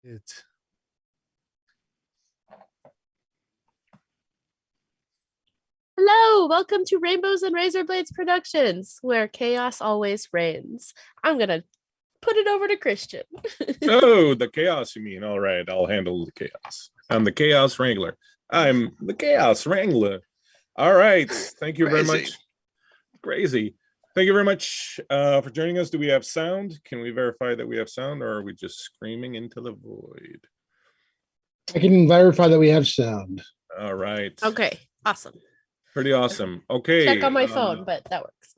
It. Hello, welcome to Rainbows and Razor Blades Productions, where chaos always reigns. I'm gonna put it over to Christian. Oh, the chaos, you mean? All right, I'll handle the chaos. I'm the Chaos Wrangler. I'm the Chaos Wrangler. All right, thank you very much. Crazy. Thank you very much for joining us. Do we have sound? Can we verify that we have sound, or are we just screaming into the void? I can verify that we have sound. All right. Okay, awesome. Pretty awesome. Okay. Check on my phone, but that works.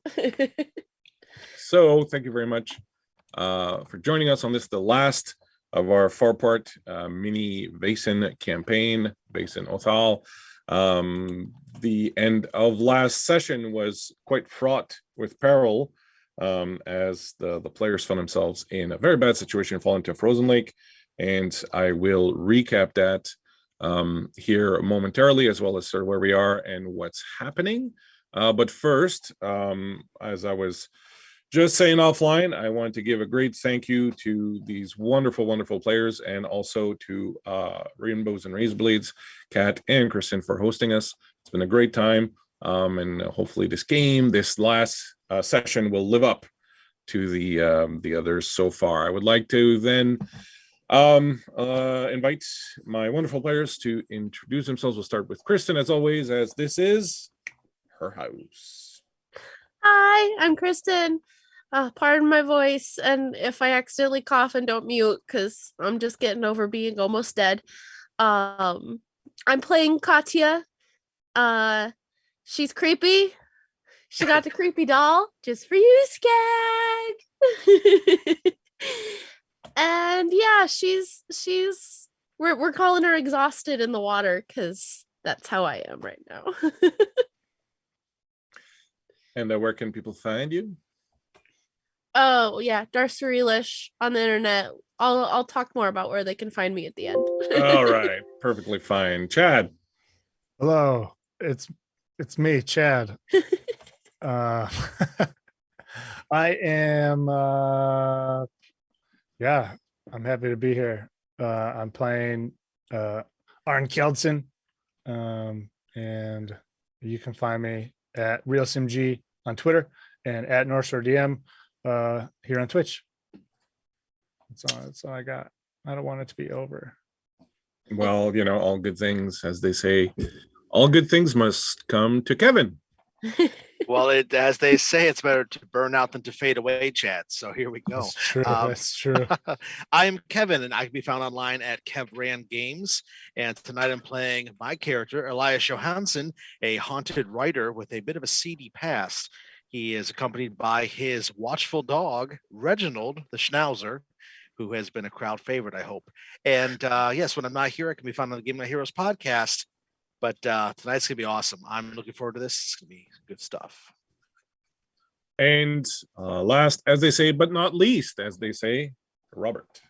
So thank you very much for joining us on this, the last of our four-part mini Vaesen campaign, Vaesen Othal. The end of last session was quite fraught with peril as the players found themselves in a very bad situation, falling into a frozen lake. And I will recap that here momentarily, as well as sort of where we are and what's happening. But first, as I was just saying offline, I want to give a great thank you to these wonderful, wonderful players, and also to Rainbows and Razor Blades, Kat and Kristen, for hosting us. It's been a great time, and hopefully this last session will live up to the others so far. I would like to then invite my wonderful players to introduce themselves. We'll start with Kristen, as always, as this is her house. Hi, I'm Kristen. Pardon my voice, and if I accidentally cough, and don't mute, because I'm just getting over being almost dead. I'm playing Katya. She's creepy. She got the creepy doll just for you, Skag. And yeah, we're calling her exhausted in the water, because that's how I am right now. And where can people find you? Oh yeah, Darcerilish on the internet. I'll talk more about where they can find me at the end. All right, perfectly fine. Chad. Hello, it's me, Chad. I am I'm happy to be here. I'm playing Arn Kjeldsen, and you can find me at RealSimG on Twitter and at NorthstarDM here on Twitch. That's all I got. I don't want it to be over. Well, all good things, as they say, all good things must come to Kevin. Well, as they say, it's better to burn out than to fade away, Chad. So here we go. That's true. That's true. I'm Kevin, and I can be found online at KevRan Games. And tonight I'm playing my character, Elias Johansson, a haunted writer with a bit of a seedy past. He is accompanied by his watchful dog, Reginald the Schnauzer, who has been a crowd favorite, I hope. And yes, when I'm not here, I can be found on the Game My Heroes podcast. But tonight's going to be awesome. I'm looking forward to this. It's going to be good stuff. And last, as they say, but not least, as they say, Robert.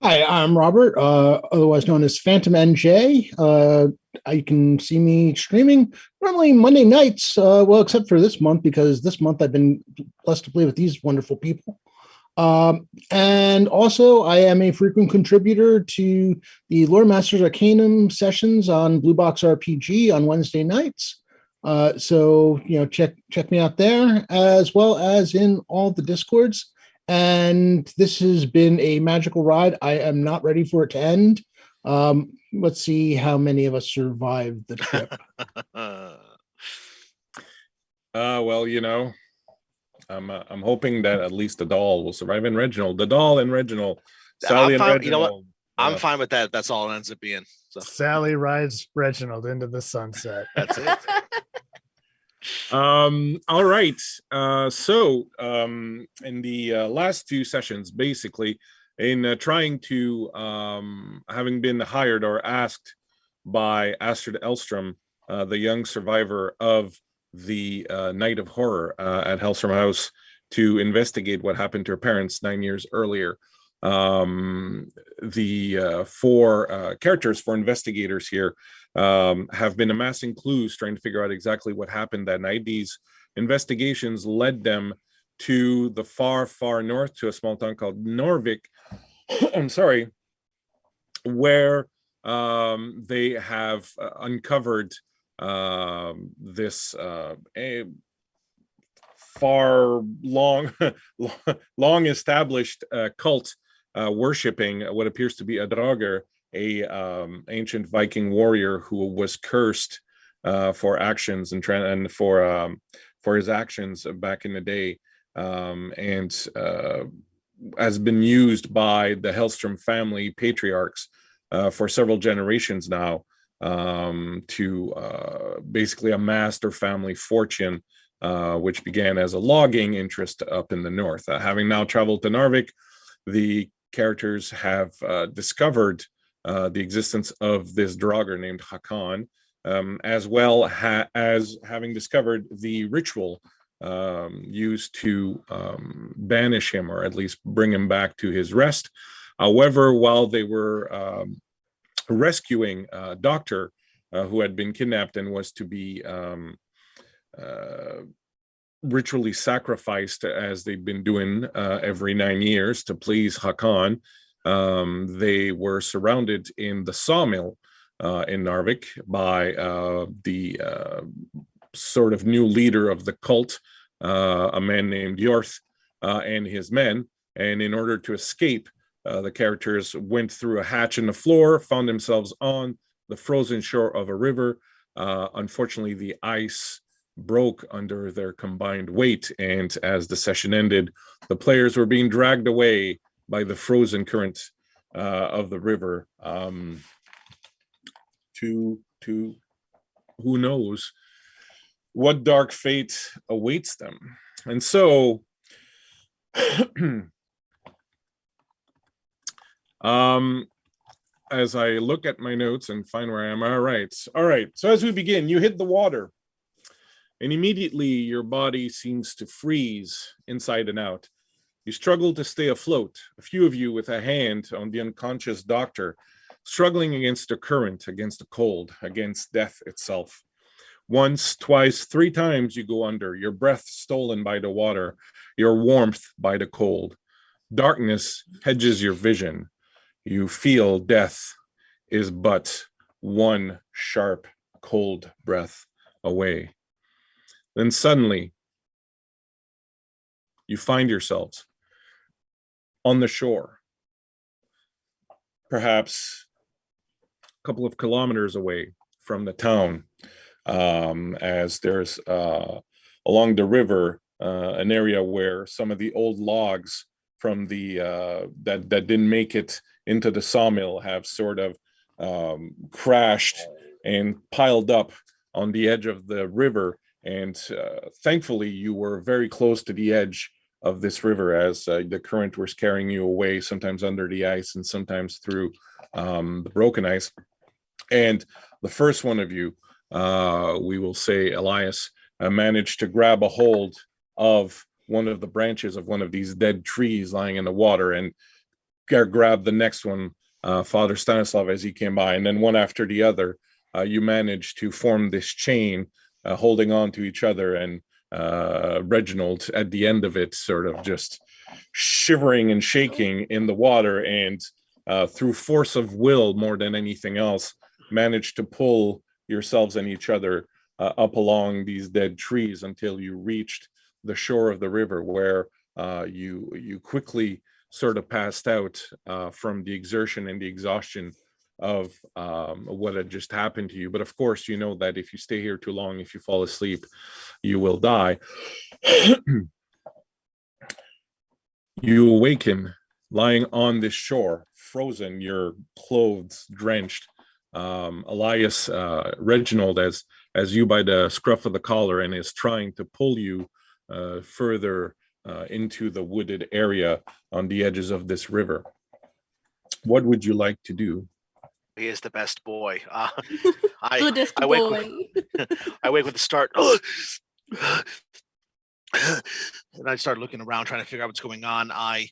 Hi, I'm Robert, otherwise known as Phantom NJ. You can see me streaming normally Monday nights, well, except for this month, because this month I've been blessed to play with these wonderful people. And also, I am a frequent contributor to the Lore Masters Arcanum sessions on Blue Box RPG on Wednesday nights. So check me out there, as well as in all the Discords. And this has been a magical ride. I am not ready for it to end. Let's see how many of us survive the trip. Well, I'm hoping that at least the doll will survive, and Reginald, the doll and Reginald, Sally and Reginald. You know what? I'm fine with that. That's all it ends up being. So. Sally rides Reginald into the sunset. That's it. All right. So in the last few sessions, basically, in trying to having been hired or asked by Astrid Elstrom, the young survivor of the Night of Horror at Hellstrom House, to investigate what happened to her parents 9 years earlier. The four characters, four investigators here, have been amassing clues, trying to figure out exactly what happened that night. These investigations led them to the far, far north, to a small town called Norvik. I'm sorry. where they have uncovered this a far long established cult worshipping what appears to be a Draugr, a ancient Viking warrior who was cursed for actions and for his actions back in the day, and has been used by the Hellstrom family patriarchs for several generations now, to basically amass their family fortune, which began as a logging interest up in the north. Having now traveled to Narvik, the characters have discovered the existence of this Draugr named Hakan, as well as having discovered the ritual used to banish him, or at least bring him back to his rest. However, while they were rescuing a doctor who had been kidnapped and was to be ritually sacrificed, as they've been doing every 9 years to please Hakan, they were surrounded in the sawmill in Narvik by the sort of new leader of the cult, a man named Yorth, and his men. And in order to escape, the characters went through a hatch in the floor, found themselves on the frozen shore of a river. Unfortunately, the ice broke under their combined weight, and as the session ended, the players were being dragged away by the frozen current of the river, to who knows what dark fate awaits them. And so as I look at my notes and find where I am, all right. So as we begin, you hit the water, and immediately your body seems to freeze inside and out. You struggle to stay afloat, a few of you with a hand on the unconscious doctor, struggling against the current, against the cold, against death itself. Once, twice, 3 times you go under, your breath stolen by the water, your warmth by the cold. Darkness hedges your vision. You feel death is but one sharp, cold breath away. Then suddenly, you find yourselves on the shore, perhaps a couple of kilometers away from the town, as there's along the river an area where some of the old logs from the that didn't make it into the sawmill have sort of crashed and piled up on the edge of the river. And thankfully, you were very close to the edge of this river as the current was carrying you away, sometimes under the ice and sometimes through the broken ice. And the first one of you, we will say Elias, managed to grab a hold of one of the branches of one of these dead trees lying in the water, and grab the next one, Father Stanislav, as he came by. And then one after the other, you managed to form this chain, holding on to each other, and Reginald at the end of it sort of just shivering and shaking in the water, and through force of will more than anything else, managed to pull yourselves and each other up along these dead trees until you reached the shore of the river, where you quickly sort of passed out from the exertion and the exhaustion of what had just happened to you. But of course, you know that if you stay here too long, if you fall asleep, you will die. You awaken lying on this shore, frozen, your clothes drenched. Elias, Reginald, as you by the scruff of the collar, and is trying to pull you further into the wooded area on the edges of this river. What would you like to do? He is the best boy. Goodest I wake boy. I wake with a start. And I start looking around, trying to figure out what's going on. I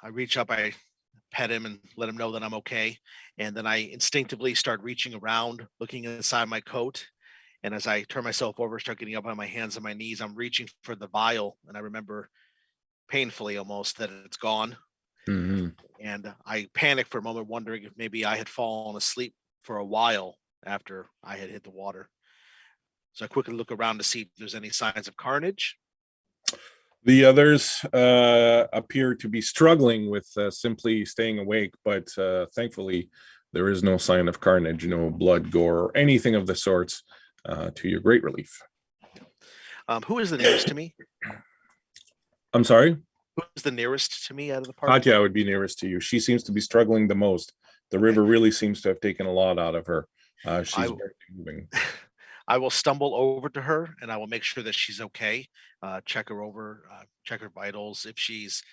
reach up, I pet him and let him know that I'm okay. And then I instinctively start reaching around, looking inside my coat. And as I turn myself over, start getting up on my hands and my knees, I'm reaching for the vial. And I remember painfully almost that it's gone. Mm-hmm. And I panicked for a moment, wondering if maybe I had fallen asleep for a while after I had hit the water. So I quickly look around to see if there's any signs of carnage. The others appear to be struggling with simply staying awake, but thankfully there is no sign of carnage, no blood, gore, or anything of the sorts, to your great relief. Who is the nearest to me? I'm sorry? Who is the nearest to me out of the party? Katya would be nearest to you. She seems to be struggling the most. The river really seems to have taken a lot out of her. She's barely moving. I will stumble over to her and I will make sure that she's okay. Check her over, check her vitals. If she's,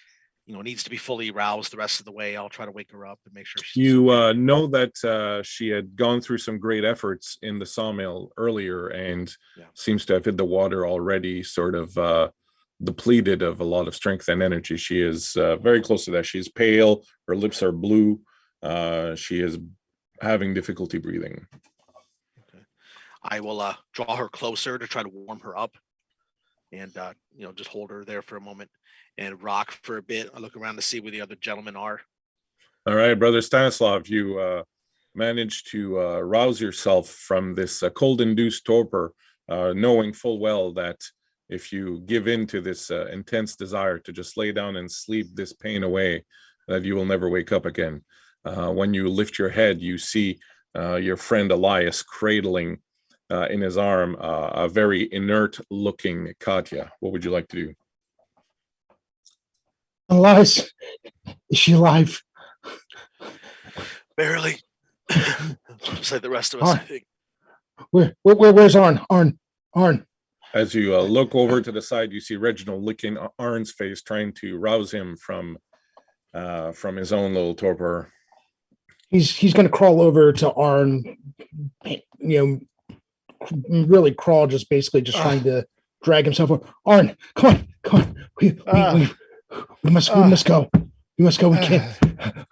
needs to be fully roused the rest of the way, I'll try to wake her up and make sure she's You okay. know that she had gone through some great efforts in the sawmill earlier and seems to have hit the water already, sort of depleted of a lot of strength and energy. She is very close to that. She's pale. Her lips are blue. She is having difficulty breathing. Okay. I will draw her closer to try to warm her up and, just hold her there for a moment and rock for a bit. I look around to see where the other gentlemen are. All right, Brother Stanislav, you managed to rouse yourself from this cold-induced torpor, knowing full well that if you give in to this intense desire to just lay down and sleep this pain away, that you will never wake up again. When you lift your head, you see your friend Elias cradling in his arm a very inert-looking Katya. What would you like to do? Elias, is she alive? Barely. Just like the rest of us, I think. Where's Arn? Arn. As you look over to the side, you see Reginald licking Arn's face, trying to rouse him from his own little torpor. He's going to crawl over to Arn, really crawl, just trying to drag himself over. Arn, come on. We must go. We must go.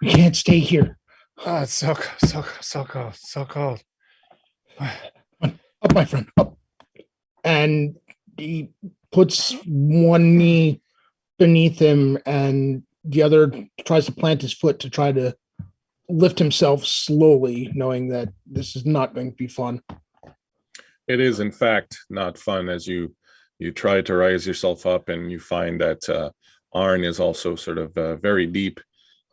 We can't stay here. Oh, it's so cold. Up, my friend, up. And he puts one knee beneath him and the other tries to plant his foot to try to lift himself slowly, knowing that this is not going to be fun. It is, in fact, not fun as you try to rise yourself up and you find that Arn is also sort of very deep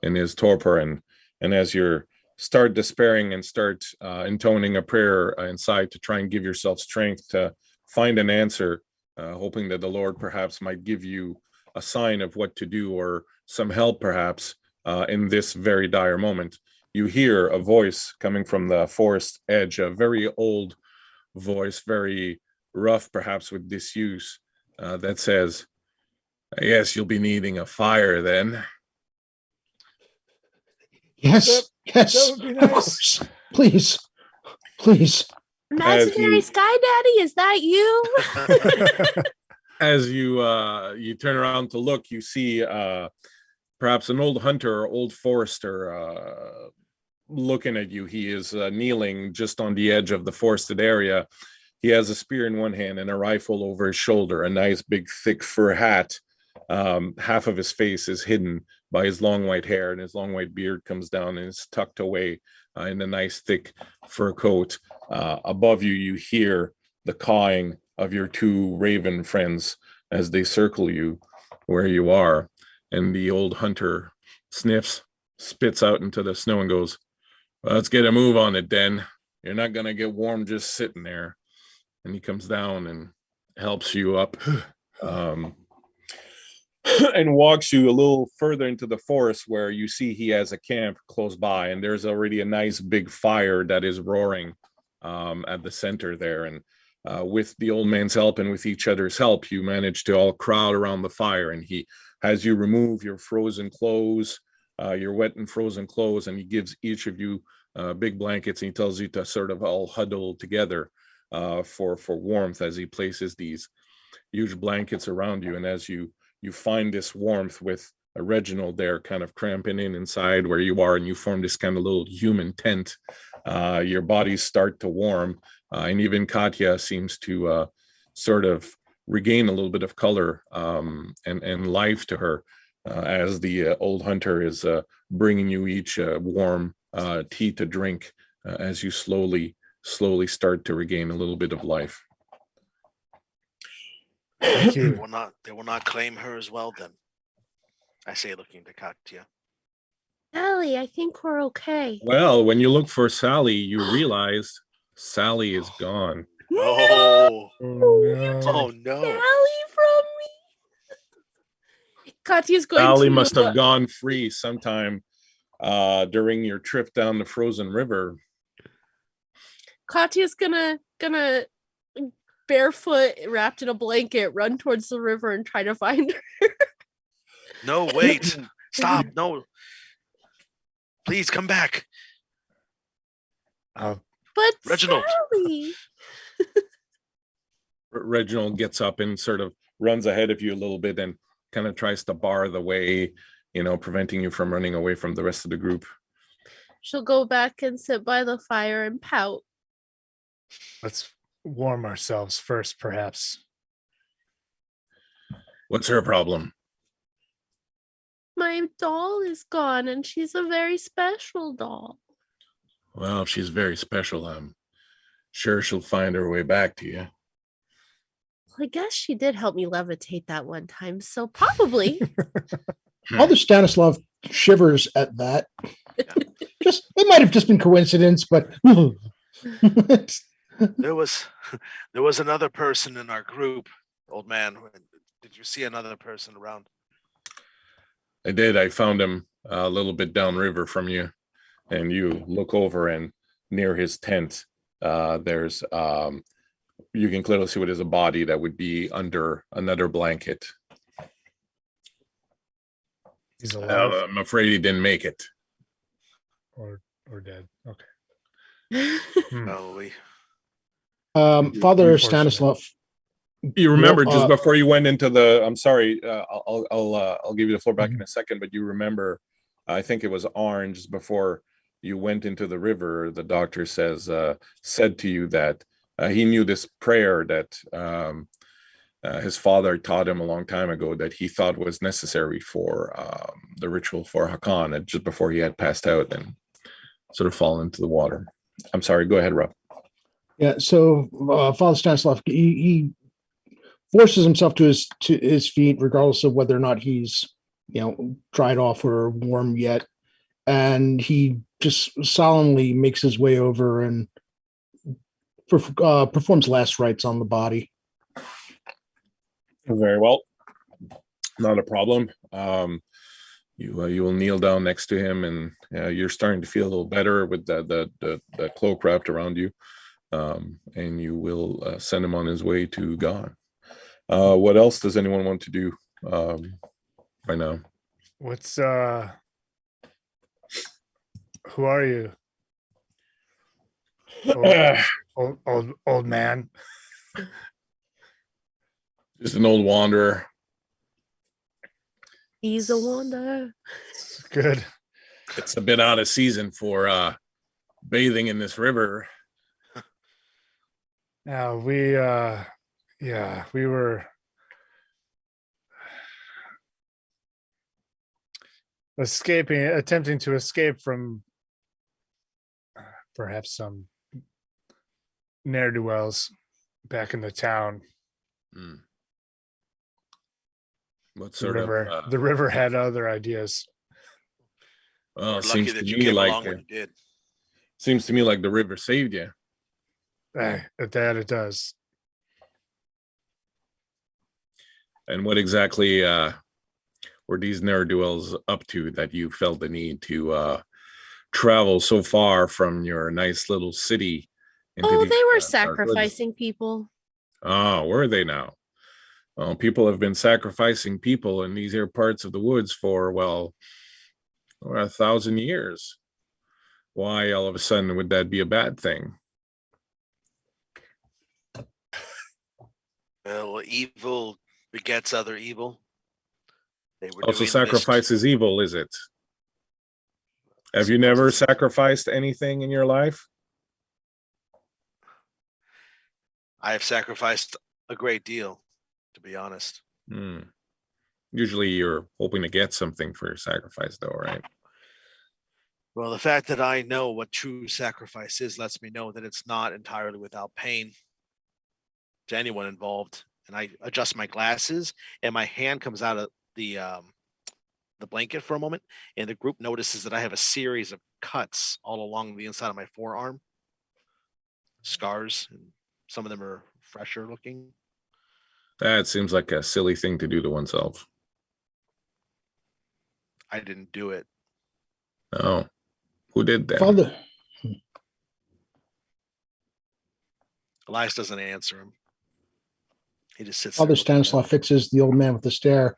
in his torpor. And as you start despairing and start intoning a prayer inside to try and give yourself strength to find an answer, hoping that the Lord perhaps might give you a sign of what to do or some help perhaps in this very dire moment, you hear a voice coming from the forest edge, a very old voice, very rough perhaps with disuse, that says, "I guess you'll be needing a fire then." Yes, that would be nice. Of course. Please. Imaginary Sky Daddy, is that you? As you turn around to look, you see perhaps an old hunter or old forester looking at you. He is kneeling just on the edge of the forested area. He has a spear in one hand and a rifle over his shoulder, a nice big thick fur hat. Half of his face is hidden by his long white hair, and his long white beard comes down and is tucked away in a nice thick fur coat. Above you, you hear the cawing of your two raven friends as they circle you where you are. And the old hunter sniffs, spits out into the snow and goes, "Well, let's get a move on it then. You're not going to get warm just sitting there." And he comes down and helps you up and walks you a little further into the forest where you see he has a camp close by. And there's already a nice big fire that is roaring at the center there. And with the old man's help and with each other's help, you manage to all crowd around the fire. And he has you remove your frozen clothes, your wet and frozen clothes, and he gives each of you big blankets, and he tells you to sort of all huddle together for warmth as he places these huge blankets around you. And as you find this warmth with Reginald there kind of cramping inside where you are, and you form this kind of little human tent, your bodies start to warm, and even Katya seems to sort of regain a little bit of color and life to her as the old hunter is bringing you each warm tea to drink as you slowly start to regain a little bit of life. Thank They you. will not claim her as well then. I say, looking to Katya. Ellie, I think we're okay. Well, when you look for Sally, you realize Sally is gone. Oh, Oh, no. oh no. Ellie from me. Katya's going Sally to must have gone free sometime during your trip down the frozen river. Katya's gonna barefoot, wrapped in a blanket, run towards the river and try to find her. No, wait. Stop. No. Please come back. Oh, But Reginald. Sally. Reginald gets up and sort of runs ahead of you a little bit and kind of tries to bar the way, preventing you from running away from the rest of the group. She'll go back and sit by the fire and pout. let's warm ourselves first, perhaps. What's her problem? My doll is gone, and she's a very special doll. Well, if she's very special, I'm sure she'll find her way back to you. I guess she did help me levitate that one time, so probably. Father Stanislav shivers at that. It might have just been coincidence, but There was another person in our group, old man. Did you see another person around? I did. I found him a little bit downriver from you, and you look over, and near his tent, there's you can clearly see what is a body that would be under another blanket. He's alive I'm afraid he didn't make it. or dead. Okay. No, we Father Unfortunate. Stanislav. You remember Well, just before you went into the. I'm sorry. I'll give you the floor back in a second. But you remember, I think it was orange before you went into the river. The doctor said to you that he knew this prayer that his father taught him a long time ago that he thought was necessary for the ritual for Hakan, and just before he had passed out and sort of fallen into the water. I'm sorry. Go ahead, Rob. Yeah, so Father Stanislav, he forces himself to his feet, regardless of whether or not he's dried off or warm yet, and he just solemnly makes his way over and performs last rites on the body. Very well. Not a problem. You will kneel down next to him, and you're starting to feel a little better with the cloak wrapped around you, and you will send him on his way to God. What else does anyone want to do right now? What's who are you? Old man. Just an old wanderer. He's a wonder. Good. It's a bit out of season for bathing in this river. Now we were attempting to escape from perhaps some ne'er-do-wells back in the town. What The sort river, of the river had other ideas. well, We're it lucky seems that to you me came like along when you did. seems to me like the river saved you. At that it does. And what exactly were these ne'er-do-wells up to that you felt the need to travel so far from your nice little city? Into Oh, these, they were dark woods? sacrificing people. Oh, were they now? Well, people have been sacrificing people in these here parts of the woods for, well, 1,000 years. Why all of a sudden would that be a bad thing? Well, evil begets other evil. They were Also, doing sacrifice is evil, is it? Have you never sacrificed anything in your life? I have sacrificed a great deal, to be honest. Usually you're hoping to get something for your sacrifice, though, right? Well, the fact that I know what true sacrifice is lets me know that it's not entirely without pain to anyone involved. And I adjust my glasses, and my hand comes out of the blanket for a moment, and the group notices that I have a series of cuts all along the inside of my forearm, scars, and some of them are fresher looking. That seems like a silly thing to do to oneself. I didn't do it. Oh, who did that? Father, Elias doesn't answer him. He just sits Father there looking at Stanislav him. fixes the old man with a stare.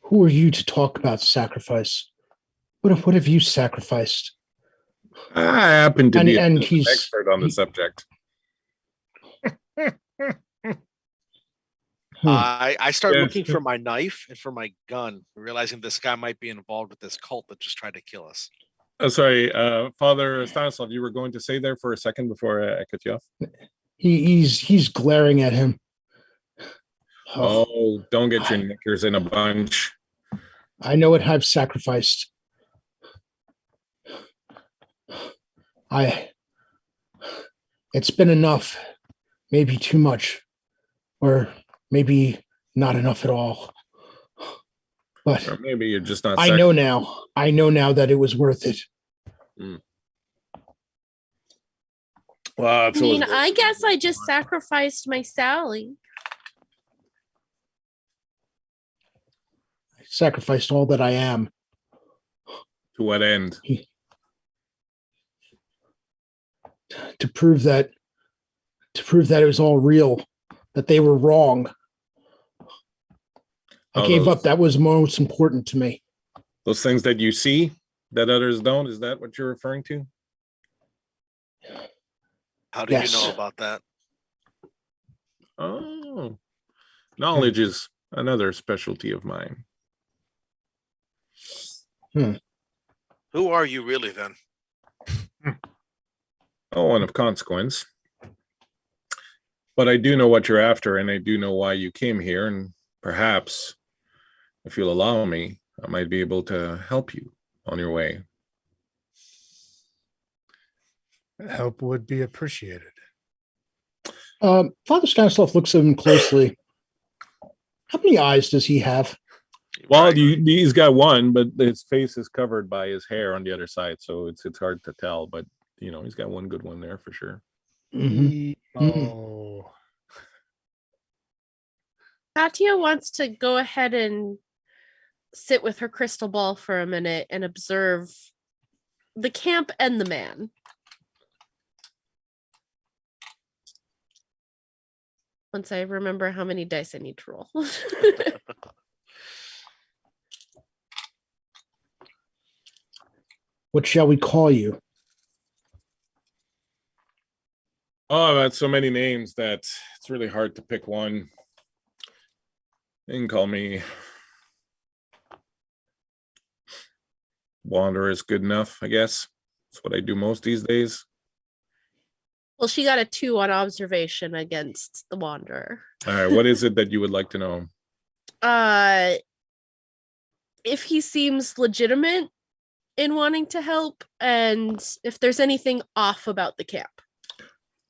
Who are you to talk about sacrifice? What have you sacrificed? I happen to be And an he's expert on the subject. I start Yes. looking for my knife and for my gun, realizing this guy might be involved with this cult that just tried to kill us. Sorry, Father Stanislav, you were going to say there for a second before I cut you off? he's glaring at him. Oh, don't get your knickers in a bunch. I know what I've sacrificed. It's been enough, maybe too much, or maybe not enough at all. But Or maybe you're just not. I know now that it was worth it. Well, I mean, I guess I just sacrificed my Sally. I sacrificed all that I am. To what end? To prove that it was all real, that they were wrong. I gave up. That was most important to me. Those things that you see that others don't, is that what you're referring to? How do you know about that? Oh, knowledge is another specialty of mine. Who are you really then? Oh, one of consequence. But I do know what you're after, and I do know why you came here, and perhaps, if you'll allow me, I might be able to help you on your way. Help would be appreciated. Father Stanislav looks at him closely. How many eyes does he have? Well, Right. he's got one, but his face is covered by his hair on the other side, so it's hard to tell. But he's got one good one there for sure. Oh, Katya wants to go ahead and sit with her crystal ball for a minute and observe the camp and the man. Once I remember how many dice I need to roll. What shall we call you? Oh, I've had so many names that it's really hard to pick one. You can call me Wanderer is good enough, I guess. That's what I do most these days. Well, she got a 2 on observation against the Wanderer. All right, what is it that you would like to know? If he seems legitimate in wanting to help, and if there's anything off about the camp.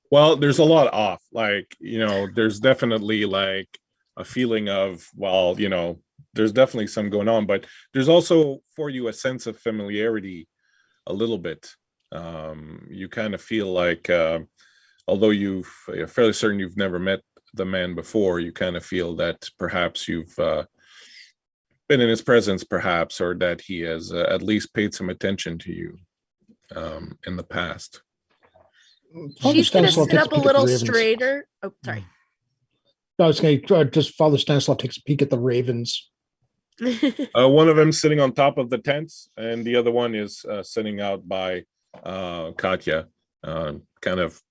Well, there's a lot off. Like, there's definitely like a feeling of, well, there's definitely some going on, but there's also for you a sense of familiarity a little bit. You kind of feel like, although you're fairly certain you've never met the man before, you kind of feel that perhaps you've been in his presence, perhaps, or that he has at least paid some attention to you in the past. She's going to sit up a little straighter. Oh, sorry. I was going to just Father Stanislav takes a peek at the ravens. One of them sitting on top of the tents, and the other one is sitting out by Katya, kind of,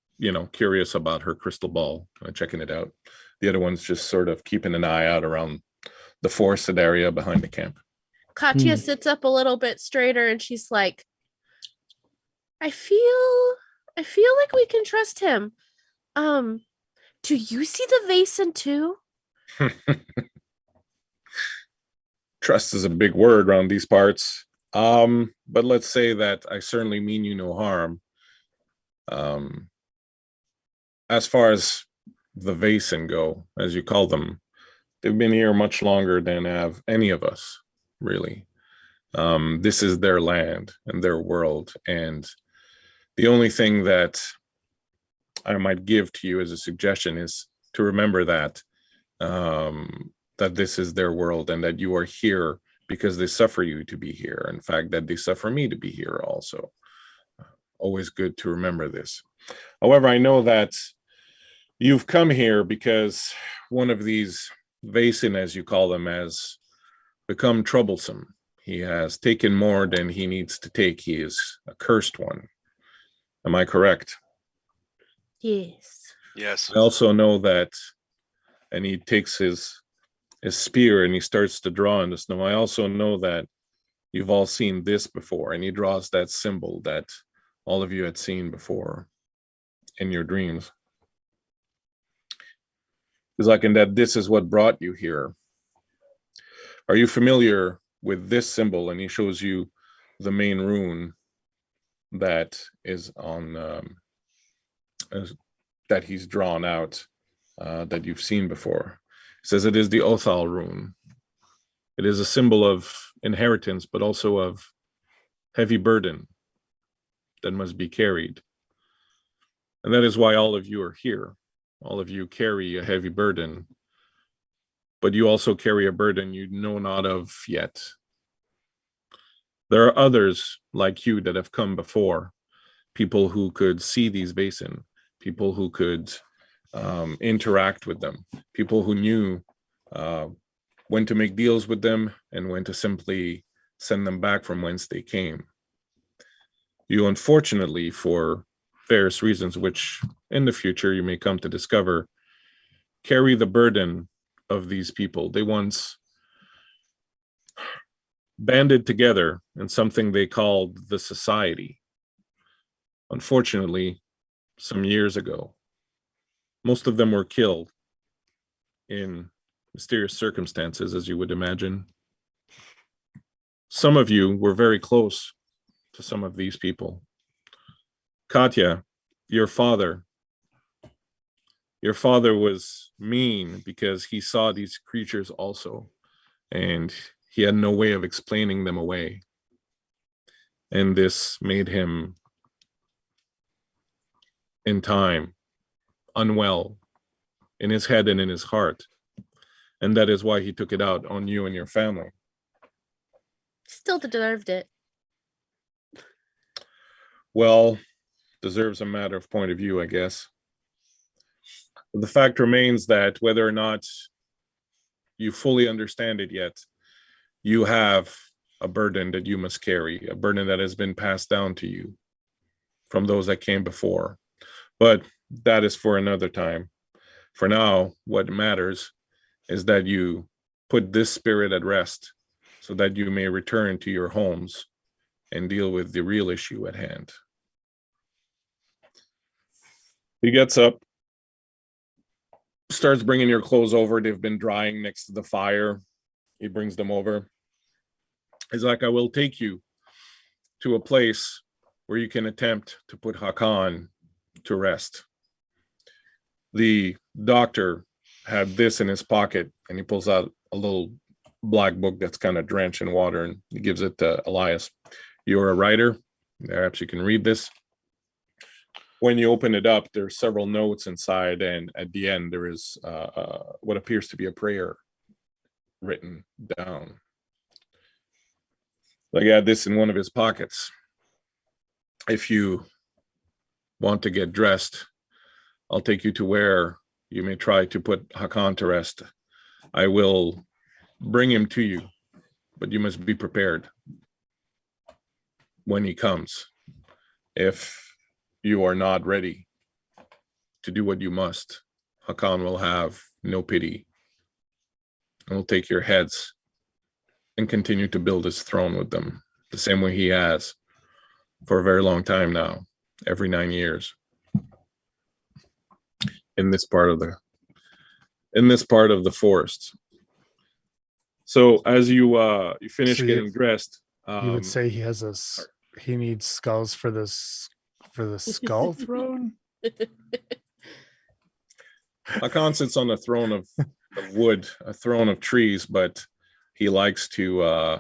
curious about her crystal ball, checking it out. The other one's just sort of keeping an eye out around the forested area behind the camp. Katya sits up a little bit straighter, and she's like, I feel like we can trust him. Do you see the Vaesen too? trust is a big word around these parts. But let's say that I certainly mean you no harm. As far as the Vaesen go, as you call them, they've been here much longer than have any of us, really. This is their land and their world. And the only thing that I might give to you as a suggestion is to remember that that this is their world and that you are here because they suffer you to be here. In fact, that they suffer me to be here also. Always good to remember this. However, I know that you've come here because one of these Vaesen, as you call them, has become troublesome. He has taken more than he needs to take. He is a cursed one. Am I correct? Yes. Yes. I also know that, and he takes his spear and he starts to draw in the snow. I also know that you've all seen this before, and he draws that symbol that all of you had seen before in your dreams. It's like, in that this is what brought you here. Are you familiar with this symbol? And he shows you the main rune that is on that he's drawn out, that you've seen before. It says it is the Othal rune. It is a symbol of inheritance, but also of heavy burden that must be carried. And that is why all of you are here. All of you carry a heavy burden, but you also carry a burden you know not of yet. There are others like you that have come before, people who could see these Vaesen, people who could interact with them, people who knew when to make deals with them and when to simply send them back from whence they came. You, unfortunately, for various reasons, which in the future you may come to discover, carry the burden of these people. They once banded together in something they called the society. Unfortunately, some years ago, most of them were killed in mysterious circumstances, as you would imagine. Some of you were very close to some of these people. Katya, your father was mean because he saw these creatures also, and he had no way of explaining them away. And this made him, in time, unwell in his head and in his heart. And that is why he took it out on you and your family. Still deserved it. Well, deserves a matter of point of view, I guess. But the fact remains that whether or not you fully understand it yet, you have a burden that you must carry, a burden that has been passed down to you from those that came before. But that is for another time. For now, what matters is that you put this spirit at rest so that you may return to your homes and deal with the real issue at hand. He gets up, starts bringing your clothes over. They've been drying next to the fire. He brings them over. He's like, I will take you to a place where you can attempt to put Hakan to rest. The doctor had this in his pocket, and he pulls out a little black book that's kind of drenched in water, and he gives it to Elias. You're a writer. Perhaps you can read this. When you open it up, there's several notes inside, and at the end, there is what appears to be a prayer written down. Like, he had this in one of his pockets. If you want to get dressed, I'll take you to where you may try to put Hakan to rest. I will bring him to you, but you must be prepared when he comes. If you are not ready to do what you must, Hakan will have no pity and will take your heads and continue to build his throne with them, the same way he has for a very long time now, every 9 years. In this part of the forest. So as you finish So getting dressed, You would say he has he needs skulls for the skull throne. Hakan sits on a throne of wood, a throne of trees, but he likes to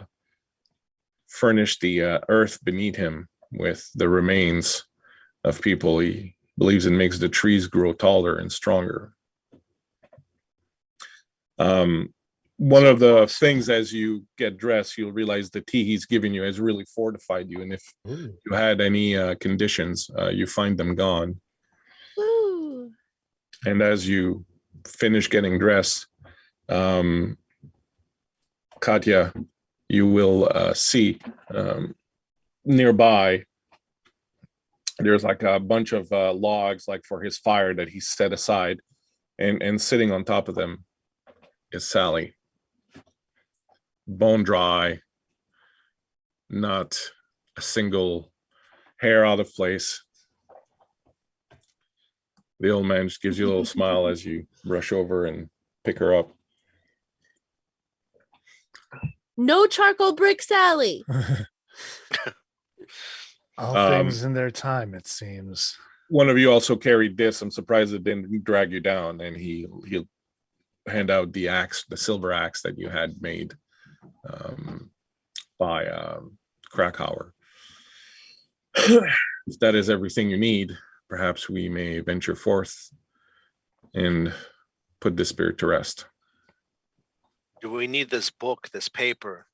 furnish the earth beneath him with the remains of people. He believes it makes the trees grow taller and stronger. One of the things as you get dressed, you'll realize the tea he's giving you has really fortified you. And if you had any conditions, you find them gone. Woo. And as you finish getting dressed, Katya, you will see nearby, there's like a bunch of logs like for his fire that he set aside, and sitting on top of them is Sally. Bone dry, not a single hair out of place. The old man just gives you a little smile as you rush over and pick her up. No charcoal brick, Sally. All things in their time, it seems. One of you also carried this. I'm surprised it didn't drag you down. And he'll hand out the axe, the silver axe that you had made by Krakauer. If that is everything you need, perhaps we may venture forth and put this spirit to rest. Do we need this book, this paper,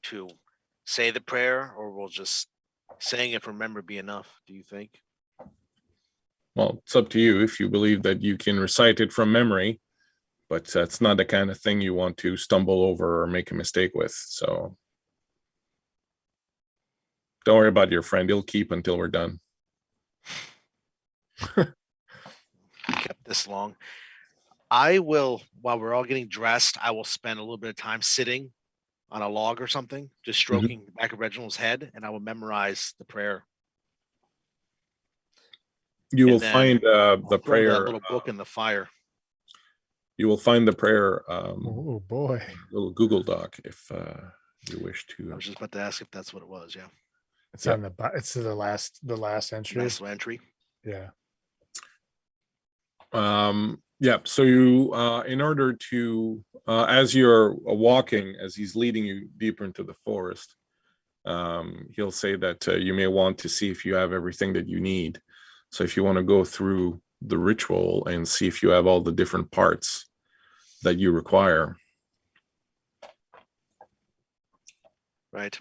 to say the prayer, or will just saying it from memory be enough, do you think? Well, it's up to you if you believe that you can recite it from memory, but that's not the kind of thing you want to stumble over or make a mistake with. So don't worry about your friend. He'll keep until we're done. Kept this long. I will, while we're all getting dressed, I will spend a little bit of time sitting on a log or something, just stroking the back of Reginald's head, and I will memorize the prayer. You will then find the Throw prayer. that little book in the fire. You will find the prayer. Oh boy! Little Google Doc if you wish I to. was just about to ask if that's what it was. Yeah. It's on it's the last entry. Last entry. Yeah. Yeah. So you, in order to, as you're walking, as he's leading you deeper into the forest, he'll say that you may want to see if you have everything that you need. So if you want to go through the ritual and see if you have all the different parts that you require. Right.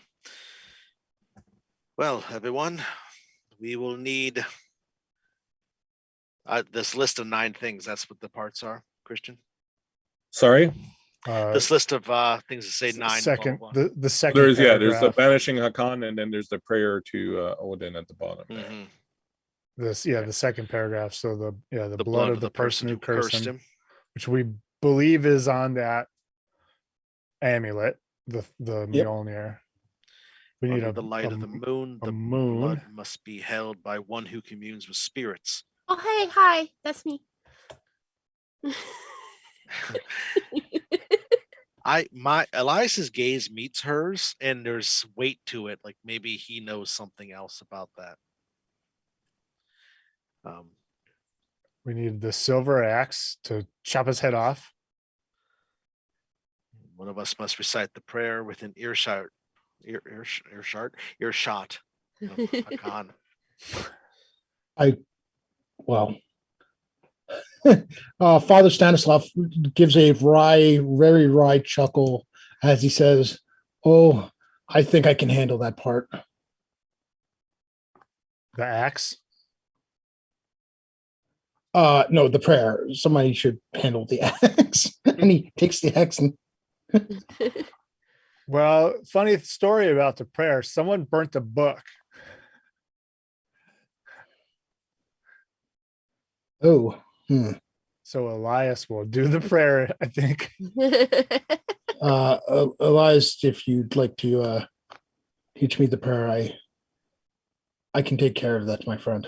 Well, everyone, we will need this list of 9 things. That's what the parts are, Christian. Sorry? This list of things that say 9. Second, blah, blah, blah. the second. There's the paragraph. banishing Hakan, and then there's the prayer to Odin at the bottom. Mhm. The second paragraph. So the blood of the person who cursed him, which we believe is on that amulet, the Mjolnir. We need Under the light of the moon, the moon. blood must be held by one who communes with spirits. Oh, hey, hi, that's me. Elias's gaze meets hers, and there's weight to it. Like maybe he knows something else about that. We need the silver axe to chop his head off. One of us must recite the prayer within earshot of Hakan. Father Stanislav gives a very wry chuckle as he says, "Oh, I think I can handle that part." The axe. No, the prayer. Somebody should handle the axe. And he takes the axe and Well, funny story about the prayer. Someone burnt a book. So Elias will do the prayer, I think. Elias, if you'd like to teach me the prayer, I can take care of that, my friend.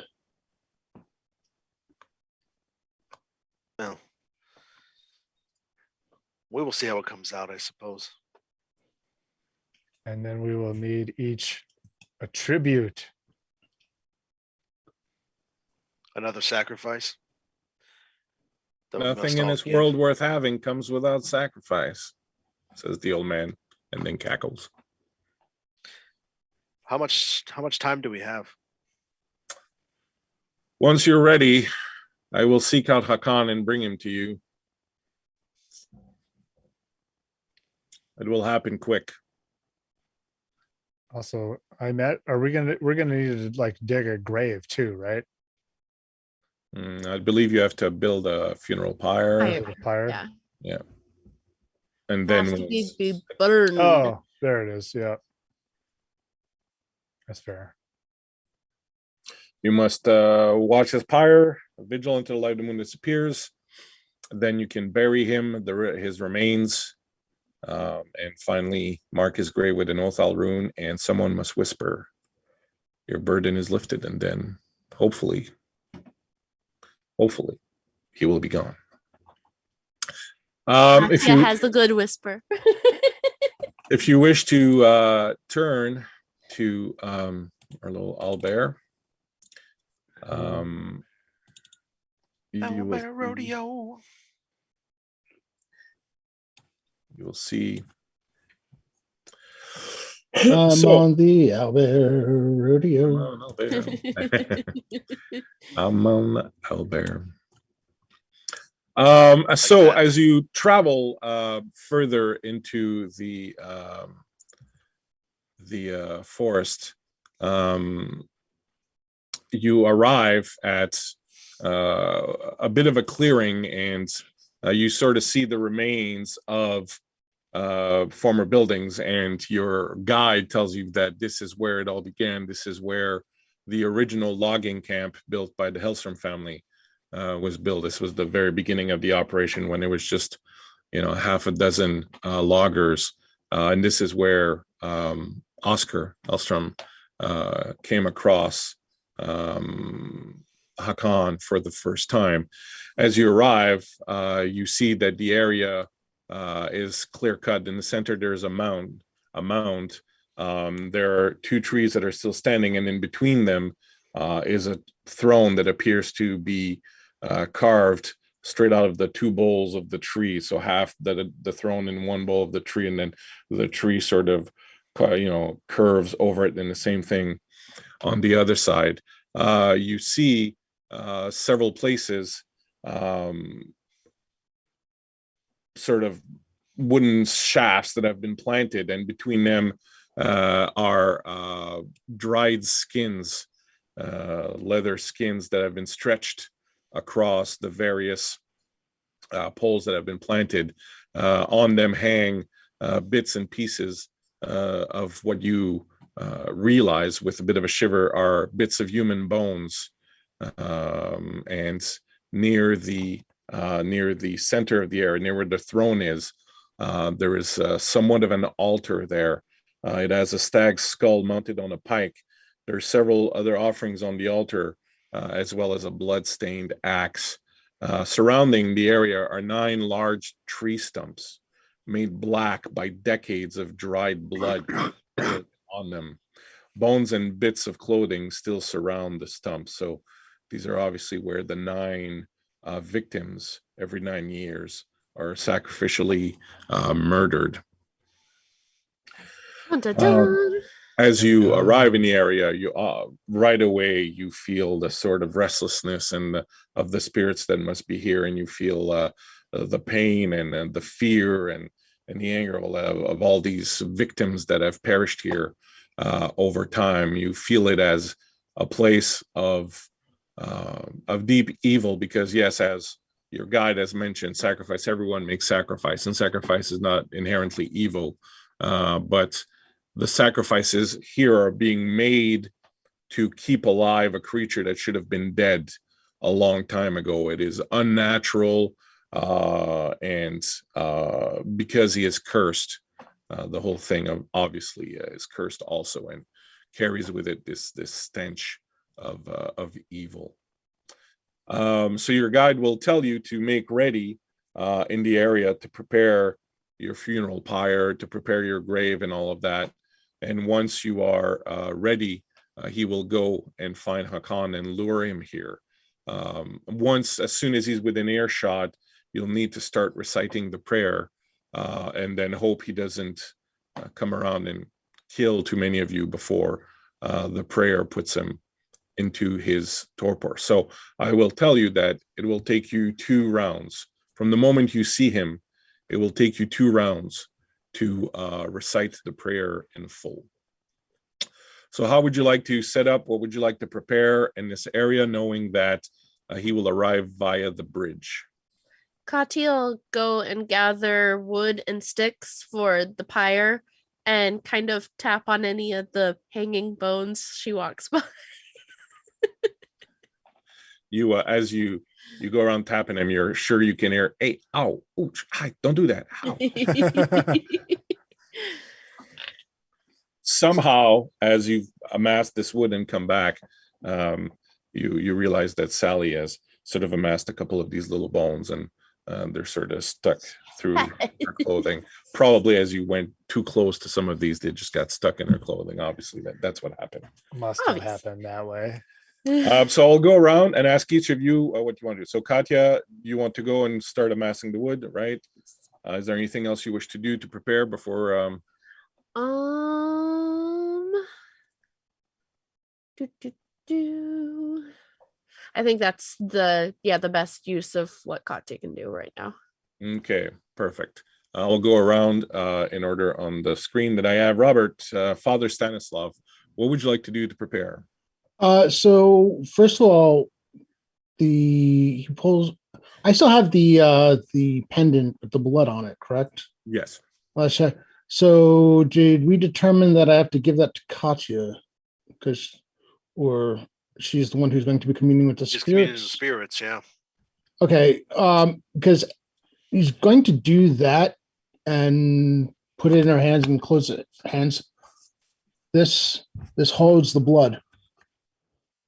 Well, we will see how it comes out, I suppose. And then we will need each a tribute. Another sacrifice. Nothing in this world worth having comes without sacrifice, says the old man, and then cackles. How much time do we have? Once you're ready, I will seek out Hakan and bring him to you. It will happen quick. Also, we're gonna need to like dig a grave too, right? I believe you have to build a funeral pyre. Yeah. And then be burned. Oh, there it is. Yeah. That's fair. You must watch his pyre, vigil until the light of the moon disappears. Then you can bury him, his remains, and finally mark his grave with an Othal rune, and someone must whisper, your burden is lifted, and then hopefully, he will be gone. If you has a good whisper. if you wish to turn to our little owlbear, rodeo. You will see. I'm on the owlbear rodeo. I'm on owlbear. So as you travel further into the forest, you arrive at a bit of a clearing, and you sort of see the remains of former buildings, and your guide tells you that this is where it all began. This is where the original logging camp built by the Hellstrom family was built. This was the very beginning of the operation, when it was just, half a dozen loggers, and this is where Oscar Hellstrom came across Hakan for the first time. As you arrive, you see that the area is clear cut. In the center, there's a mound. There are two trees that are still standing, and in between them is a throne that appears to be carved straight out of the two boles of the tree. So half the throne in one bowl of the tree, and then the tree sort of curves over it, and the same thing on the other side. You see several places, sort of wooden shafts that have been planted, and between them are dried skins, leather skins that have been stretched across the various poles that have been planted. On them hang bits and pieces of what you realize with a bit of a shiver are bits of human bones, and near the center of the area, near where the throne is, there is somewhat of an altar there. It has a stag's skull mounted on a pike. There are several other offerings on the altar, as well as a blood-stained axe. Surrounding the area are 9 large tree stumps made black by decades of dried blood on them. Bones and bits of clothing still surround the stumps. So these are obviously where the 9 victims every 9 years are sacrificially murdered. As you arrive in the area, you right away you feel the sort of restlessness and of the spirits that must be here, and you feel the pain and the fear and the anger of all these victims that have perished here over time. You feel it as a place of deep evil, because yes, as your guide has mentioned, sacrifice, everyone makes sacrifice, and sacrifice is not inherently evil, but the sacrifices here are being made to keep alive a creature that should have been dead a long time ago. It is unnatural, and because he is cursed, the whole thing obviously is cursed also, and carries with it this stench of evil. So your guide will tell you to make ready in the area to prepare your funeral pyre, to prepare your grave and all of that. And once you are ready, he will go and find Hakan and lure him here. As soon as he's within earshot, you'll need to start reciting the prayer, and then hope he doesn't come around and kill too many of you before the prayer puts him into his torpor. So I will tell you that it will take you 2 rounds. From the moment you see him, it will take you 2 rounds to recite the prayer in full. So how would you like to set up? What would you like to prepare in this area, knowing that he will arrive via the bridge? Katya will go and gather wood and sticks for the pyre and kind of tap on any of the hanging bones she walks by. You, as you go around tapping him, you're sure you can hear, hey, ow, ooch, hi, don't do that. Ow. Somehow, as you've amassed this wood and come back, you realize that Sally has sort of amassed a couple of these little bones, and they're sort of stuck through her clothing. Probably as you went too close to some of these, they just got stuck in her clothing. Obviously, that's what happened. Must have happened that way. So I'll go around and ask each of you what you want to do. So Katya, you want to go and start amassing the wood, right? Is there anything else you wish to do to prepare before? I think that's the best use of what Katya can do right now. Okay, perfect. I'll go around in order on the screen that I have. Robert, Father Stanislav, what would you like to do to prepare? So first of all, he pulls. I still have the pendant with the blood on it, correct? Yes. Last check. So did we determine that I have to give that to Katya, or she's the one who's going to be communing with the spirits? Yeah. Okay. Because he's going to do that and put it in her hands and close it. Hands. This holds the blood.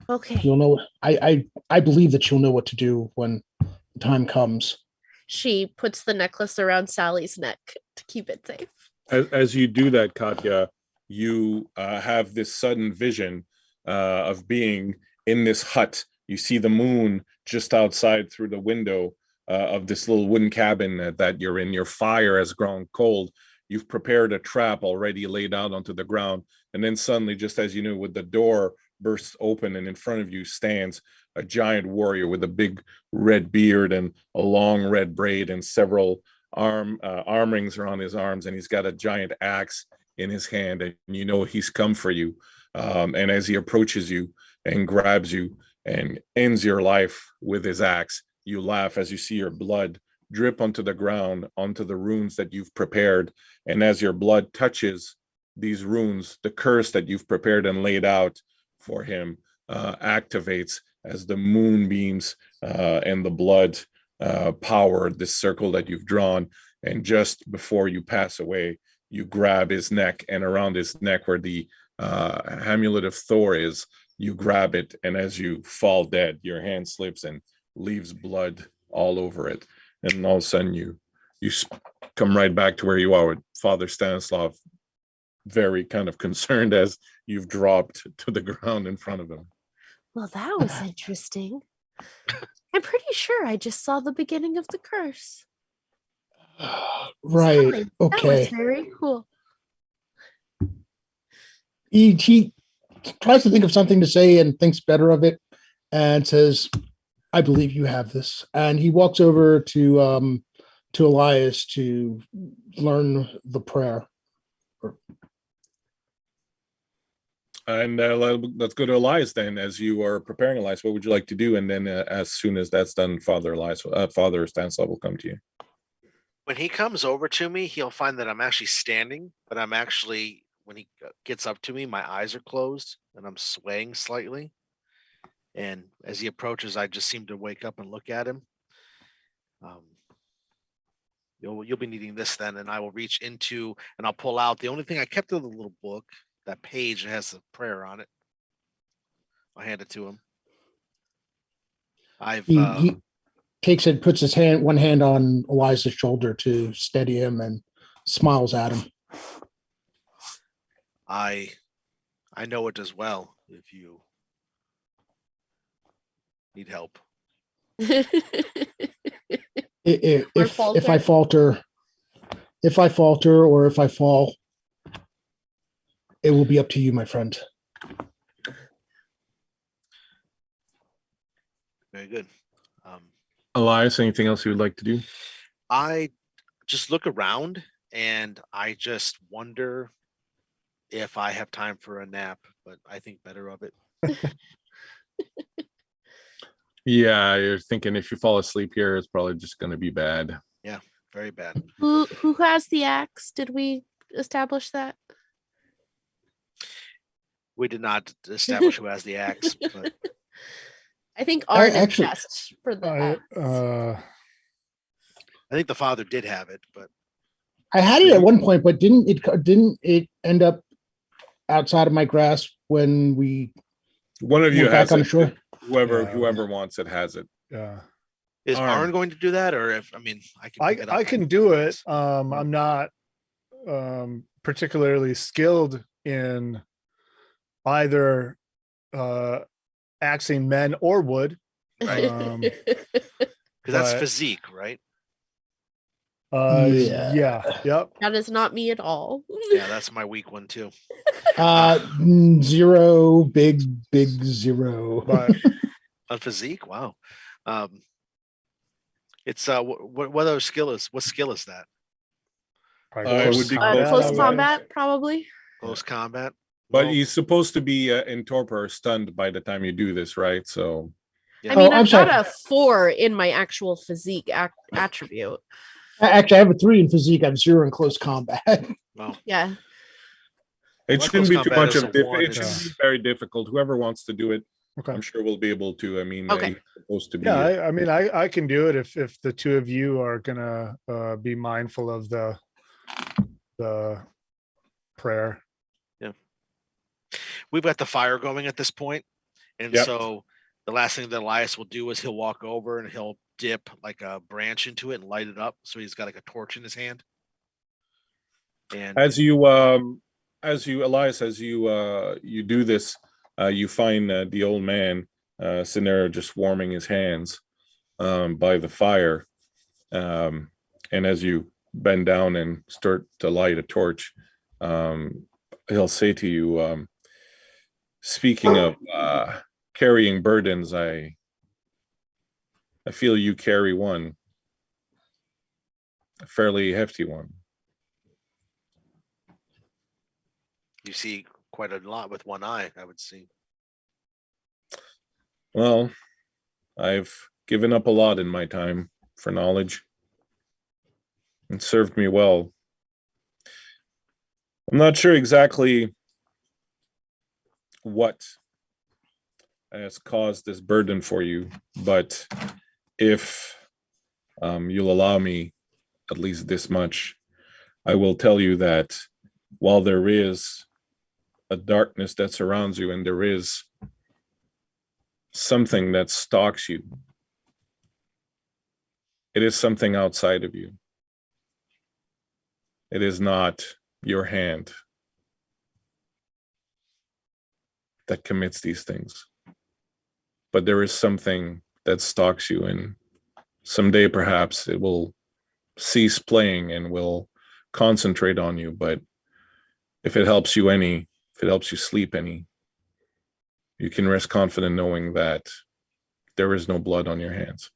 Okay. You'll know. I believe that she'll know what to do when the time comes. She puts the necklace around Sally's neck to keep it safe. As you do that, Katya, you have this sudden vision of being in this hut. You see the moon just outside through the window of this little wooden cabin that you're in. Your fire has grown cold. You've prepared a trap already laid out onto the ground. And then suddenly, just as you knew, with the door bursts open and in front of you stands a giant warrior with a big red beard and a long red braid and several arm rings are on his arms, and he's got a giant axe in his hand, and you know he's come for you. And as he approaches you and grabs you and ends your life with his axe, you laugh as you see your blood drip onto the ground, onto the runes that you've prepared. And as your blood touches these runes, the curse that you've prepared and laid out for him activates as the moonbeams and the blood power this circle that you've drawn. And just before you pass away, you grab his neck, and around his neck where the amulet of Thor is, you grab it, and as you fall dead, your hand slips and leaves blood all over it. And all of a sudden you come right back to where you are with Father Stanislav, very kind of concerned as you've dropped to the ground in front of him. Well, that was interesting. I'm pretty sure I just saw the beginning of the curse. Right. Okay. That was very cool. He tries to think of something to say and thinks better of it and says, I believe you have this. And he walks over to Elias to learn the prayer. And let's go to Elias then. As you are preparing, Elias, what would you like to do? And then as soon as that's done, Father Stanislav will come to you. When he comes over to me, he'll find that I'm actually standing, but when he gets up to me, my eyes are closed and I'm swaying slightly. And as he approaches, I just seem to wake up and look at him. You'll be needing this then, and I will reach into and I'll pull out the only thing I kept of the little book, that page that has the prayer on it. I'll hand it to him. He takes it, puts his one hand on Elias's shoulder to steady him, and smiles at him. I know it as well if you need help. If I falter, or if I fall, it will be up to you, my friend. Very good. Elias, anything else you would like to do? I just look around and I just wonder if I have time for a nap, but I think better of it. Yeah, you're thinking if you fall asleep here, it's probably just going to be bad. Yeah, very bad. Who has the axe? Did we establish that? We did not establish who has the axe, but I think Arn is actually- best for the axe. I think the father did have it, but I had it at one point, but didn't it end up outside of my grasp when we One of you went has back on it. the shore? Whoever wants it has it. Yeah. is Arn. Arn going to do that? Or if I can pick it up. I can do it. I'm not particularly skilled in either axing men or wood. Because that's but- physique, right? Yeah. Yep. That is not me at all. Yeah, that's my weak one too. Zero, big zero. But On physique, wow. It's what other skill is? What skill is that? It would be Close combat. combat, probably. Close combat. But Well, he's supposed to be in torpor or stunned by the time you do this, right? So yeah. I mean, I'm I've got sorry. a 4 in my actual physique attribute. Actually, I have a 3 in physique. I have 0 in close combat. Well, Yeah. it Well, shouldn't close be too combat much is of a one, it shouldn't yeah. be very difficult. Whoever wants to do it, okay. I'm sure we'll be able to. I mean, Okay. he's supposed to be. Yeah, I mean, I can do it if the two of you are gonna be mindful of the prayer. we've got the fire going at this point, and Yep. so the last thing that Elias will do is he'll walk over and he'll dip like a branch into it and light it up. So he's got like a torch in his hand. And As you Elias, as you do this, you find the old man sitting there just warming his hands by the fire, and as you bend down and start to light a torch, he'll say to you, speaking of carrying burdens, I feel you carry one, a fairly hefty one. you see quite a lot with one eye, I would see. Well, I've given up a lot in my time for knowledge. It served me well. I'm not sure exactly what has caused this burden for you, but if you'll allow me at least this much, I will tell you that while there is a darkness that surrounds you and there is something that stalks you, it is something outside of you. It is not your hand that commits these things, but there is something that stalks you, and someday perhaps it will cease playing and will concentrate on you. But if it helps you any, if it helps you sleep any, you can rest confident knowing that there is no blood on your hands.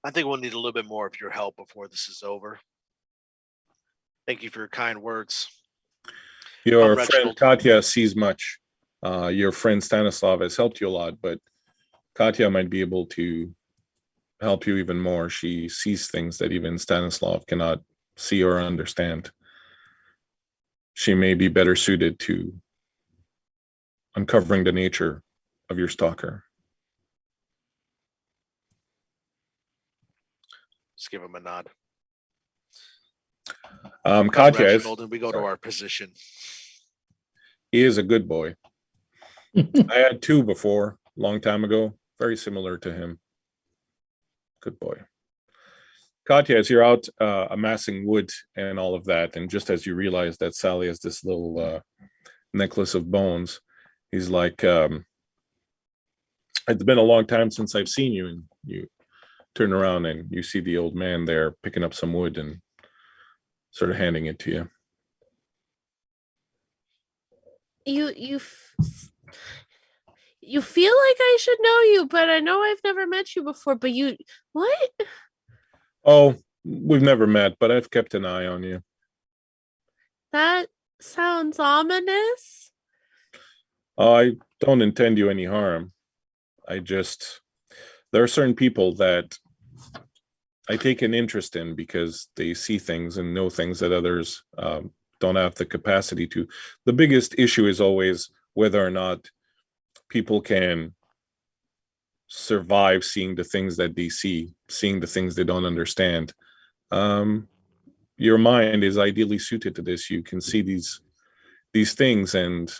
I think we'll need a little bit more of your help before this is over. Thank you for your kind words. Your Reginald. friend Katya sees much. Your friend Stanislav has helped you a lot, but Katya might be able to help you even more. She sees things that even Stanislav cannot see or understand. She may be better suited to uncovering the nature of your stalker. Just give him a nod. Katya is, Reginald, and we go to our position. he is a good boy. I had 2 before, long time ago, very similar to him. Good boy. Katya, as you're out amassing wood and all of that, and just as you realize that Sally has this little necklace of bones, he's like, it's been a long time since I've seen you. And you turn around and you see the old man there picking up some wood and sort of handing it to you. You feel like I should know you, but I know I've never met you before. But what? Oh, we've never met, but I've kept an eye on you. That sounds ominous. I don't intend you any harm. There are certain people that I take an interest in because they see things and know things that others don't have the capacity to. The biggest issue is always whether or not people can survive seeing the things that they see, seeing the things they don't understand. Your mind is ideally suited to this. You can see these things and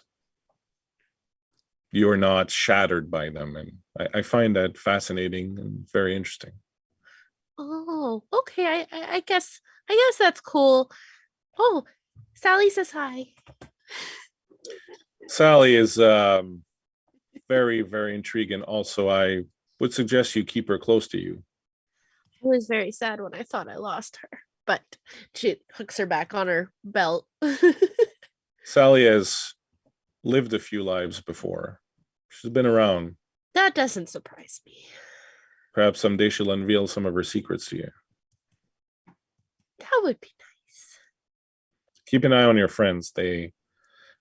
you're not shattered by them. And I find that fascinating and very interesting. Oh, okay. I guess that's cool. Oh, Sally says hi. Sally is very, very intriguing. Also, I would suggest you keep her close to you. I was very sad when I thought I lost her, but she hooks her back on her belt. Sally has lived a few lives before. She's been around. That doesn't surprise me. Perhaps someday she'll unveil some of her secrets to you. That would be nice. Keep an eye on your friends. They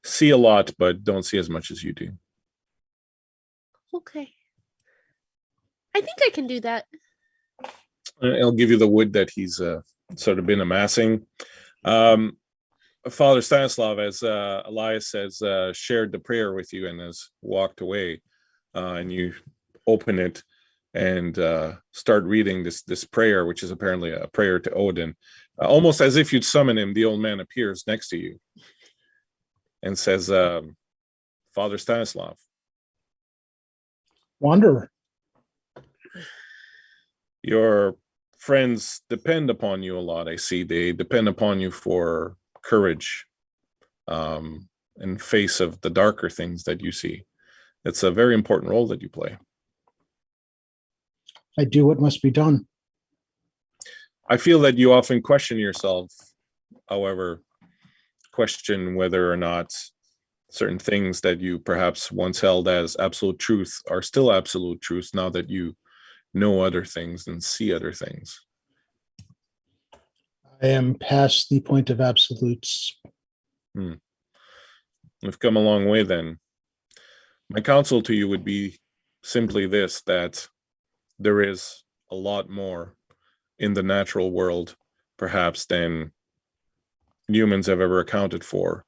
see a lot, but don't see as much as you do. Okay. I think I can do that. I'll give you the wood that he's sort of been amassing. Father Stanislav, as Elias has shared the prayer with you and has walked away, and you open it and start reading this prayer, which is apparently a prayer to Odin. Almost as if you'd summon him, the old man appears next to you and says, Father Stanislav. Wanderer. Your friends depend upon you a lot, I see. They depend upon you for courage in face of the darker things that you see. It's a very important role that you play. I do what must be done. I feel that you often question yourself, however, question whether or not certain things that you perhaps once held as absolute truth are still absolute truths now that you know other things and see other things. I am past the point of absolutes. We've come a long way then. My counsel to you would be simply this, that there is a lot more in the natural world, perhaps, than humans have ever accounted for.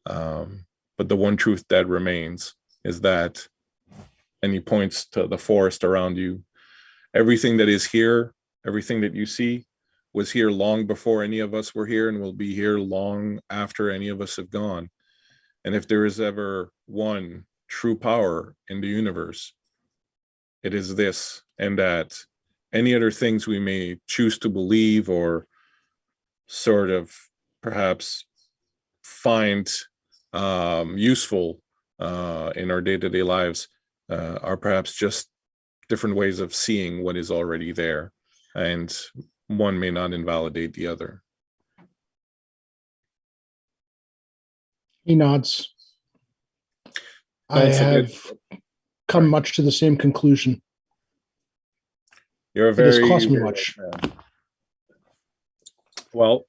But the one truth that remains is that, and he points to the forest around you, everything that is here, everything that you see, was here long before any of us were here and will be here long after any of us have gone. And if there is ever one true power in the universe, it is this, and that any other things we may choose to believe or sort of perhaps find useful in our day-to-day lives are perhaps just different ways of seeing what is already there, and one may not invalidate the other. He nods. I have come much to the same conclusion. You're very, it has cost me much. Well,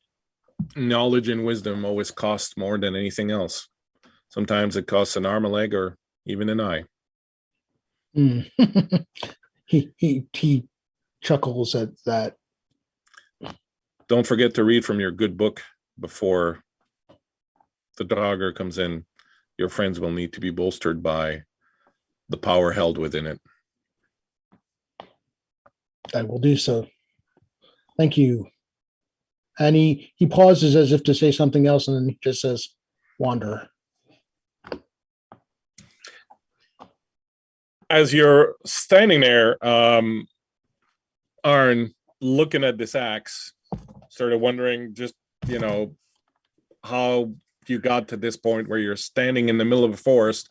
knowledge and wisdom always cost more than anything else. Sometimes it costs an arm, a leg, or even an eye. He chuckles at that. Don't forget to read from your good book before the Draugr comes in. Your friends will need to be bolstered by the power held within it. I will do so. Thank you. And he pauses as if to say something else, and then he just says, Wanderer. As you're standing there, Arn, looking at this axe, started wondering just, how you got to this point where you're standing in the middle of a forest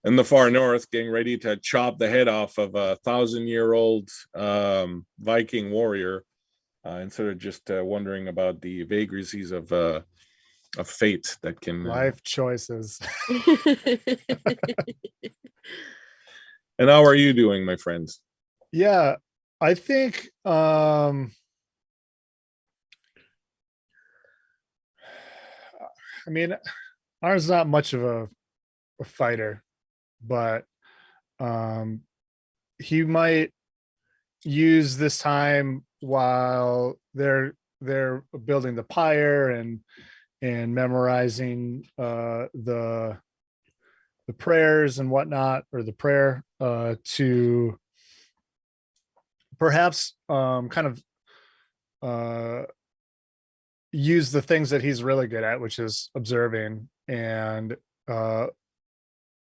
in the far north, getting ready to chop the head off of a 1,000-year-old Viking warrior, and sort of just wondering about the vagaries of fate that can life choices. And how are you doing, my friends? Yeah, I think I mean, Arn's not much of a fighter, but he might use this time while they're building the pyre and memorizing the prayers and whatnot, or the prayer, to perhaps kind of use the things that he's really good at, which is observing, and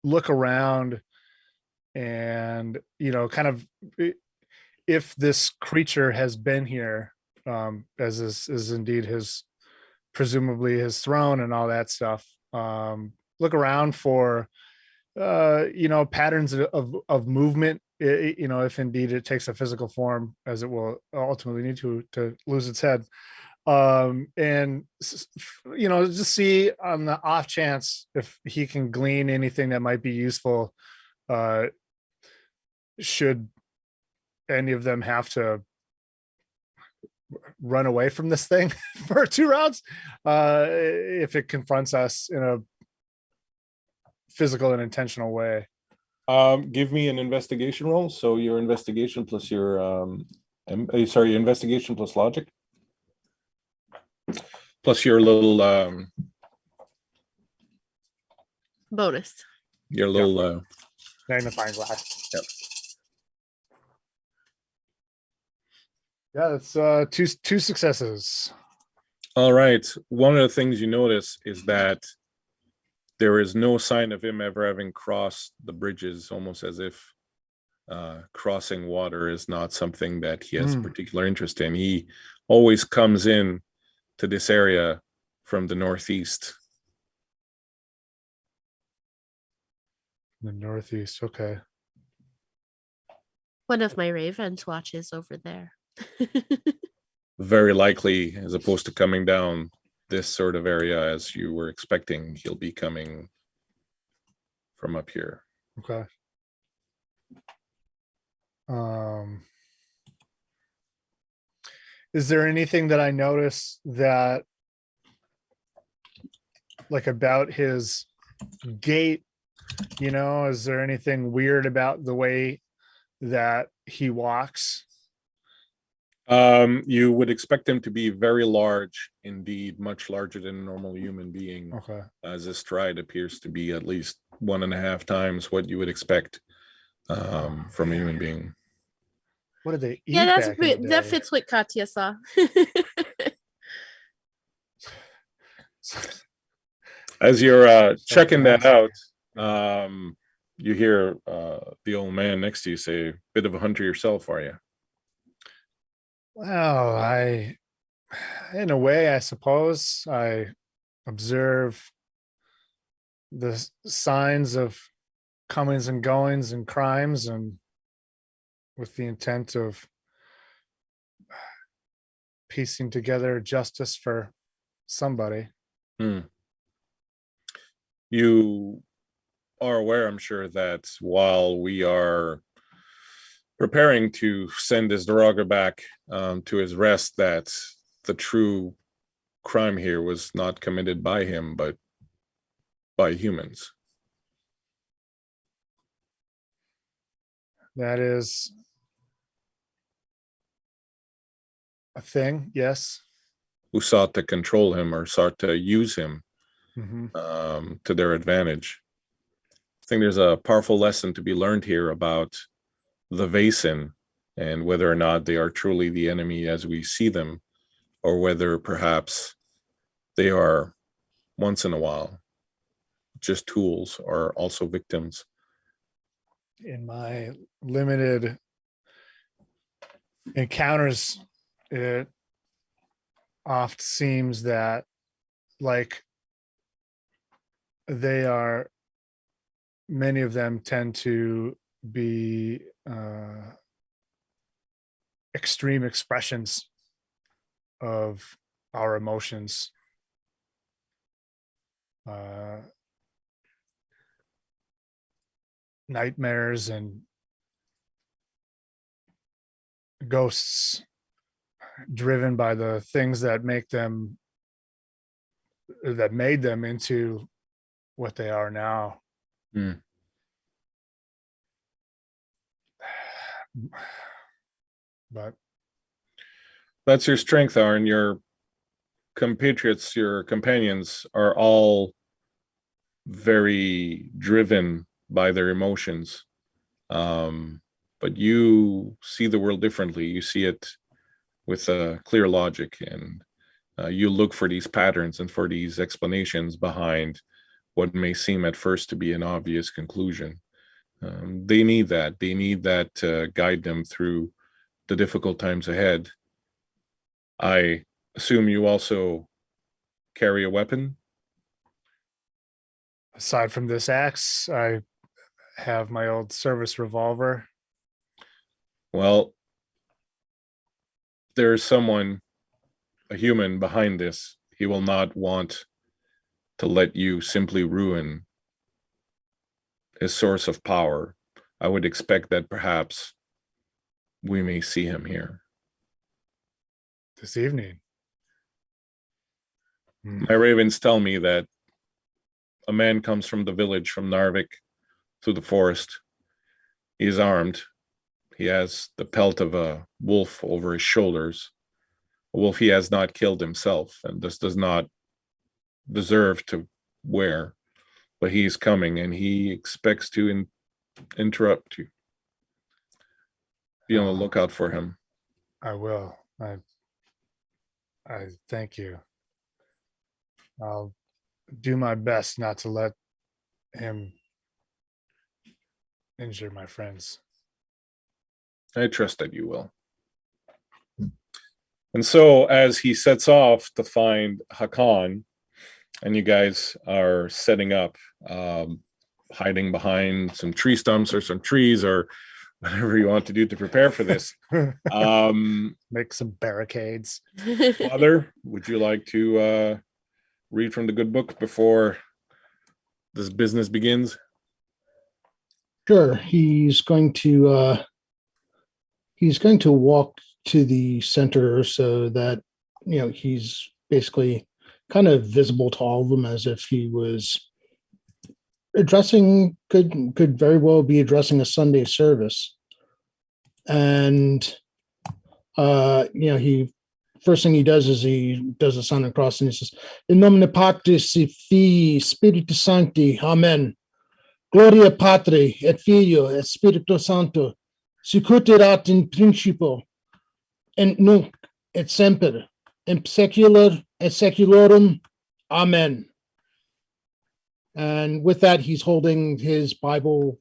look around and, kind of, if this creature has been here, as is indeed his, presumably his throne and all that stuff, look around for patterns of movement, if indeed it takes a physical form, as it will ultimately need to lose its head, and just see on the off chance if he can glean anything that might be useful, should any of them have to run away from this thing for 2 rounds, if it confronts us in a physical and intentional way. Give me an investigation roll. So your investigation plus your investigation plus logic, plus your little bonus. Your little magnifying glass. Yep. Yeah, that's two successes. All right. One of the things you notice is that there is no sign of him ever having crossed the bridges, almost as if crossing water is not something that he has particular interest in. He always comes in to this area from the northeast. The northeast, okay. One of my ravens watches over there. Very likely, as opposed to coming down this sort of area as you were expecting, he'll be coming from up here. Okay. Is there anything that I notice that, like, about his gait, is there anything weird about the way that he walks? You would expect him to be very large, indeed, much larger than a normal human being. Okay. As his stride appears to be at least 1.5 times what you would expect from a human being. What did they eat? Yeah, that fits what Katya saw. As you're checking that out, you hear the old man next to you say, "Bit of a hunter yourself, are you?" Well, in a way, I suppose I observe the signs of comings and goings and crimes, and with the intent of piecing together justice for somebody. You are aware, I'm sure, that while we are preparing to send this Daraga back to his rest, that the true crime here was not committed by him, but by humans. That is a thing, yes. Who sought to control him or sought to use him to their advantage. I think there's a powerful lesson to be learned here about the Vaesen and whether or not they are truly the enemy as we see them, or whether perhaps they are, once in a while, just tools or also victims. In my limited encounters it oft seems that, like, many of them tend to be extreme expressions of our emotions. Nightmares and ghosts driven by the things that made them into what they are now. But that's your strength, Aaron. Your compatriots, your companions are all very driven by their emotions. But you see the world differently. You see it with a clear logic, and you look for these patterns and for these explanations behind what may seem at first to be an obvious conclusion. They need that. They need that to guide them through the difficult times ahead. I assume you also carry a weapon? Aside from this axe, I have my old service revolver. Well, there's someone, a human, behind this. He will not want to let you simply ruin his source of power. I would expect that perhaps we may see him here this evening. My ravens tell me that a man comes from the village, from Narvik, through the forest. He is armed. He has the pelt of a wolf over his shoulders, a wolf he has not killed himself, and this does not deserve to wear. But he is coming, and he expects to interrupt you. Be on the lookout for him. I will. I thank you. I'll do my best not to let him injure my friends. I trust that you will. And so as he sets off to find Hakan, and you guys are setting up, hiding behind some tree stumps or some trees or whatever you want to do to prepare for this. Make some barricades. Father, would you like to read from the good book before this business begins? Sure. He's going to walk to the center so that, he's basically kind of visible to all of them, as if he was could very well be addressing a Sunday service. And he first thing he does is he does the sign of the cross, and he says, "In nomine Patris et Filii Spiritus Sancti, Amen. Gloria Patri et Filio et Spiritus Sancto, sicut erat in principio, et nunc et semper, in secular et seculorum. Amen." And with that, he's holding his Bible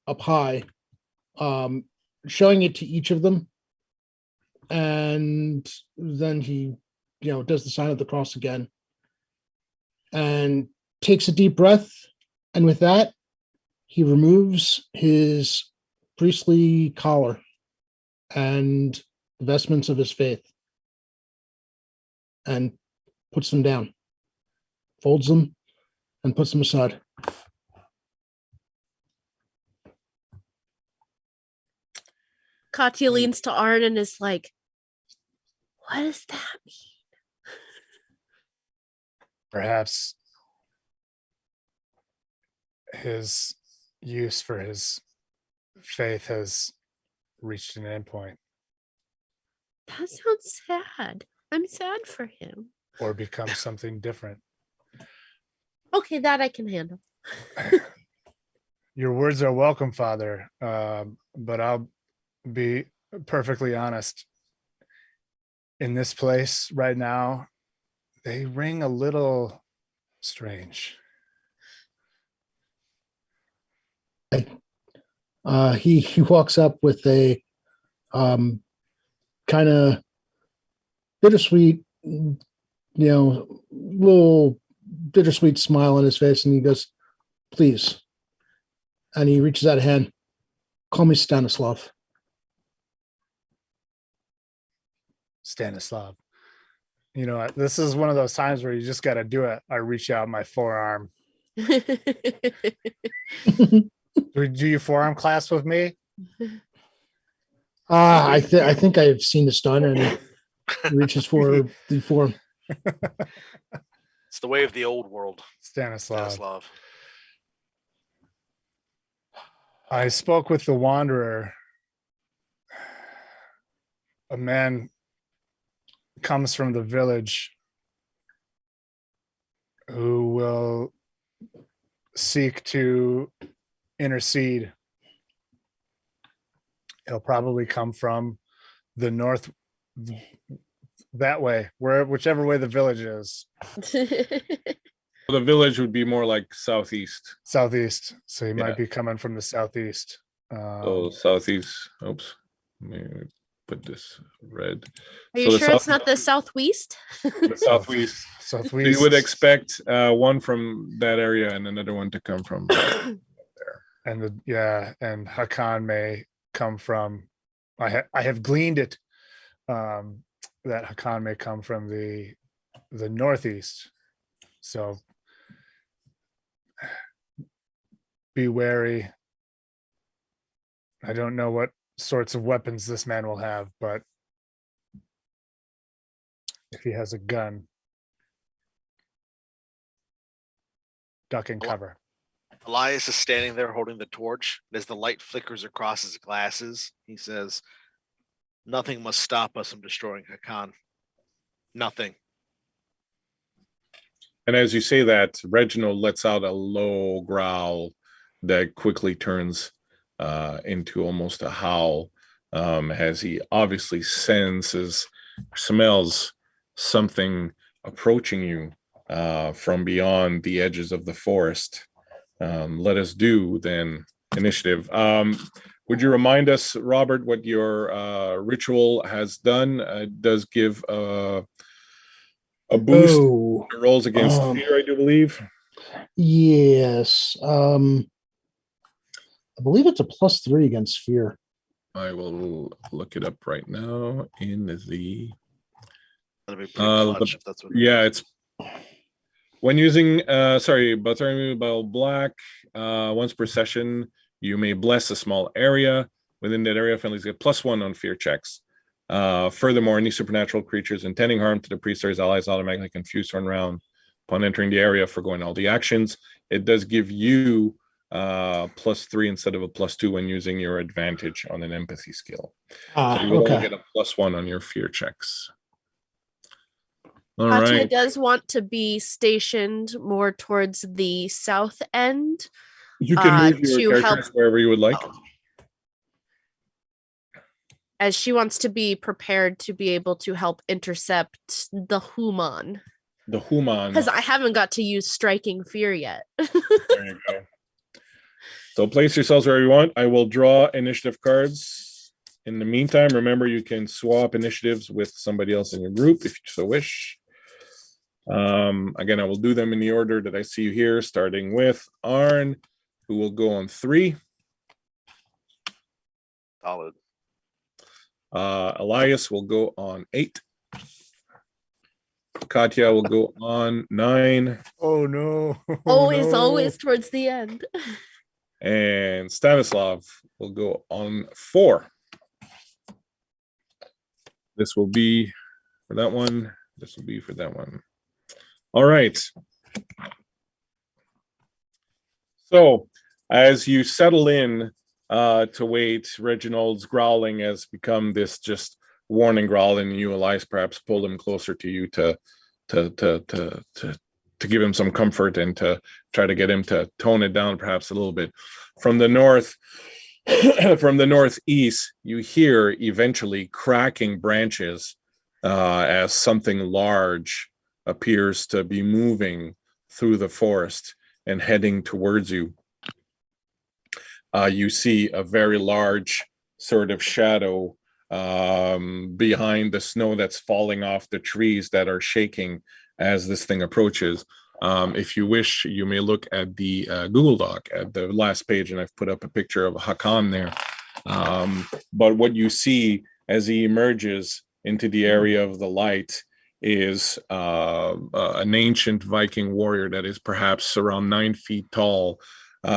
up high, showing it to each of them. And then he, does the sign of the cross again and takes a deep breath. And with that, he removes his priestly collar and the vestments of his faith and puts them down, folds them, and puts them aside. Katya leans to Arn and is like, "What does that mean?" Perhaps his use for his faith has reached an endpoint. That sounds sad. I'm sad for him. Or become something different. Okay, that I can handle. Your words are welcome, Father. But I'll be perfectly honest. In this place right now, they ring a little strange. He walks up with a kind of bittersweet, little bittersweet smile on his face, and he goes, "Please." And he reaches out a hand. "Call me Stanislav." Stanislav. This is one of those times where you just got to do it. I reach out my forearm. Do you forearm clasp with me? I think I've seen this done, and he reaches for the forearm. It's the way of the old world. Stanislav. I spoke with the Wanderer. A man comes from the village who will seek to intercede. He'll probably come from the north, that way, whichever way the village is. The village would be more like southeast. Southeast. So he might be coming from the southeast. Southeast. Oops. Let me put this red. Are you sure it's not the southwest? The southwest. Southwest. So you would expect one from that area and another one to come from there. And and Hakan may come from. I have gleaned it that Hakan may come from the northeast. So be wary. I don't know what sorts of weapons this man will have, but if he has a gun, duck and cover. Elias is standing there holding the torch. As the light flickers across his glasses, he says, "Nothing must stop us from destroying Hakan. Nothing." And as you say that, Reginald lets out a low growl that quickly turns into almost a howl, as he obviously smells something approaching you from beyond the edges of the forest. Let us do then initiative. Would you remind us, Robert, what your ritual has done? It does give a boost to rolls against fear, I do believe. Yes. I believe it's a +3 against fear. I will look it up right now in the. That'd be pretty clutch if that's what it's when using Bartholomew Black, once per session, you may bless a small area. Within that area, friendlies get +1 on fear checks. Furthermore, any supernatural creatures intending harm to the priest or his allies automatically confused turn around upon entering the area, foregoing all the actions. It does give you +3 instead of a +2 when using your advantage on an empathy skill. So you will only get a +1 on your fear checks. All Katya right. does want to be stationed more towards the south end. You can move your characters wherever you would like. As she wants to be prepared to be able to help intercept the human. The human. Because I haven't got to use striking fear yet. There you go. So place yourselves wherever you want. I will draw initiative cards. In the meantime, remember you can swap initiatives with somebody else in your group if you so wish. Again, I will do them in the order that I see you here, starting with Arn, who will go on 3. Solid. Elias will go on 8. Katya will go on 9. Oh no. Always towards the end. And Stanislav will go on 4. This will be for that one. This will be for that one. All right. So as you settle in to wait, Reginald's growling has become this just warning growl, and you, Elias, perhaps pull him closer to you to give him some comfort and to try to get him to tone it down perhaps a little bit. From the north, from the northeast, you hear eventually cracking branches as something large appears to be moving through the forest and heading towards you. You see a very large sort of shadow behind the snow that's falling off the trees that are shaking as this thing approaches. If you wish, you may look at the Google Doc at the last page, and I've put up a picture of Hakan there. But what you see as he emerges into the area of the light is an ancient Viking warrior that is perhaps around 9 feet tall.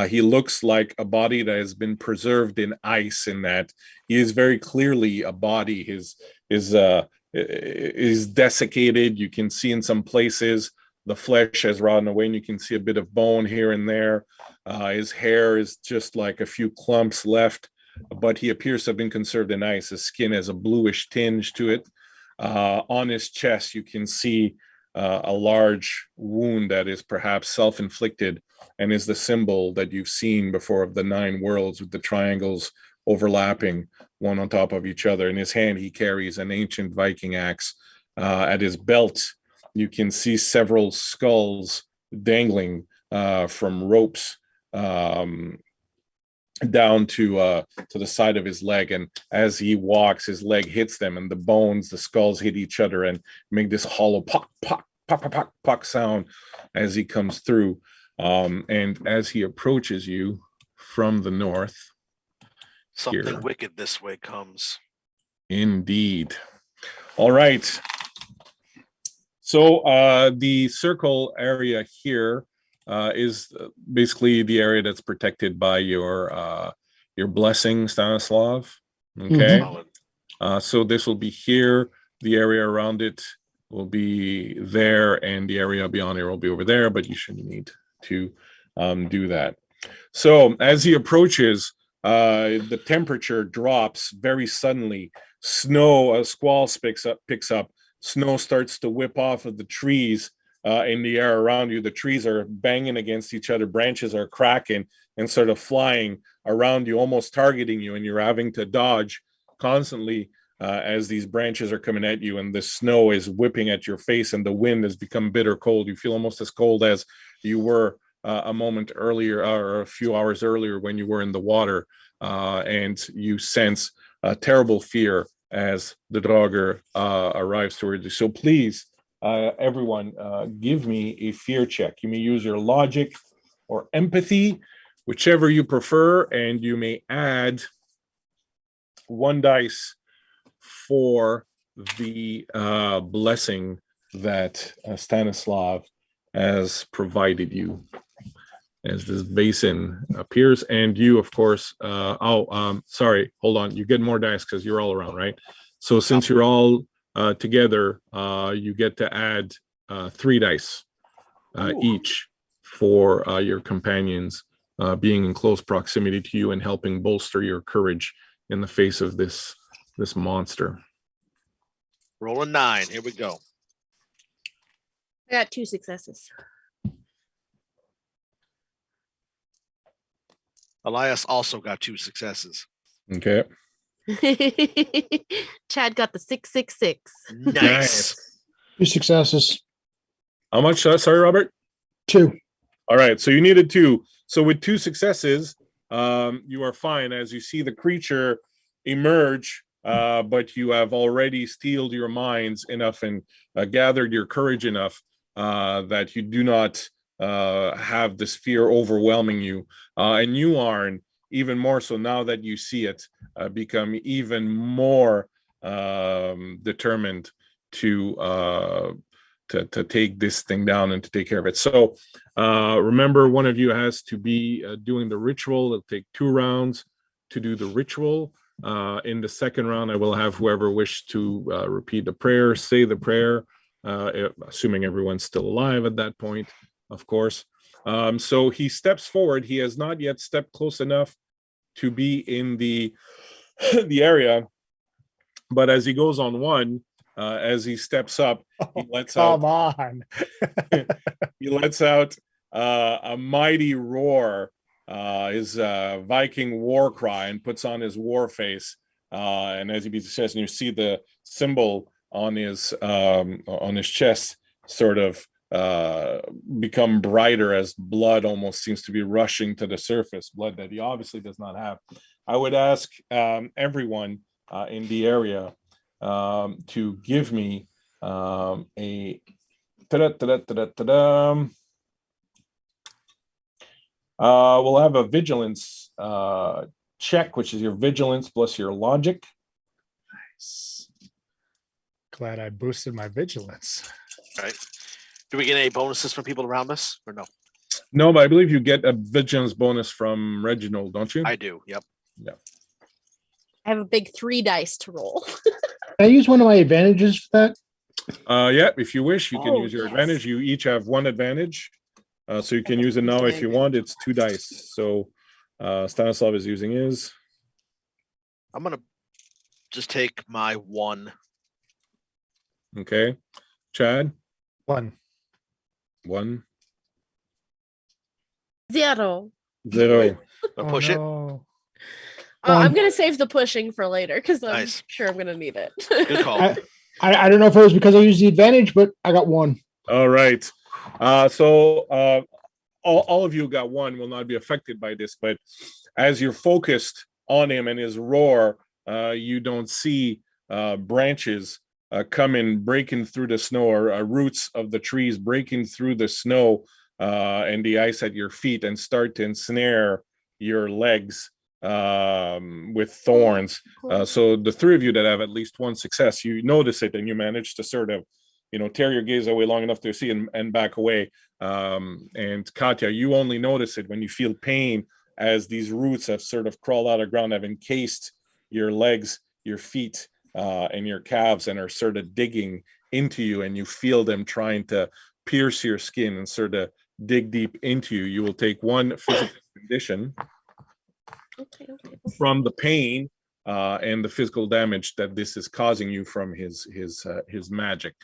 He looks like a body that has been preserved in ice, in that he is very clearly a body. His is desiccated. You can see in some places the flesh has rotted away, and you can see a bit of bone here and there. His hair is just like a few clumps left, but he appears to have been conserved in ice. His skin has a bluish tinge to it. On his chest, you can see a large wound that is perhaps self-inflicted and is the symbol that you've seen before of the 9 worlds, with the triangles overlapping one on top of each other. In his hand, he carries an ancient Viking axe. At his belt, you can see several skulls dangling from ropes down to the side of his leg, and as he walks, his leg hits them, and the bones, the skulls hit each other and make this hollow pock pock pock pock pock pock sound as he comes through. And as he approaches you from the north, something here, wicked this way comes. Indeed. All right. So the circle area here is basically the area that's protected by your blessing, Stanislav. Okay. Mm-hmm. So this will be here. The area around it will be there, and the area beyond it will be over there, but you shouldn't need to do that. So as he approaches, the temperature drops very suddenly. Snow, a squall picks up. Snow starts to whip off of the trees in the air around you. The trees are banging against each other. Branches are cracking and sort of flying around you, almost targeting you, and you're having to dodge constantly as these branches are coming at you, and the snow is whipping at your face, and the wind has become bitter cold. You feel almost as cold as you were a moment earlier, or a few hours earlier, when you were in the water, and you sense a terrible fear as the Draugr arrives towards you. So please, everyone, give me a fear check. You may use your logic or empathy, whichever you prefer, and you may add 1 dice for the blessing that Stanislav has provided you as this Vaesen appears. And you, of course, sorry, hold on. You get more dice because you're all around, right? So since you're all together, you get to add 3 dice each for your companions being in close proximity to you and helping bolster your courage in the face of this monster. Roll a 9. Here we go. I got 2 successes. Elias also got 2 successes. Okay. Chad got the 666. Nice. 2 successes. How much? Sorry, Robert? 2. All right. So you needed 2. So with 2 successes, you are fine as you see the creature emerge, but you have already steeled your minds enough and gathered your courage enough that you do not have this fear overwhelming you. And you, Arn, even more so now that you see it, become even more determined to take this thing down and to take care of it. So remember, one of you has to be doing the ritual. It'll take 2 rounds to do the ritual. In the second round, I will have whoever wished to repeat the prayer, say the prayer, assuming everyone's still alive at that point, of course. So he steps forward. He has not yet stepped close enough to be in the area, but as he goes on 1, as he steps up, he lets he lets out a mighty roar, his Viking war cry, and puts on his war face. And as he beats his chest, and you see the symbol on his chest sort of become brighter as blood almost seems to be rushing to the surface, blood that he obviously does not have. I would ask everyone in the area to give me a we'll have a vigilance check, which is your vigilance plus your logic. Nice. Glad I boosted my vigilance. All right. Do we get any bonuses from people around us or no? No, but I believe you get a vigilance bonus from Reginald, don't you? I do. Yep. Yeah. I have a big 3 dice to roll. Can I use one of my advantages for that? Yeah, if you wish, you can use your yes. advantage. You each have 1 advantage. So you can use it now if you want. It's 2 dice. So Stanislav is using his. I'm going to just take my 1. Okay. Chad? 1. 1. 0. 0. I'll push it. I'm going to save the pushing for later because I'm Nice. sure I'm going to need it. Good call. I don't know if it was because I used the advantage, but I got 1. All right. So all of you got 1, will not be affected by this, but as you're focused on him and his roar, you don't see branches coming, breaking through the snow, or roots of the trees breaking through the snow and the ice at your feet and start to ensnare your legs with thorns. So the 3 of you that have at least 1 success, you notice it and you manage to sort of, tear your gaze away long enough to see and back away. And Katya, you only notice it when you feel pain as these roots have sort of crawled out of the ground, have encased your legs, your feet, and your calves, and are sort of digging into you, and you feel them trying to pierce your skin and sort of dig deep into you. You will take 1 physical condition from the pain and the physical damage that this is causing you from his magic.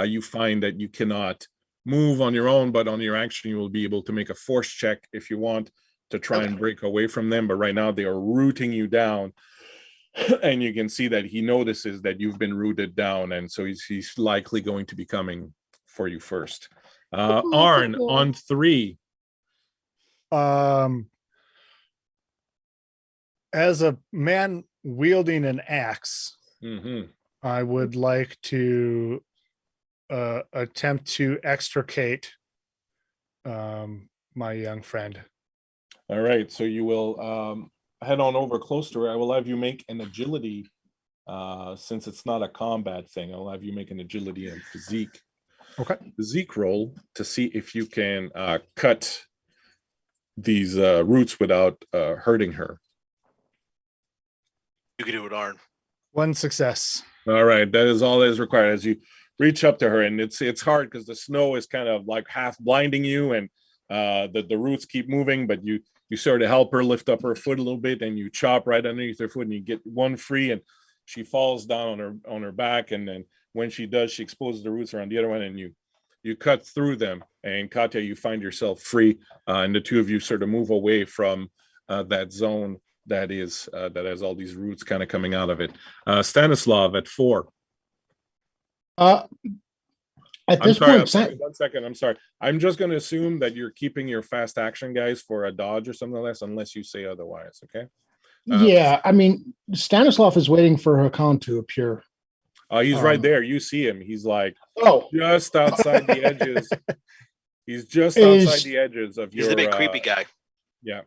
You find that you cannot move on your own, but on your action you will be able to make a force check if you want to try and break away from them. But right now they are rooting you down, and you can see that he notices that you've been rooted down, and so he's likely going to be coming for you first. Arn on 3. As a man wielding an axe, I would like to attempt to extricate my young friend. All right, so you will head on over close to her. I will have you make an agility, since it's not a combat thing. I'll have you make an agility and physique roll to see if you can cut these roots without hurting her. You can do it, Arn. 1 success. All right, that is all that is required. As you reach up to her, and it's hard because the snow is kind of like half blinding you, and the roots keep moving, but you sort of help her lift up her foot a little bit, and you chop right underneath her foot, and you get 1 free, and she falls down on her back, and then when she does, she exposes the roots around the other one, and you cut through them, and Katya, you find yourself free, and the 2 of you sort of move away from that zone that has all these roots kind of coming out of it. Stanislav at 4. At this point, 1 second. I'm sorry. I'm just going to assume that you're keeping your fast action guys for a dodge or something like that, unless you say otherwise. Okay. Yeah, I mean, Stanislav is waiting for Hakan to appear. He's right there. You see him. He's like, just outside the edges. He's just outside the edges of your. He's the big creepy guy. Yeah.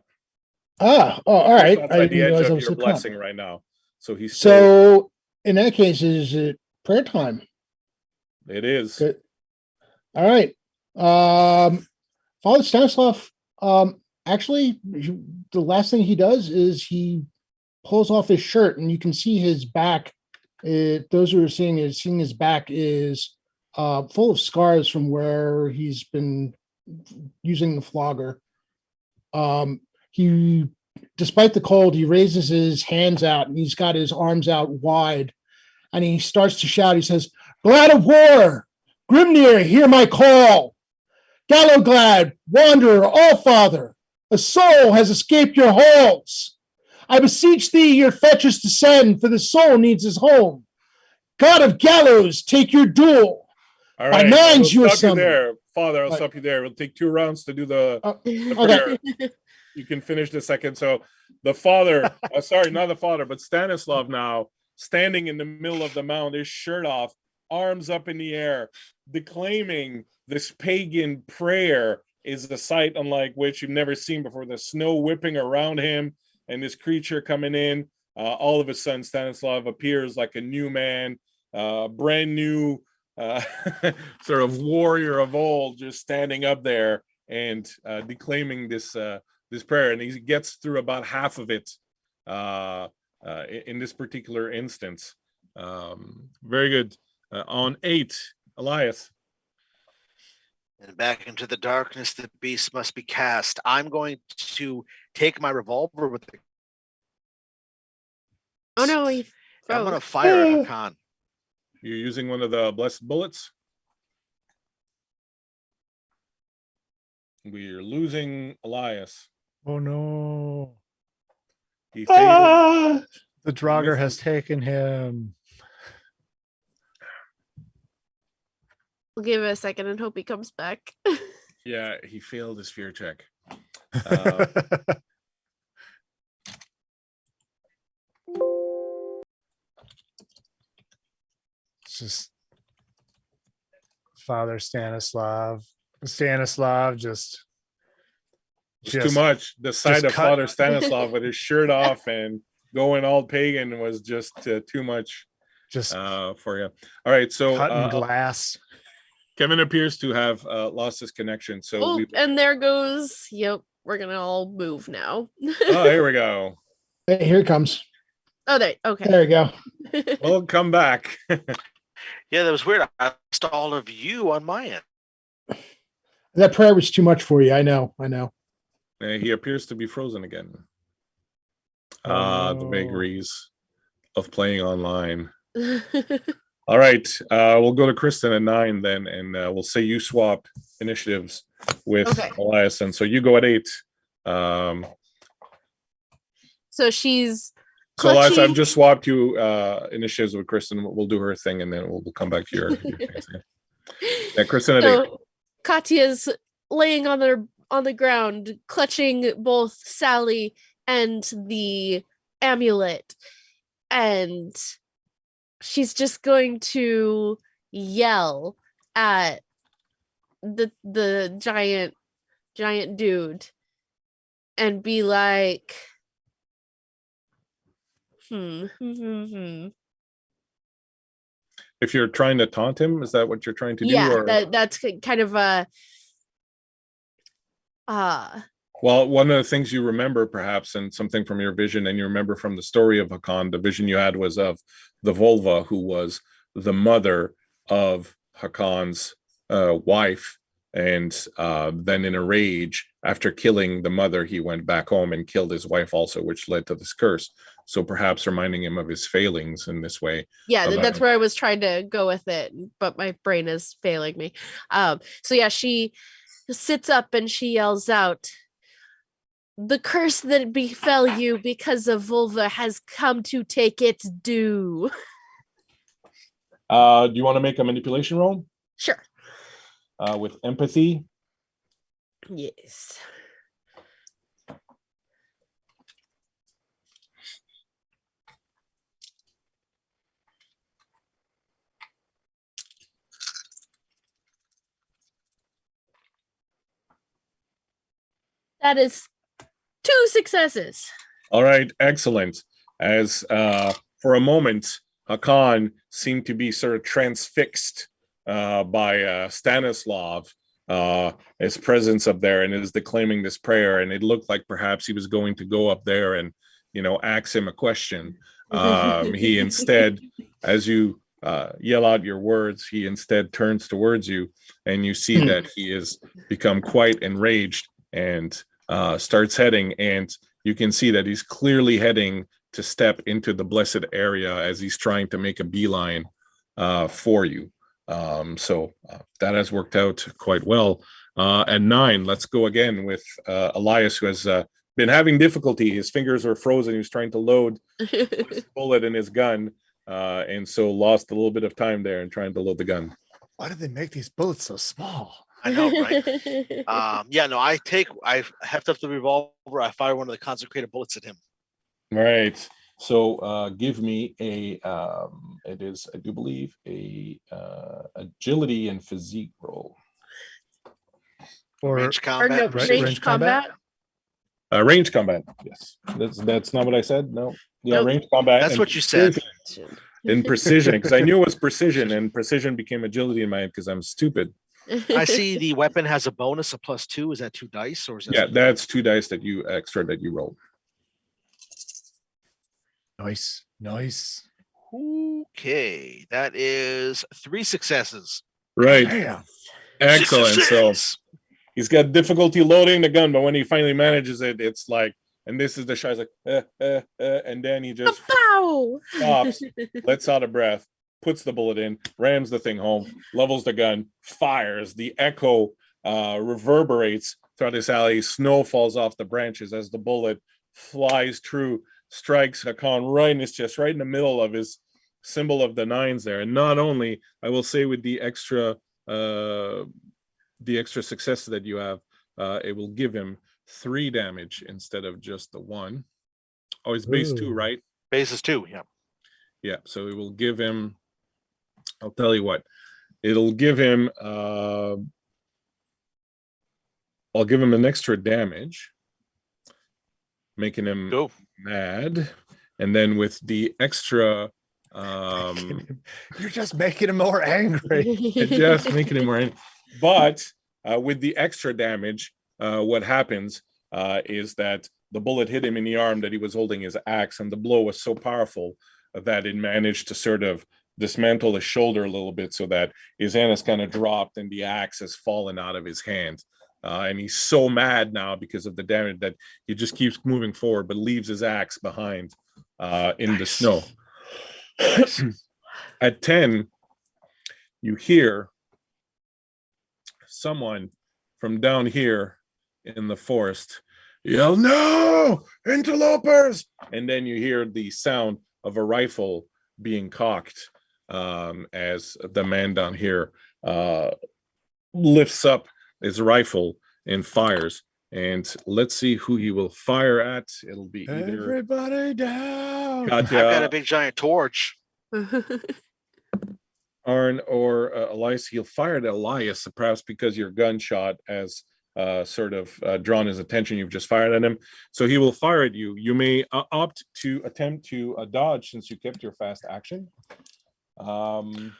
All right. Outside the edge of your blessing right now. So he's so. In that case, is it prayer time? It is. Good. All right. Father Stanislav, actually, the last thing he does is he pulls off his shirt, and you can see his back. Those who are seeing his back is full of scars from where he's been using the flogger. He, despite the cold, he raises his hands out, and he's got his arms out wide, and he starts to shout. He says, "Glad of war, Grimnir, hear my call. Gallowglad, Wanderer, Allfather, a soul has escaped your halls. I beseech thee, your fetchers to send, for the soul needs his home. God of Gallows, take your duel. All right, I'll stop you there, Father. I'll stop you there. We'll take 2 rounds to do the prayer. You can finish the second. So the father, sorry, not the father, but Stanislav now standing in the middle of the mound, his shirt off, arms up in the air, declaiming this pagan prayer. Is a sight unlike which you've never seen before. The snow whipping around him and this creature coming in. All of a sudden, Stanislav appears like a new man, brand new sort of warrior of old, just standing up there and declaiming this prayer. And he gets through about half of it in this particular instance. Very good. On 8, Elias. And back into the darkness, the beast must be cast. I'm going to take my revolver with the. Oh no! I'm going to fire at Hakan. You're using one of the blessed bullets. We're losing Elias. Oh no! He failed. The Draugr has taken him. We'll give it a second and hope he comes back. Yeah, he failed his fear check. It's just Father Stanislav. Stanislav just too much. The sight of Father Stanislav with his shirt off and going all pagan was just too much. Just for you. All right, so cutting glass. Kevin appears to have lost his connection. So and there goes. Yep, we're gonna all move now. Oh, here we go. Hey, here it comes. Oh, there. Okay. There you go. Well, come back. Yeah, that was weird. I lost all of you on my end. That prayer was too much for you. I know. He appears to be frozen again. The vagaries of playing online. All right, we'll go to Kristen at 9 then, and we'll say you swap initiatives with Elias, and so you go at 8. So she's. So Elias, I've just swapped you initiatives with Kristen. We'll do her thing, and then we'll come back to your yeah, Kristen at 8. Katya's laying on the ground, clutching both Sally and the amulet, and she's just going to yell at the giant dude and be like, If you're trying to taunt him, is that what you're trying to do? Yeah, that's kind of a well, one of the things you remember perhaps, and something from your vision, and you remember from the story of Hakan, the vision you had was of the Volva, who was the mother of Hakan's wife. And then in a rage, after killing the mother, he went back home and killed his wife also, which led to this curse. So perhaps reminding him of his failings in this way. Yeah, that's where I was trying to go with it, but my brain is failing me. So yeah, she sits up and she yells out, "The curse that befell you because of Volva has come to take its due." Do you want to make a manipulation roll? Sure. With empathy? Yes. That is 2 successes. All right, excellent. As for a moment, Hakan seemed to be sort of transfixed by Stanislav, his presence up there, and is declaiming this prayer. And it looked like perhaps he was going to go up there and, ask him a question. He instead, as you yell out your words, he instead turns towards you, and you see that he has become quite enraged and starts heading. And you can see that he's clearly heading to step into the blessed area as he's trying to make a beeline for you. So that has worked out quite well. At 9, let's go again with Elias, who has been having difficulty. His fingers were frozen. He was trying to load his bullet in his gun, and so lost a little bit of time there in trying to load the gun. Why did they make these bullets so small? I know, right? I heft up the revolver. I fire one of the consecrated bullets at him. Right. So give me a it is, I do believe, a agility and physique roll. Or range combat. Or no, range combat. Range combat. Yes, that's not what I said. No, yeah, Nope. range combat. That's what you said. In precision, because I knew it was precision, and precision became agility in my head because I'm stupid. I see the weapon has a bonus of +2. Is that 2 dice, or is that? Yeah, that's 2 dice that you rolled. Nice. Okay, that is 3 successes. Right. Damn. Excellent. So he's got difficulty loading the gun, but when he finally manages it, it's like, and this is the shot, he's like, and then he just stops, lets out a breath, puts the bullet in, rams the thing home, levels the gun, fires. The echo reverberates throughout this alley. Snow falls off the branches as the bullet flies through, strikes Hakan right in his chest, right in the middle of his symbol of the 9s there. And not only, I will say, with the extra success that you have, it will give him 3 damage instead of just the 1. Oh, it's base 2, right? Base is 2, yeah. Yeah, so it will give him, I'll tell you what, it'll give him, I'll give him an extra damage, making him mad. And then with the extra, you're just making him more angry. just making him more angry. But with the extra damage, what happens is that the bullet hit him in the arm that he was holding his axe, and the blow was so powerful that it managed to sort of dismantle his shoulder a little bit, so that his hand has kind of dropped and the axe has fallen out of his hand. And he's so mad now because of the damage that he just keeps moving forward, but leaves his axe behind in the snow. At 10, you hear someone from down here in the forest yell, "No, interlopers!" And then you hear the sound of a rifle being cocked as the man down here lifts up his rifle and fires. And let's see who he will fire at. It'll be either everybody down. Katya, I've got a big giant torch. Arn, or Elias. He'll fire at Elias, perhaps because your gunshot has sort of drawn his attention. You've just fired at him, so he will fire at you. You may opt to attempt to dodge since you kept your fast action, and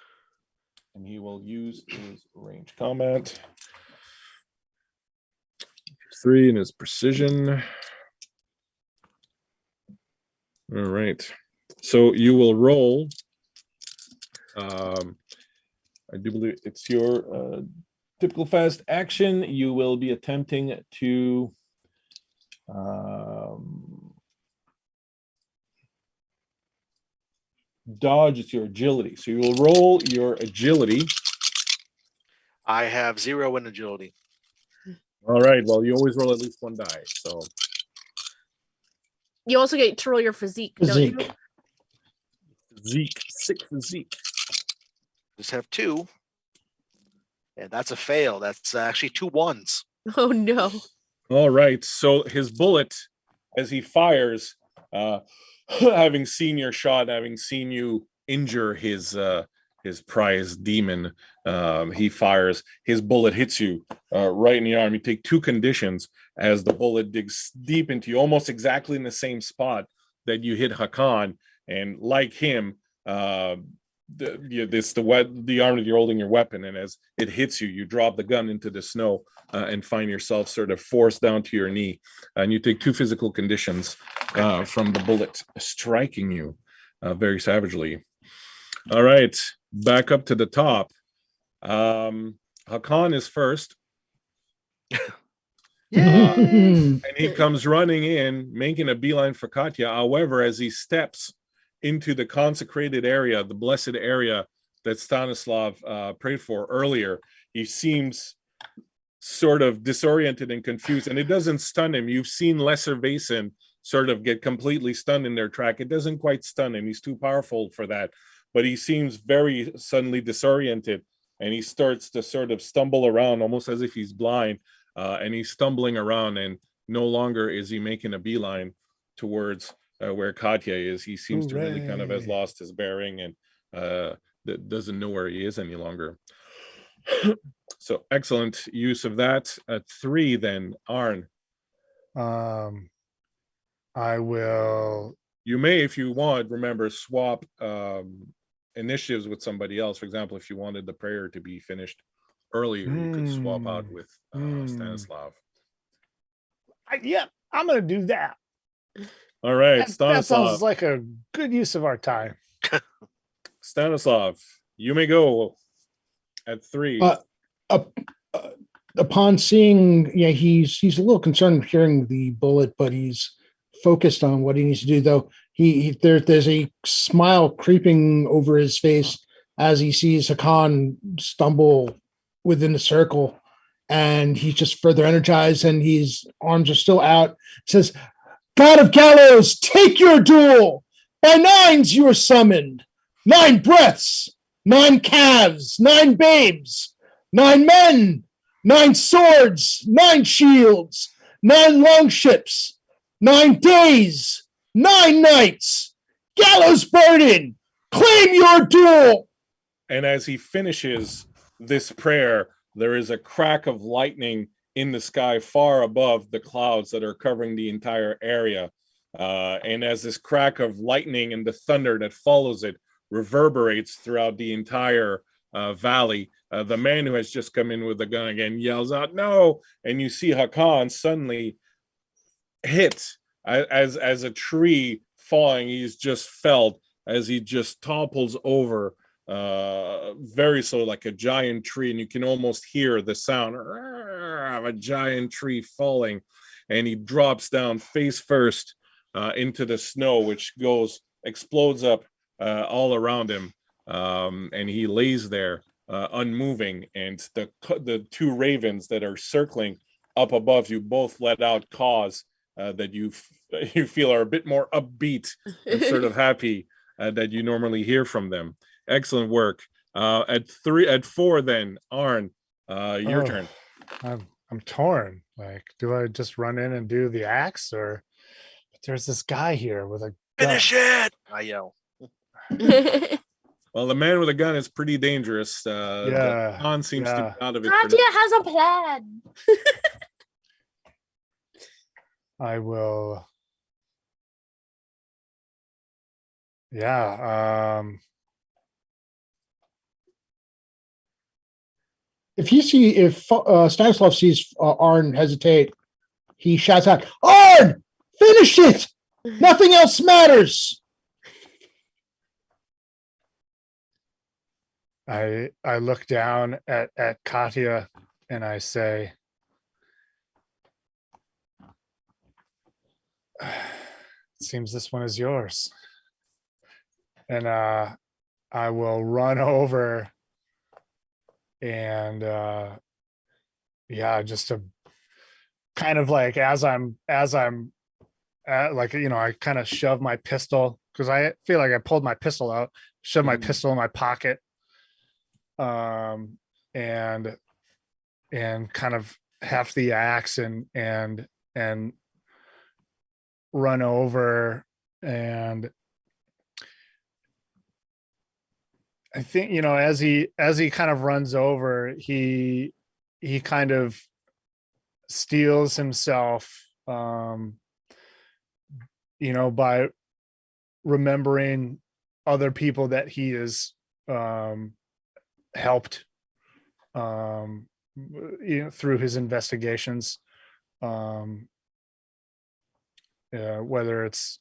he will use his range combat 3 in his precision. All right, so you will roll. I do believe it's your typical fast action. You will be attempting to dodge. It's your agility. So you will roll your agility. I have 0 in agility. All right. Well, you always roll at least 1 die. So you also get to roll your physique, don't you? Physique. 6 physique. Just have 2. And that's a fail. That's actually 2 1s. Oh no. All right. So his bullet, as he fires, having seen your shot, having seen you injure his prized demon, he fires. His bullet hits you right in the arm. You take 2 conditions as the bullet digs deep into you, almost exactly in the same spot that you hit Hakan. And like him, the arm that you're holding your weapon, and as it hits you, you drop the gun into the snow and find yourself sort of forced down to your knee, and you take 2 physical conditions from the bullet striking you very savagely. All right, back up to the top. Hakan is first. And he comes running in, making a beeline for Katya. However, as he steps into the consecrated area, the blessed area that Stanislav prayed for earlier, he seems sort of disoriented and confused, and it doesn't stun him. You've seen lesser Vaesen sort of get completely stunned in their track. It doesn't quite stun him. He's too powerful for that, but he seems very suddenly disoriented, and he starts to sort of stumble around almost as if he's blind, and he's stumbling around, and no longer is he making a beeline towards where Katya is. He seems to really kind of has lost his bearing and doesn't know where he is any longer. So excellent use of that. At 3, then Arn. I will. You may, if you want, remember, swap initiatives with somebody else. For example, if you wanted the prayer to be finished earlier, you could swap out with Stanislav. I'm gonna do that. All right, that sounds like a good use of our time. Stanislav, you may go at 3. Upon seeing, he's a little concerned hearing the bullet, but he's focused on what he needs to do. Though there's a smile creeping over his face as he sees Hakan stumble within the circle, and he's just further energized, and his arms are still out. Says, "God of Gallows, take your duel! By 9s you are summoned. 9 breaths, 9 calves, 9 babes, 9 men, 9 swords, 9 shields, 9 longships, 9 days, 9 nights. Gallows burden, claim your duel." And as he finishes this prayer, there is a crack of lightning in the sky far above the clouds that are covering the entire area. And as this crack of lightning and the thunder that follows it reverberates throughout the entire valley, the man who has just come in with the gun again yells out, "No!" And you see Hakan suddenly hit as a tree falling. He's just felled as he just topples over very slow, like a giant tree, and you can almost hear the sound of a giant tree falling, and he drops down face first into the snow, which explodes up all around him, and he lays there unmoving, and the 2 ravens that are circling up above you both let out caws that you feel are a bit more upbeat and sort of happy that you normally hear from them. Excellent work. At 4, then Arn, your turn. I'm torn. Like, do I just run in and do the axe, or but there's this guy here with a gun. Finish it! I yell. Well, the man with a gun is pretty dangerous. Han seems to be out of it. Katya has a plan. I will. Yeah. If Stanislav sees Arn hesitate, he shouts out, "Arn, finish it! Nothing else matters." I look down at Katya and I say, "It seems this one is yours." And I will run over and just to kind of like as I'm like, I kind of shove my pistol, because I feel like I pulled my pistol out, shove my pistol in my pocket, and kind of heft the axe and run over. And I think, as he kind of runs over, he kind of steels himself, by remembering other people that he has helped, through his investigations, whether it's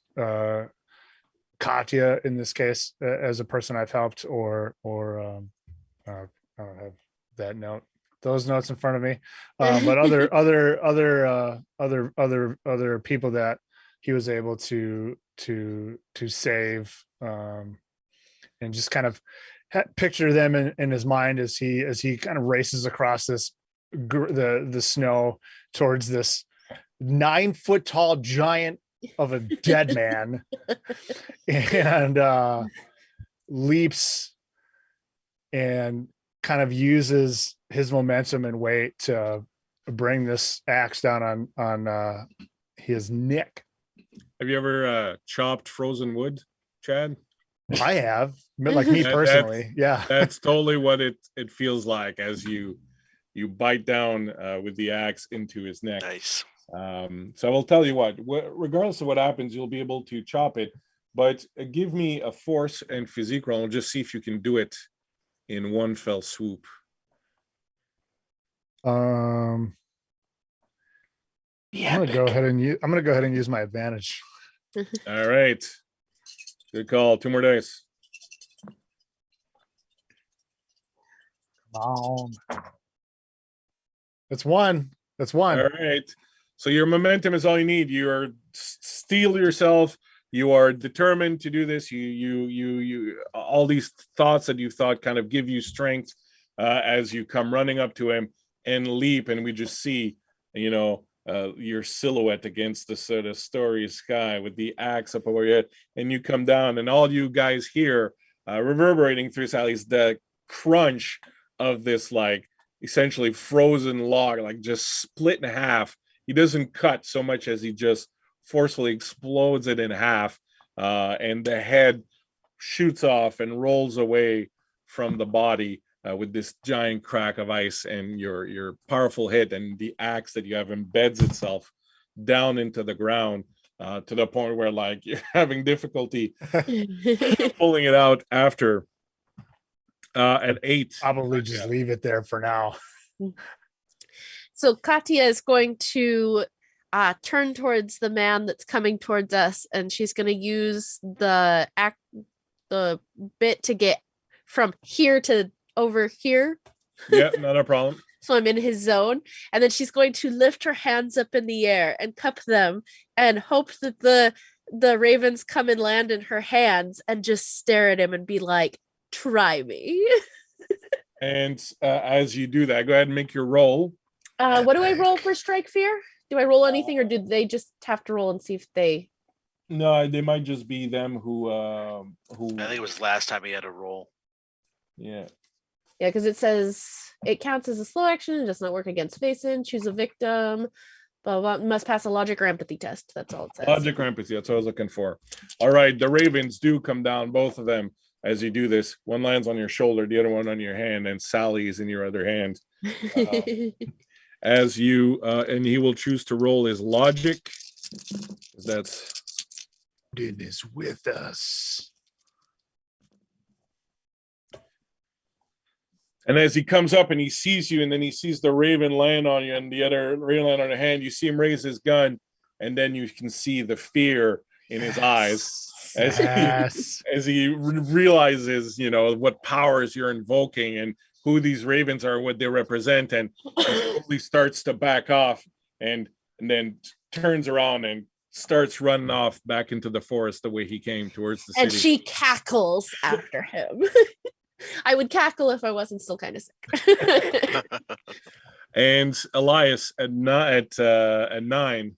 Katya in this case, as a person I've helped, or I don't have those notes in front of me, but other people that he was able to save, and just kind of picture them in his mind as he kind of races across the snow towards this 9-foot tall giant of a dead man, and leaps and kind of uses his momentum and weight to bring this axe down on his neck. Have you ever chopped frozen wood, Chad? I have, like me personally. Yeah. That's totally what it feels like as you bite down with the axe into his neck. Nice. So I will tell you what, regardless of what happens, you'll be able to chop it. But give me a force and physique roll and just see if you can do it in one fell swoop. I'm gonna go ahead and use my advantage. All right. Good call. 2 more dice. Come on. That's one. All right. So your momentum is all you need. You are steel yourself. You are determined to do this. You all these thoughts that you thought kind of give you strength as you come running up to him and leap. And we just see, your silhouette against the sort of starry sky with the axe up over your head, and you come down, and all you guys hear reverberating through Sally's the crunch of this like essentially frozen log, like just split in half. He doesn't cut so much as he just forcefully explodes it in half, and the head shoots off and rolls away from the body with this giant crack of ice, and your powerful hit and the axe that you have embeds itself down into the ground to the point where like you're having difficulty pulling it out after. At 8, probably just leave it there for now. So Katya is going to turn towards the man that's coming towards us, and she's going to use the bit to get from here to over here. Yeah, not a problem. So I'm in his zone, and then she's going to lift her hands up in the air and cup them and hope that the ravens come and land in her hands and just stare at him and be like, try me. And as you do that, go ahead and make your roll. What do I roll for strike fear? Do I roll anything, or do they just have to roll and see if they? No, they might just be them who. I think it was last time he had a roll. Yeah. Yeah, because it says it counts as a slow action. It does not work against Vaesen. Choose a victim. Blah, blah, blah. Must pass a logic or empathy test. That's all it says. Logic or empathy. That's what I was looking for. All right, the ravens do come down, both of them. As you do this, one lands on your shoulder, the other one on your hand, and Sally is in your other hand. As you and he will choose to roll his logic. That's Did this with us. And as he comes up and he sees you, and then he sees the raven land on you, and the other raven land on your hand, you see him raise his gun, and then you can see the fear in his eyes. As he realizes, what powers you're invoking and who these ravens are, what they represent, and he slowly starts to back off and then turns around and starts running off back into the forest the way he came towards the city. And she cackles after him. I would cackle if I wasn't still kind of sick. And Elias at 9.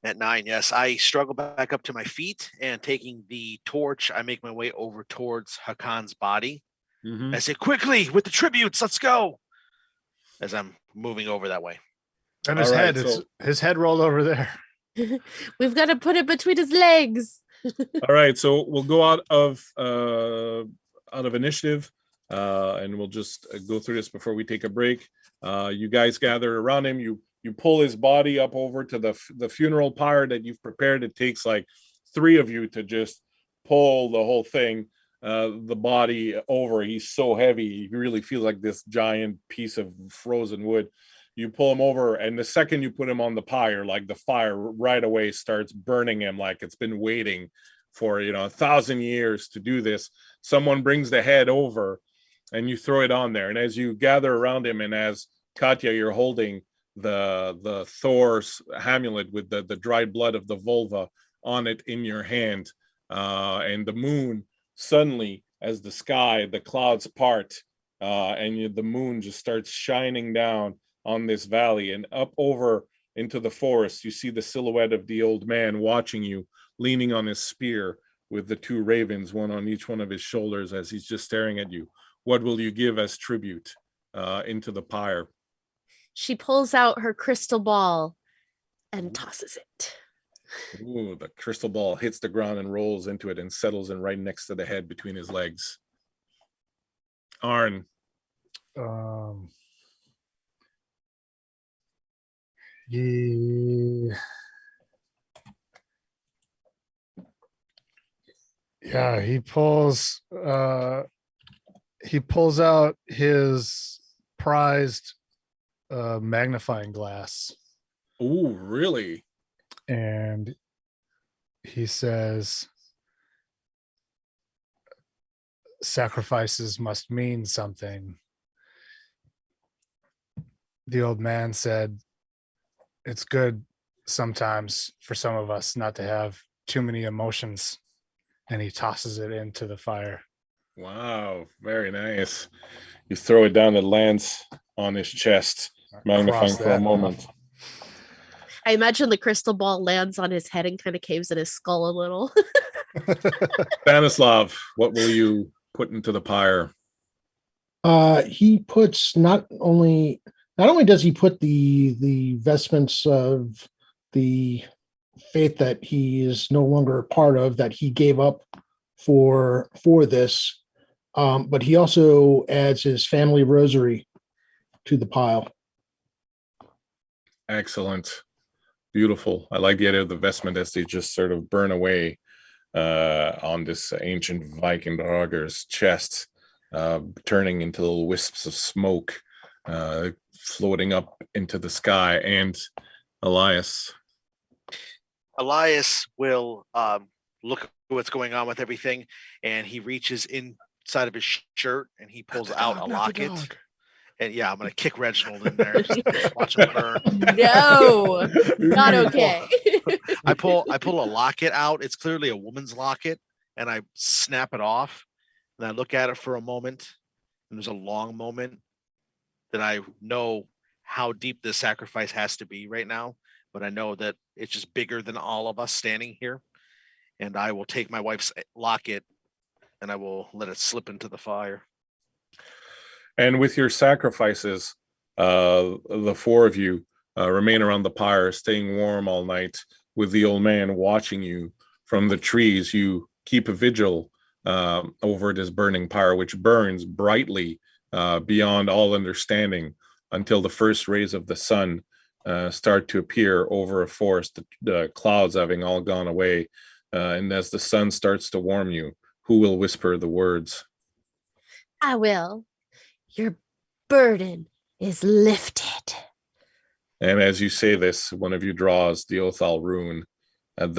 At 9, yes. I struggle back up to my feet, and taking the torch, I make my way over towards Hakan's body. I say, quickly, with the tributes, let's go. As I'm moving over that way. And his head rolled over there. We've got to put it between his legs. All right, so we'll go out of initiative, and we'll just go through this before we take a break. You guys gather around him. You pull his body up over to the funeral pyre that you've prepared. It takes like 3 of you to just pull the whole thing, the body over. He's so heavy. He really feels like this giant piece of frozen wood. You pull him over, and the second you put him on the pyre, like the fire right away starts burning him like it's been waiting for 1,000 years to do this. Someone brings the head over, and you throw it on there. And as you gather around him, and as Katya, you're holding the Thor's amulet with the dried blood of the vulva on it in your hand, and the moon suddenly, as the clouds part, and the moon just starts shining down on this valley, and up over into the forest, you see the silhouette of the old man watching you, leaning on his spear with the 2 ravens, one on each one of his shoulders, as he's just staring at you. What will you give as tribute into the pyre? She pulls out her crystal ball and tosses it. Ooh, the crystal ball hits the ground and rolls into it and settles in right next to the head between his legs. Arn. Yeah, he pulls out his prized magnifying glass. Ooh, really? And he says, sacrifices must mean something. The old man said, it's good sometimes for some of us not to have too many emotions. And he tosses it into the fire. Wow, very nice. You throw it down, it lands on his chest, magnifying for a moment. I imagine the crystal ball lands on his head and kind of caves in his skull a little. Stanislav, what will you put into the pyre? He puts not only does he put the vestments of the faith that he is no longer a part of, that he gave up for this, but he also adds his family rosary to the pile. Excellent. Beautiful. I like the idea of the vestment as they just sort of burn away on this ancient Viking Roger's chest, turning into little wisps of smoke, floating up into the sky. And Elias will look at what's going on with everything, and he reaches inside of his shirt and he pulls out a locket. And yeah, I'm gonna kick Reginald in there. Watch him burn. No, not okay. I pull a locket out. It's clearly a woman's locket, and I snap it off. And I look at it for a moment, and there's a long moment. Then I know how deep this sacrifice has to be right now, but I know that it's just bigger than all of us standing here. And I will take my wife's locket, and I will let it slip into the fire. And with your sacrifices, the four of you remain around the pyre, staying warm all night with the old man watching you from the trees. You keep a vigil over this burning pyre, which burns brightly beyond all understanding until the first rays of the sun start to appear over a forest, the clouds having all gone away. And as the sun starts to warm you, who will whisper the words? I will. Your burden is lifted. And as you say this, one of you draws the Othal rune at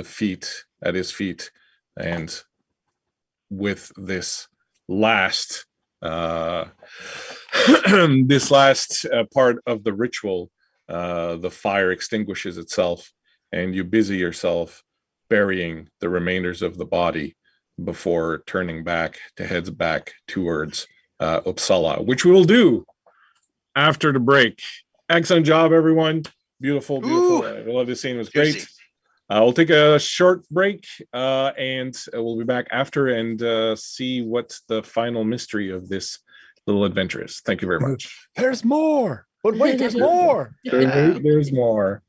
his feet, and with this last part of the ritual, the fire extinguishes itself, and you busy yourself burying the remainders of the body before turning back to heads back towards Uppsala, which we will do after the break. Excellent job, everyone. Beautiful. I love this scene. It was great. We'll take a short break and we'll be back after and see what the final mystery of this little adventure is. Thank you very much. There's more. But wait, there's more. There's more.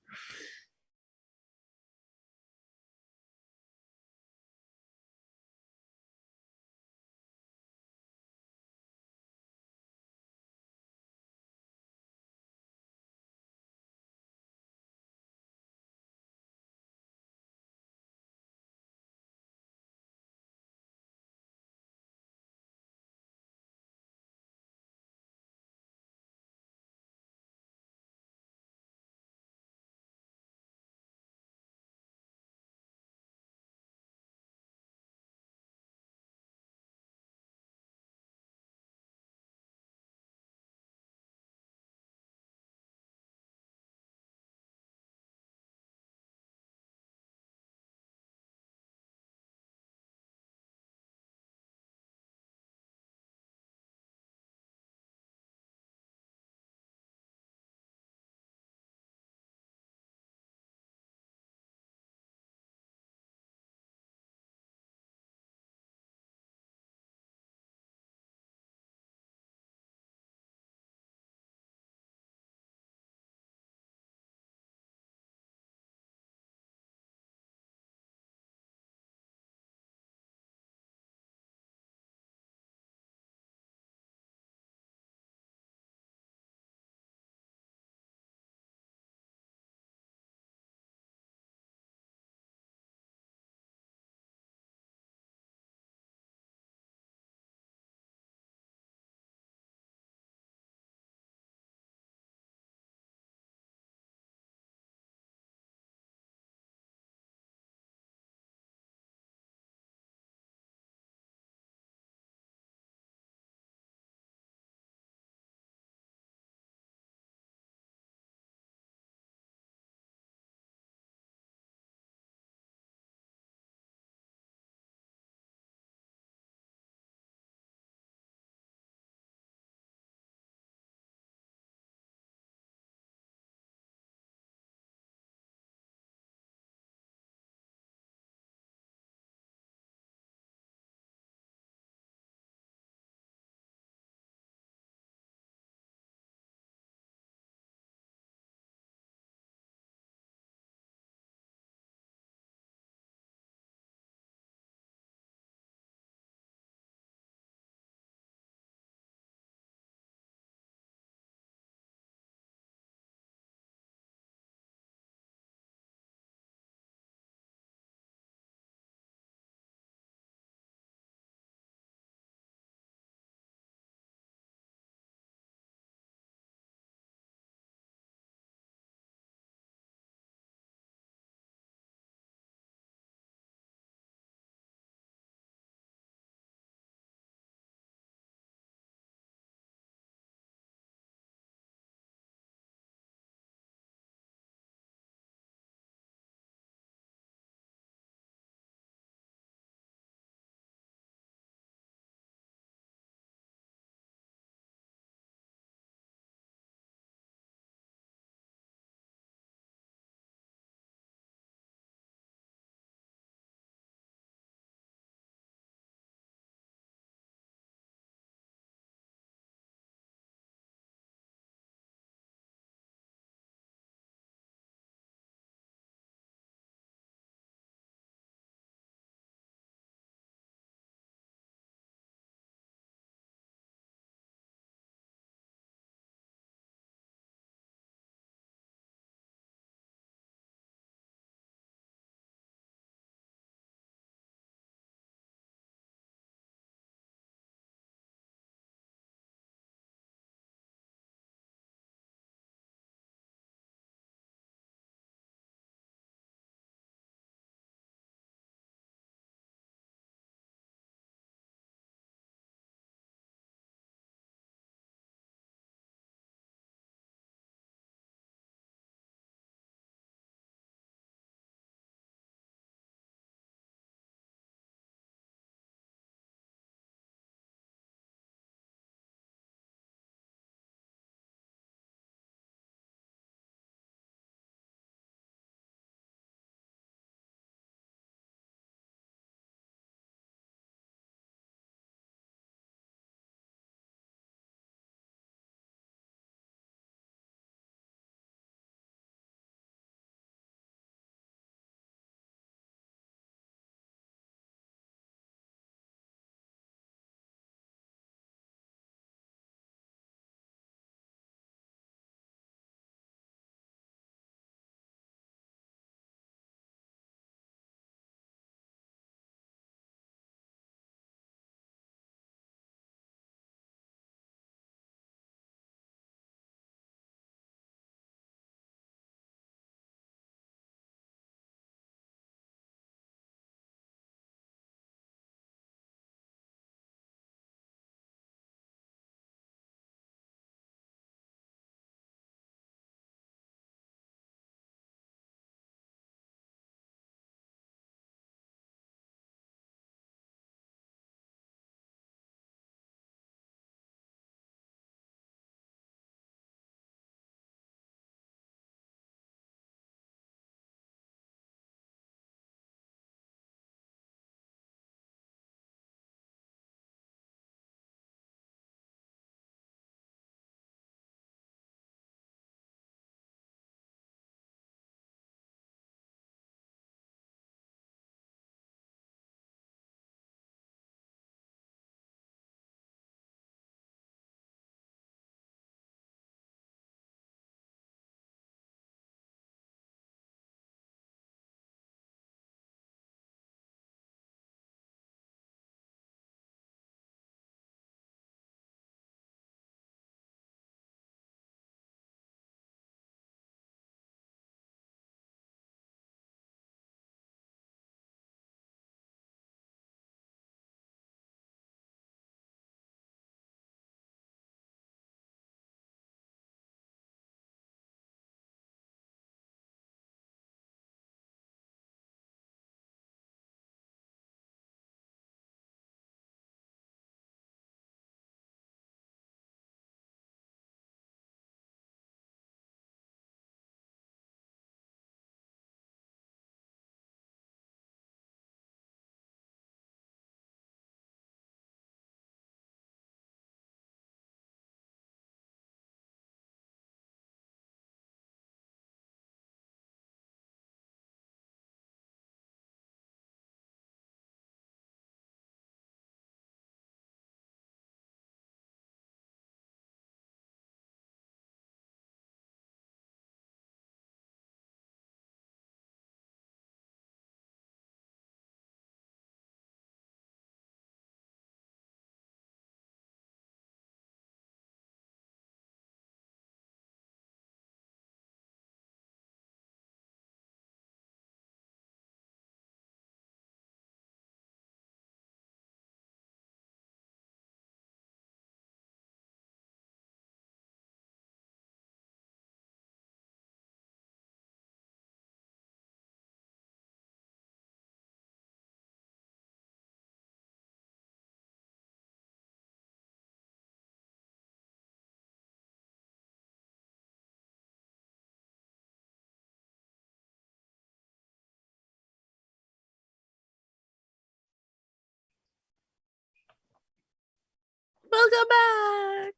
Welcome back.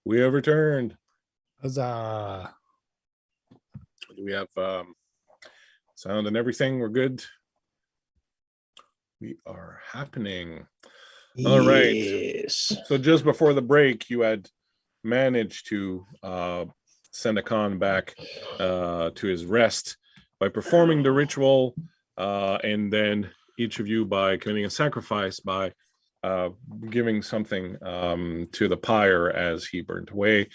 We have returned. Huzzah. Do we have sound and everything? We're good. We are happening. All right. Yes. So just before the break, you had managed to send Hakan back to his rest by performing the ritual, and then each of you by committing a sacrifice by giving something to the pyre as he burned away.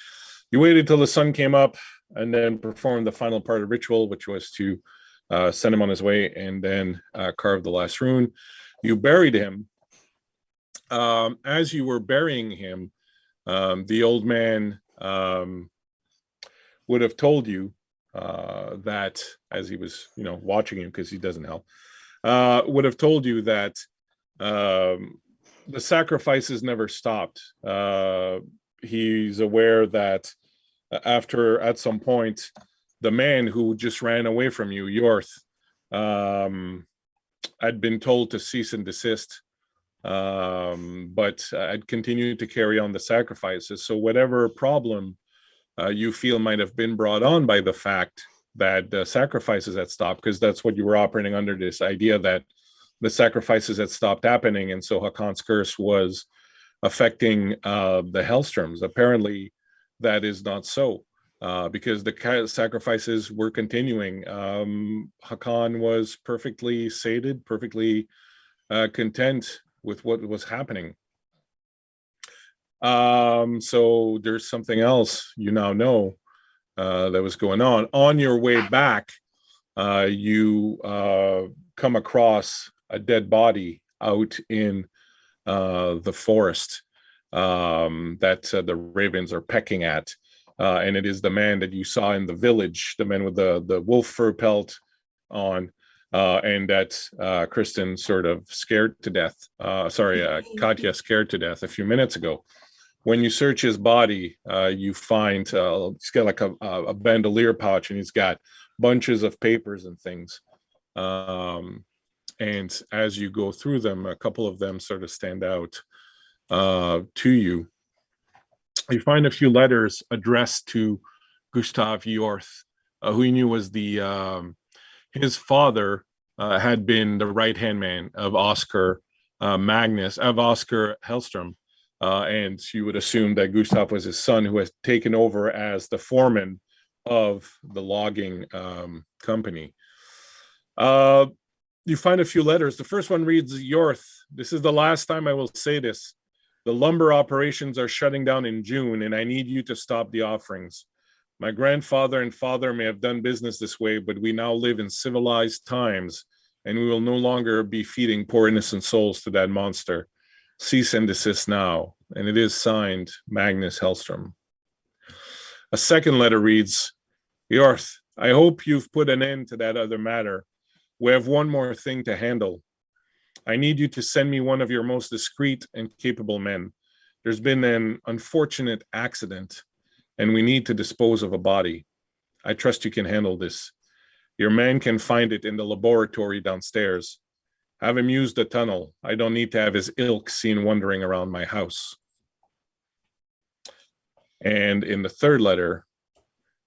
You waited till the sun came up and then performed the final part of the ritual, which was to send him on his way and then carve the last rune. You buried him. As you were burying him, the old man would have told you that, as he was, watching you, because he doesn't help, would have told you that the sacrifices never stopped. He's aware that at some point, the man who just ran away from you, Yorth, had been told to cease and desist, but I'd continued to carry on the sacrifices. So whatever problem you feel might have been brought on by the fact that the sacrifices had stopped, because that's what you were operating under, this idea that the sacrifices had stopped happening, and so Hakon's curse was affecting the Hellstroms. Apparently, that is not so, because the sacrifices were continuing. Hakan was perfectly sated, perfectly content with what was happening. So there's something else you now know that was going on. On your way back, you come across a dead body out in the forest that the ravens are pecking at. And it is the man that you saw in the village, the man with the wolf fur pelt on, and that Kristen sort of scared to death. Katya scared to death a few minutes ago. When you search his body, you find he's got like a bandolier pouch, and he's got bunches of papers and things. And as you go through them, a couple of them sort of stand out to you. You find a few letters addressed to Gustav Yorth, who he knew was his father had been the right-hand man of Oscar Hellstrom. And you would assume that Gustav was his son, who has taken over as the foreman of the logging company. You find a few letters. The first one reads, Yorth, this is the last time I will say this. The lumber operations are shutting down in June, and I need you to stop the offerings. My grandfather and father may have done business this way, but we now live in civilized times, and we will no longer be feeding poor innocent souls to that monster. Cease and desist now. And it is signed Magnus Hellstrom. A second letter reads, Yorth, I hope you've put an end to that other matter. We have one more thing to handle. I need you to send me one of your most discreet and capable men. There's been an unfortunate accident, and we need to dispose of a body. I trust you can handle this. Your man can find it in the laboratory downstairs. Have him use the tunnel. I don't need to have his ilk seen wandering around my house. And in the third letter,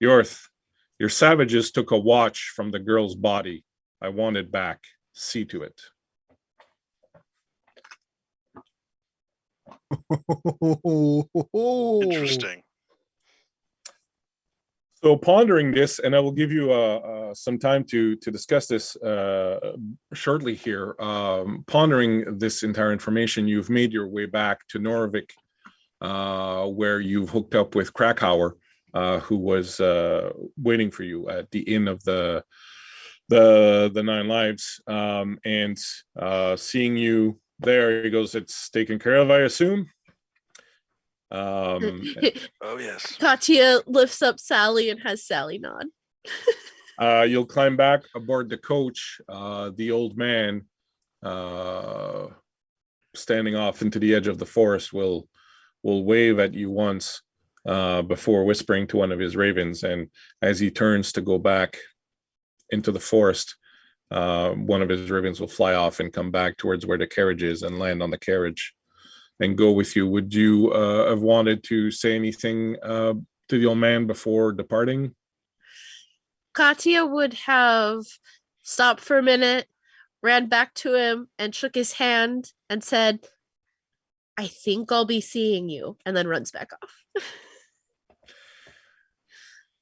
Yorth, your savages took a watch from the girl's body. I want it back. See to it. Interesting. So pondering this, and I will give you some time to discuss this shortly here. Pondering this entire information, you've made your way back to Norvik, where you've hooked up with Krakauer, who was waiting for you at the inn of the Nine Lives, and seeing you there, he goes, "It's taken care of, I assume." Oh yes. Katya lifts up Sally and has Sally nod. You'll climb back aboard the coach. The old man, standing off into the edge of the forest, will wave at you once before whispering to one of his ravens. And as he turns to go back into the forest, one of his ravens will fly off and come back towards where the carriage is and land on the carriage. and go with you. Would you have wanted to say anything to the old man before departing? Katya would have stopped for a minute, ran back to him and shook his hand and said, I think I'll be seeing you, and then runs back off.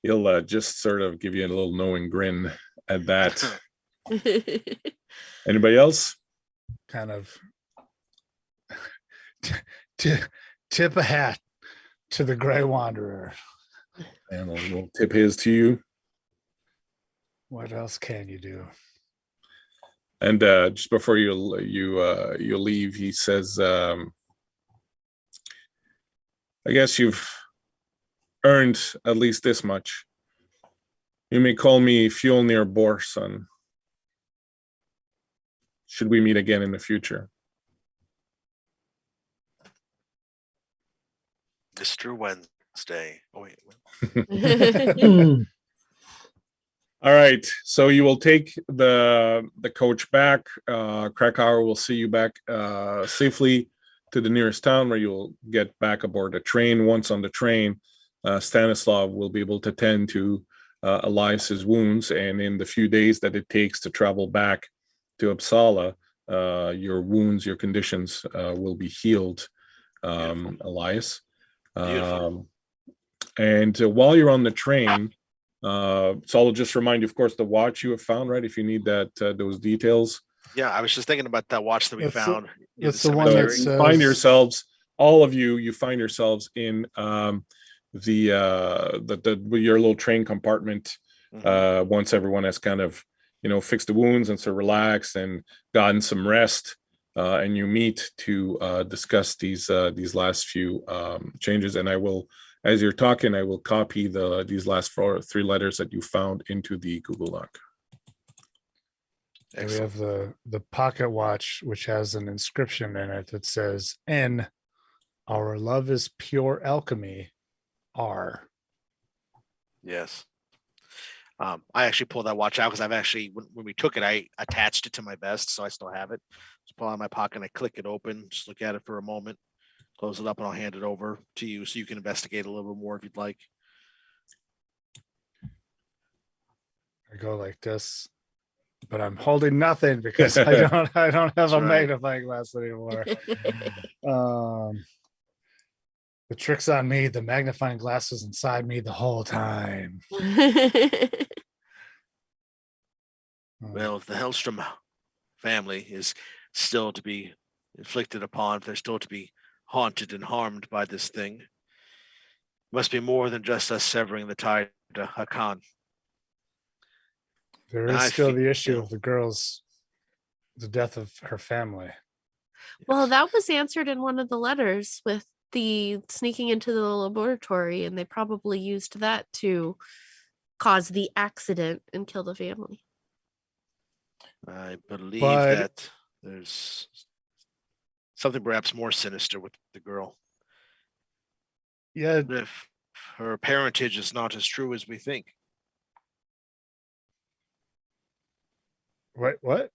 He'll just sort of give you a little knowing grin at that. Anybody else? Kind of tip a hat to the Grey Wanderer. And we'll tip his to you. What else can you do? And just before you leave, he says, I guess you've earned at least this much. You may call me Fjolnir Borson. Should we meet again in the future? Mr. Wednesday. Oh, wait. All right. So you will take the coach back. Krakauer will see you back safely to the nearest town, where you'll get back aboard the train. Once on the train, Stanislav will be able to tend to Elias's wounds, and in the few days that it takes to travel back to Uppsala, your wounds, your conditions will be healed, Elias. And while you're on the train, so I'll just remind you, of course, the watch you have found, right? If you need that, those details. Yeah, I was just thinking about that watch that we found. That's the one that says... Find yourselves, all of you. You find yourselves in your little train compartment. Once everyone has kind of fixed the wounds and so relaxed and gotten some rest, and you meet to discuss these last few changes. And I will, as you're talking, I will copy these last 3 letters that you found into the Google Doc. And we have the pocket watch, which has an inscription in it that says, N, our love is pure alchemy, R. Yes. I actually pulled that watch out because I've actually, when we took it, I attached it to my vest, so I still have it. Just pull it out of my pocket and I click it open, just look at it for a moment, close it up, and I'll hand it over to you so you can investigate a little bit more if you'd like. I go like this, but I'm holding nothing because I don't have a magnifying glass anymore. The trick's on me. The magnifying glass is inside me the whole time. Well, if the Hellstrom family is still to be inflicted upon, if they're still to be haunted and harmed by this thing, it must be more than just us severing the tie to Hakan. There is still the issue of the death of her family. Well, that was answered in one of the letters with the sneaking into the laboratory, and they probably used that to cause the accident and kill the family. I believe that there's something perhaps more sinister with the girl. Yeah. If her parentage is not as true as we think. What? All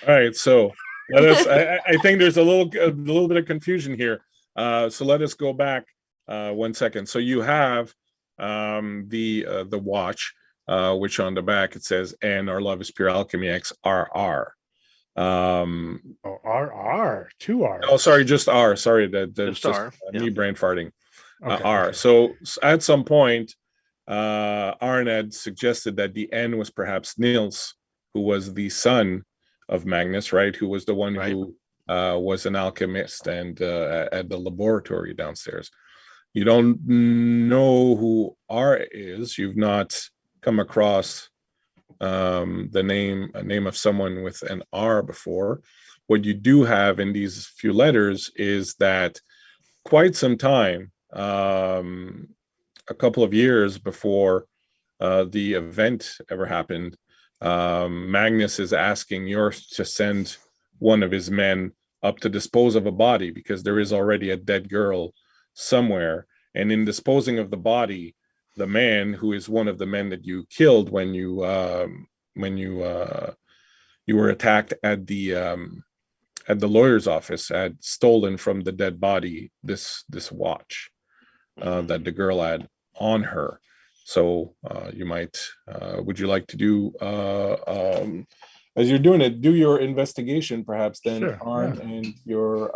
right, so let us. I think there's a little bit of confusion here. So let us go back 1 second. So you have the watch, which on the back it says, "And our love is pure alchemy X RR." RR, 2 R. Oh, sorry, just R. Sorry, that's just R. Me brain farting. Okay, R. okay. So at some point, Arn had suggested that the N was perhaps Nils, who was the son of Magnus, right? Who was the one who was an alchemist and at the laboratory downstairs. You don't know who R is. You've not come across a name of someone with an R before. What you do have in these few letters is that quite some time, a couple of years before the event ever happened, Magnus is asking Yorth to send one of his men up to dispose of a body because there is already a dead girl somewhere. And in disposing of the body, the man who is one of the men that you killed when you were attacked at the at the lawyer's office had stolen from the dead body this watch that the girl had on her. So you might, would you like to do, as you're doing it, do your investigation perhaps then, Sure, Arn, and your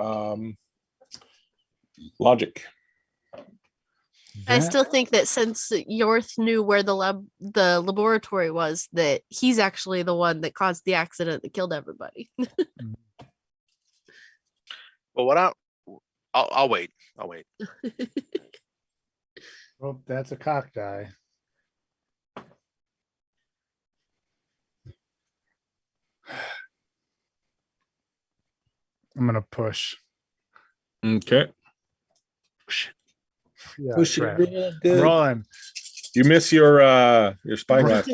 logic. I still think that since Yorth knew where the laboratory was, that he's actually the one that caused the accident that killed everybody. Well, what I'll wait. Well, that's a cock die. I'm gonna push. Okay. Yeah, Push it crap. real I'm good. rolling. You miss your spyglass.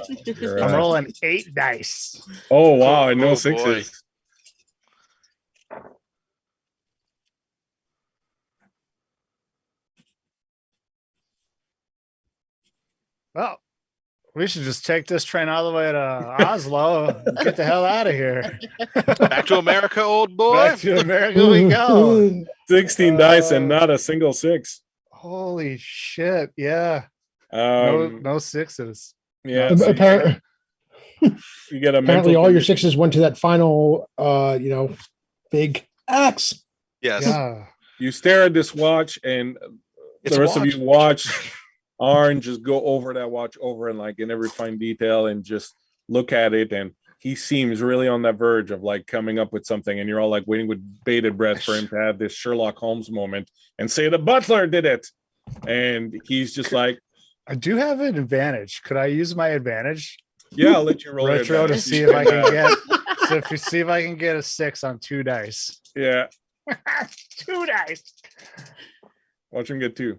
I'm rolling 8 dice. Oh wow, and no Oh, sixes. Well, we should just take this train all the way to Oslo and get the hell out of here. Back to America, old boy. Back to America we go. 16 dice and not a single six. Holy shit! Yeah, no sixes. Yeah, No, so Apparently, you get a apparently mental all your condition. sixes went to that final, big axe. Yes. Yeah. You stare at this watch, and It's the a rest of watch. you watch Arn just go over that watch over and like in every fine detail and just look at it, and he seems really on that verge of like coming up with something, and you're all like waiting with bated breath for him to have this Sherlock Holmes moment and say the butler did it, and he's just like, I do have an advantage. Could I use my advantage? yeah, I'll let you roll your Retro to advantage. see if I can get. So if you see if I can get a 6 on 2 dice. Yeah, 2 dice. watch him get 2.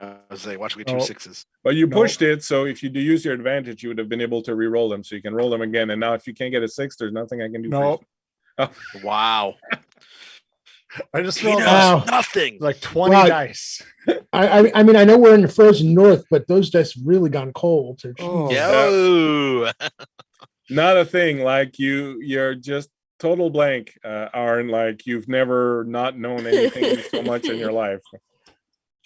I was like, watch me 2 Oh. sixes. But you No. pushed it, so if you do use your advantage, you would have been able to re-roll them, so you can roll them again. And now, if you can't get a 6, there's nothing I can do. No, Wow. I just He rolled knows Wow. nothing. like 20 Wow. dice. I mean, I know we're in the frozen north, but those dice really gone cold. So Oh. Yo. Not a thing. Like you're just total blank, Aaron. Like you've never not known anything so much in your life.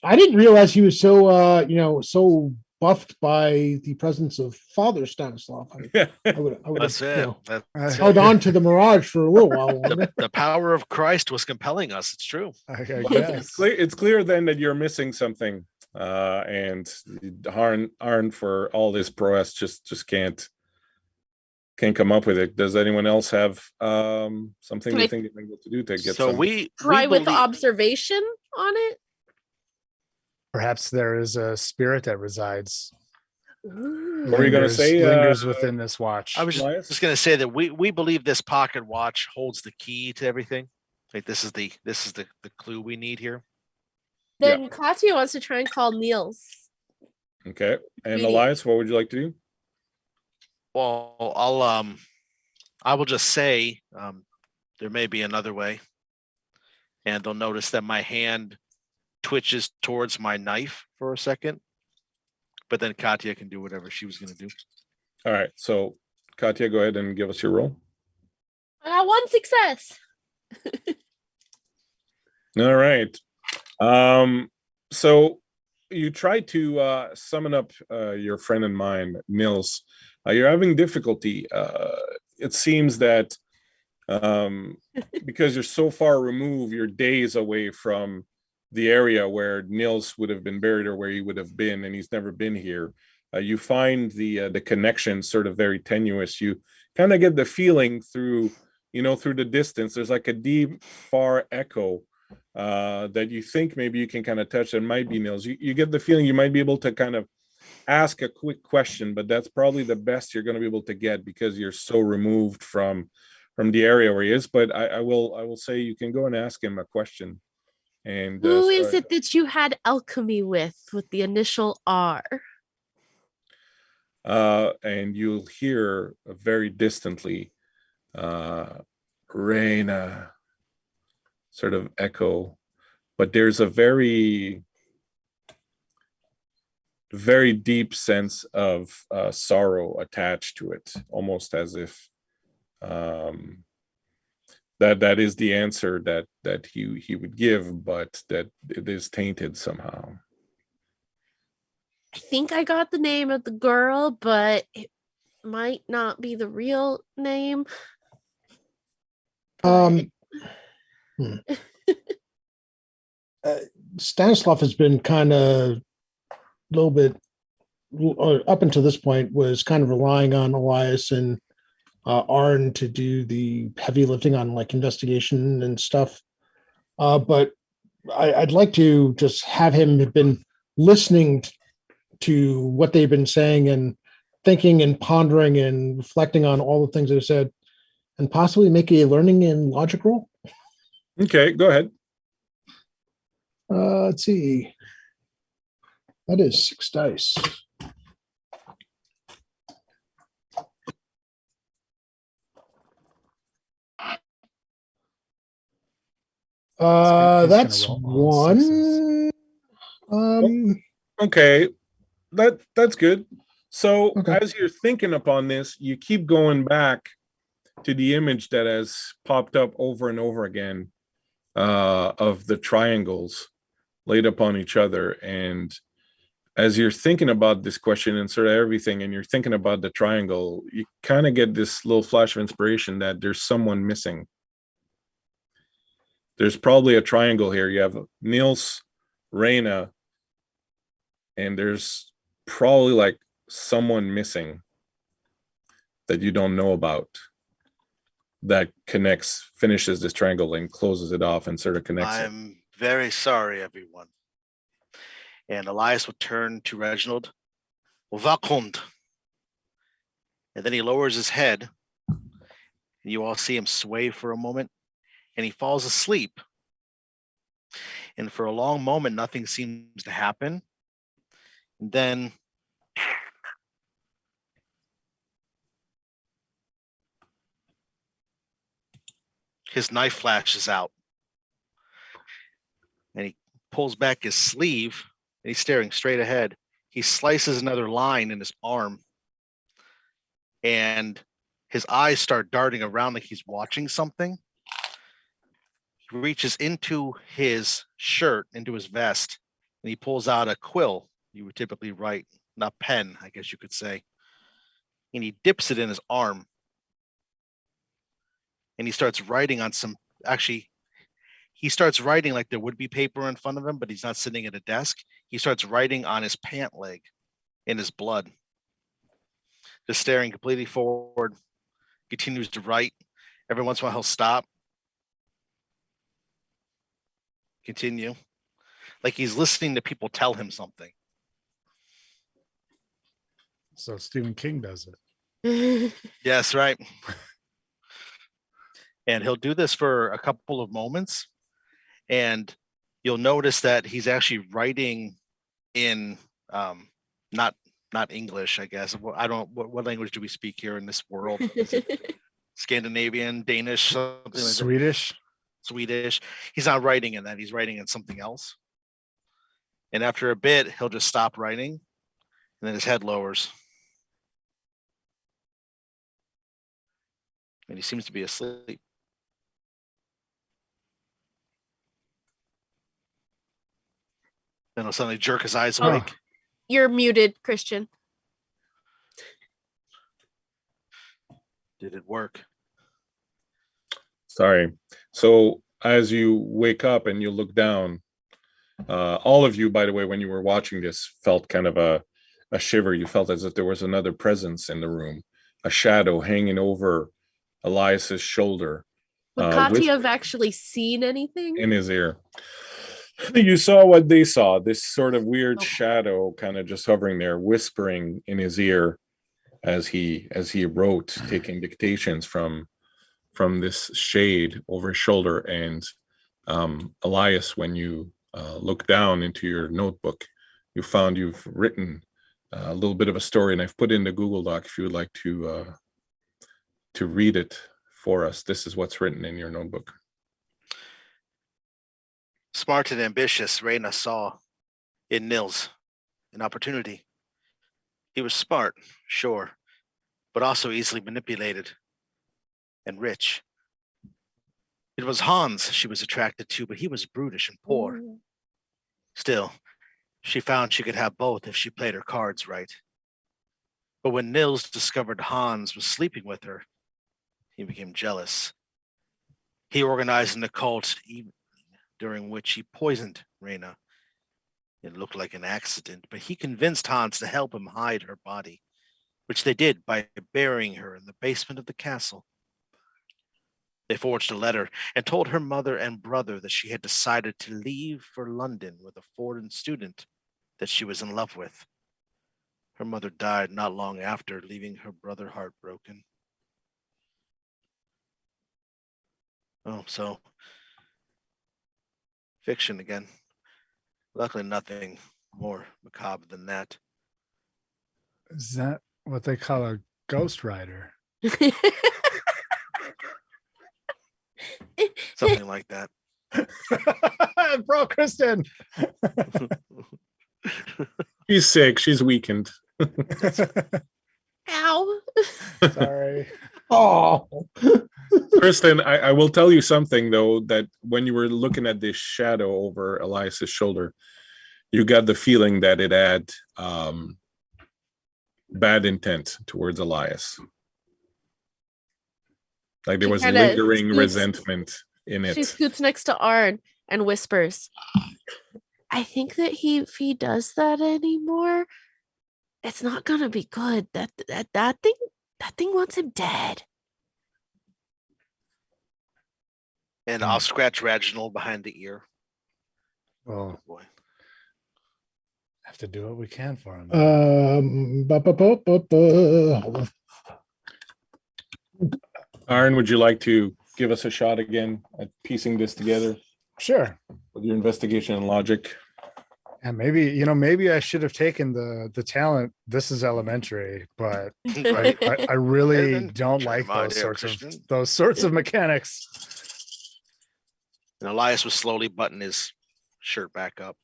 I didn't realize he was so so buffed by the presence of Father Stanislav. I would That's have it. That's held on to the Mirage for a little while longer. the power of Christ was compelling us. It's true. I It's guess. it's clear then that you're missing something, and Arn for all this prowess just can't come up with it. Does anyone else have something they think they're able to do to get So some? we Try with believe- observation on it. Perhaps there is a spirit that resides. What were you gonna say, Lingers within this watch. I was Elias? just going to say that we believe this pocket watch holds the key to everything. Like this is the clue we need here. Then Katya wants to try and call Niels. Okay, and Really? Elias, what would you like to do? Well, I will just say there may be another way, and they'll notice that my hand twitches towards my knife for a second, but then Katya can do whatever she was going to do. All right, so Katya, go ahead and give us your roll. I got 1 success. All right. So you try to summon up your friend in mind, Nils. You're having difficulty. It seems that because you're so far removed, you're days away from the area where Nils would have been buried or where he would have been, and he's never been here. You find the connection sort of very tenuous. You kind of get the feeling through the distance. There's like a deep, far echo that you think maybe you can kind of touch. That might be Nils. You get the feeling you might be able to kind of ask a quick question, but that's probably the best you're going to be able to get because you're so removed from the area where he is. But I will say you can go and ask him a question. And Who is it that you had alchemy with the initial R? And you'll hear very distantly Reina sort of echo, but there's a very, very deep sense of sorrow attached to it, almost as if that is the answer that he would give, but that it is tainted somehow. I think I got the name of the girl, but it might not be the real name. Stanislav has been kind of a little bit, up until this point, was kind of relying on Elias and Arn to do the heavy lifting on like investigation and stuff. But I'd like to just have him have been listening to what they've been saying and thinking and pondering and reflecting on all the things they've said, and possibly make a learning and logic roll. Okay, go ahead. Let's see. That is 6 dice. That's 1. Okay, that's good. So Okay. as you're thinking upon this, you keep going back to the image that has popped up over and over again of the triangles laid upon each other. And as you're thinking about this question and sort of everything, and you're thinking about the triangle, you kind of get this little flash of inspiration that there's someone missing. There's probably a triangle here. You have Niels, Reina, and there's probably like someone missing that you don't know about that finishes this triangle and closes it off and sort of connects it. I'm very sorry, everyone. And Elias would turn to Reginald. Vakund. And then he lowers his head. And you all see him sway for a moment. And he falls asleep. And for a long moment, nothing seems to happen. And then his knife flashes out. And he pulls back his sleeve. And he's staring straight ahead. He slices another line in his arm. And his eyes start darting around like he's watching something. He reaches into his shirt, into his vest, and he pulls out a quill. You would typically write, not pen, I guess you could say. And he dips it in his arm. And he starts writing on he starts writing like there would be paper in front of him, but he's not sitting at a desk. He starts writing on his pant leg in his blood. Just staring completely forward, continues to write. Every once in a while he'll stop. Continue. Like he's listening to people tell him something. So Stephen King does it. Yes, right. And he'll do this for a couple of moments. And you'll notice that he's actually writing in not English, I guess. I don't what language do we speak here in this world? Is it Scandinavian, Danish, something like Swedish? That? Swedish. He's not writing in that. He's writing in something else. And after a bit, he'll just stop writing, and then his head lowers. And he seems to be asleep. Then he'll suddenly jerk his eyes awake. You're muted, Christian. Did it work? Sorry. So as you wake up and you look down, all of you, by the way, when you were watching this, felt kind of a shiver. You felt as if there was another presence in the room, a shadow hanging over Elias's shoulder. Would Katya have actually seen anything? In his ear. You saw what they saw, this sort of weird shadow kind of just hovering there, whispering in his ear as he wrote, taking dictations from this shade over his shoulder. And Elias, when you look down into your notebook, you found you've written a little bit of a story, and I've put in the Google Doc if you would like to read it for us. This is what's written in your notebook. Smart and ambitious, Reina saw in Nils an opportunity. He was smart, sure, but also easily manipulated and rich. It was Hans she was attracted to, but he was brutish and poor. Still, she found she could have both if she played her cards right. But when Nils discovered Hans was sleeping with her, he became jealous. He organized an occult evening during which he poisoned Reyna. It looked like an accident, but he convinced Hans to help him hide her body, which they did by burying her in the basement of the castle. They forged a letter and told her mother and brother that she had decided to leave for London with a foreign student that she was in love with. Her mother died not long after, leaving her brother heartbroken. Oh, so fiction again. Luckily, nothing more macabre than that. Is that what they call a ghost rider? Something like that. Bro, Kristen. She's sick. She's weakened. Ow. Sorry. Oh, Kristen, I will tell you something, though, that when you were looking at this shadow over Elias's shoulder, you got the feeling that it had bad intent towards Elias. Like there was lingering resentment in it. She scoots next to Arn and whispers, I think that if he does that anymore, it's not gonna be good. That thing wants him dead. And I'll scratch Reginald behind the ear. Well, boy. Have to do what we can for him. Hold on. Aaron, would you like to give us a shot again at piecing this together? Sure. With your investigation and logic. And maybe I should have taken the talent. This is elementary, but I really don't like those sorts of mechanics. And Elias would slowly button his shirt back up,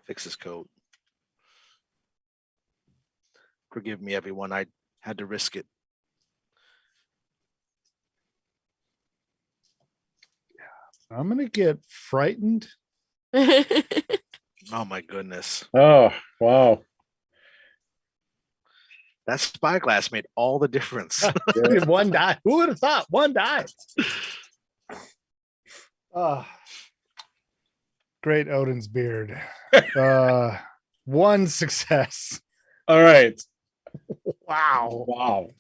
fix his coat. Forgive me, everyone. I had to risk it. I'm gonna get frightened. Oh my goodness. Oh, wow. That spyglass made all the difference. One die. Who would have thought? One die. Great Odin's beard. One success. All right. Wow. Wow.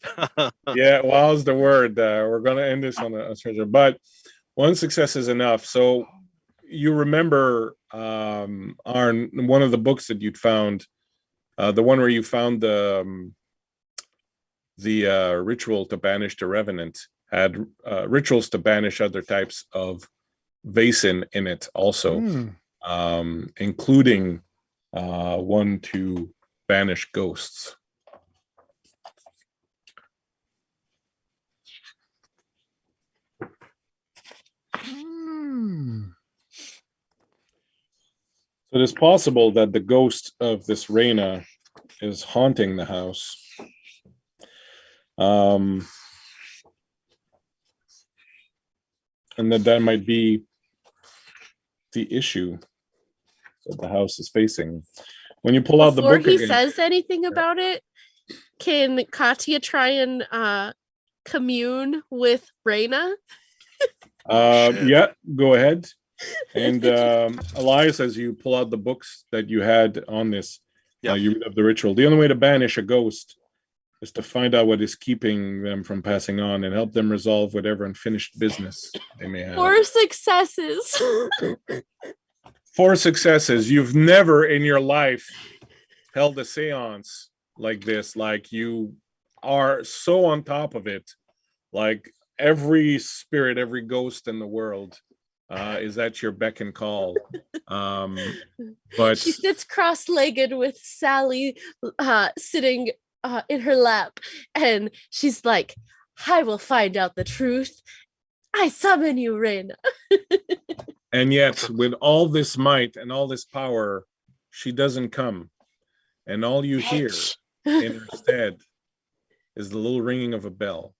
Yeah, wow's the word. We're gonna end this on a treasure, but one success is enough. So you remember Arn, one of the books that you'd found, the one where you found the ritual to banish the revenant had rituals to banish other types of Vaesen in it also, including one to banish ghosts. So it is possible that the ghost of this Reyna is haunting the house. And that might be the issue that the house is facing. When you pull out the book before he again, says anything about it, can Katya try and commune with Reyna? Yeah, go ahead. And Elias, as you pull out the books that you had on this, you read of the ritual. The only way to banish a ghost is to find out what is keeping them from passing on and help them resolve whatever unfinished business they may have. 4 successes. 4 successes. You've never in your life held a seance like this. Like you are so on top of it. Like every spirit, every ghost in the world is at your beck and call. But she sits cross-legged with Sally sitting in her lap, and she's like, I will find out the truth. I summon you, Reyna. And yet, with all this might and all this power, she doesn't come. And all you hear in her stead is the little ringing of a bell.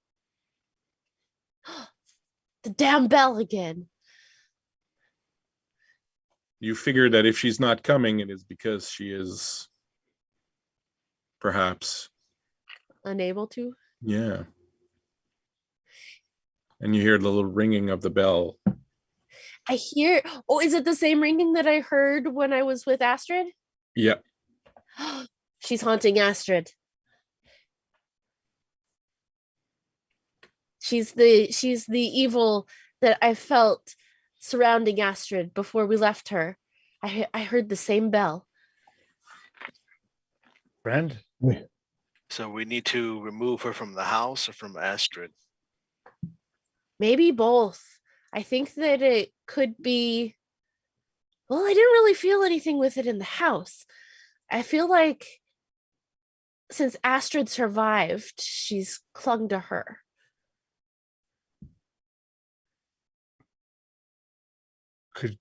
The damn bell again. You figure that if she's not coming, it is because she is perhaps unable to. Yeah. And you hear the little ringing of the bell. I hear. Oh, is it the same ringing that I heard when I was with Astrid? Yeah. She's haunting Astrid. She's the evil that I felt surrounding Astrid before we left her. I heard the same bell. Friend? So we need to remove her from the house or from Astrid? Maybe both. I think that it could be. Well, I didn't really feel anything with it in the house. I feel like since Astrid survived, she's clung to her. Could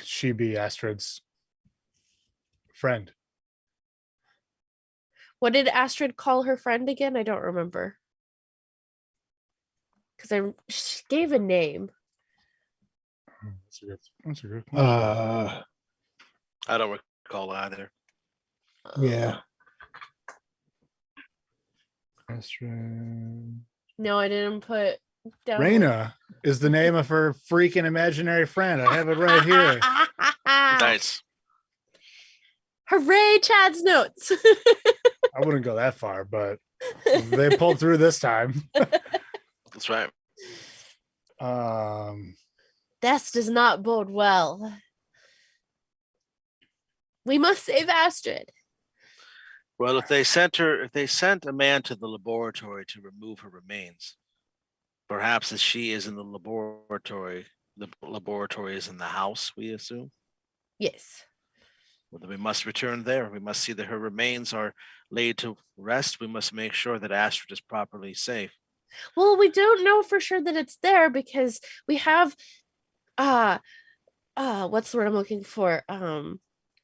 she be Astrid's friend? What did Astrid call her friend again? I don't remember. Because she gave a name. That's a good point. I don't recall either. Yeah. Astrid. No, I didn't put down. Raina is the name of her freaking imaginary friend. I have it right here. Nice. Hooray, Chad's notes. I wouldn't go that far, but they pulled through this time. That's right. This does not bode well. We must save Astrid. Well, if they sent a man to the laboratory to remove her remains, perhaps as she is in the laboratory is in the house, we assume? Yes. Well, then we must return there. We must see that her remains are laid to rest. We must make sure that Astrid is properly safe. Well, we don't know for sure that it's there because we have what's the word I'm looking for?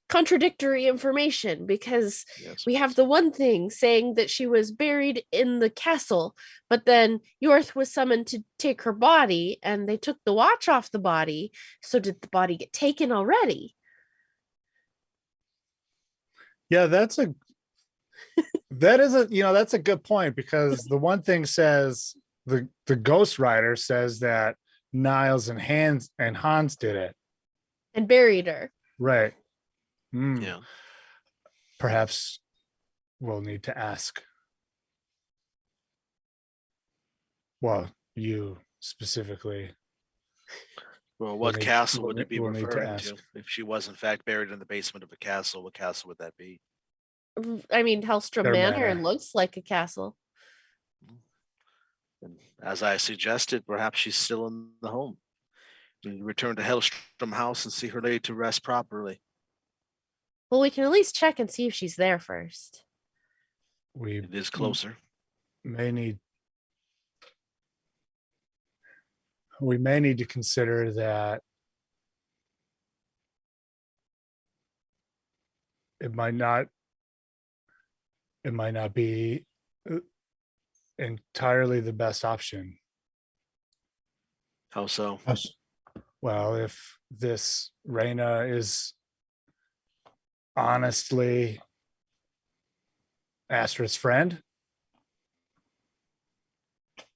Contradictory information, because we have the one thing saying that she was buried in the castle, but then Yorth was summoned to take her body and they took the watch off the body. So did the body get taken already? Yeah, that's a good point, because the one thing says the Ghost Rider says that Niles and Hans did it and buried her. Right. Yeah. Perhaps we'll need to ask. Well, you specifically. Well, what castle would it be referring to? If she was in fact buried in the basement of a castle, what castle would that be? I mean, Hellstrom Manor looks like a castle. And as I suggested, perhaps she's still in the home. We return to Hellstrom House and see her laid to rest properly. Well, we can at least check and see if she's there first. It is closer. We may need to consider that it might not be entirely the best option. How so? Well, if this Raina is honestly Astrid's friend,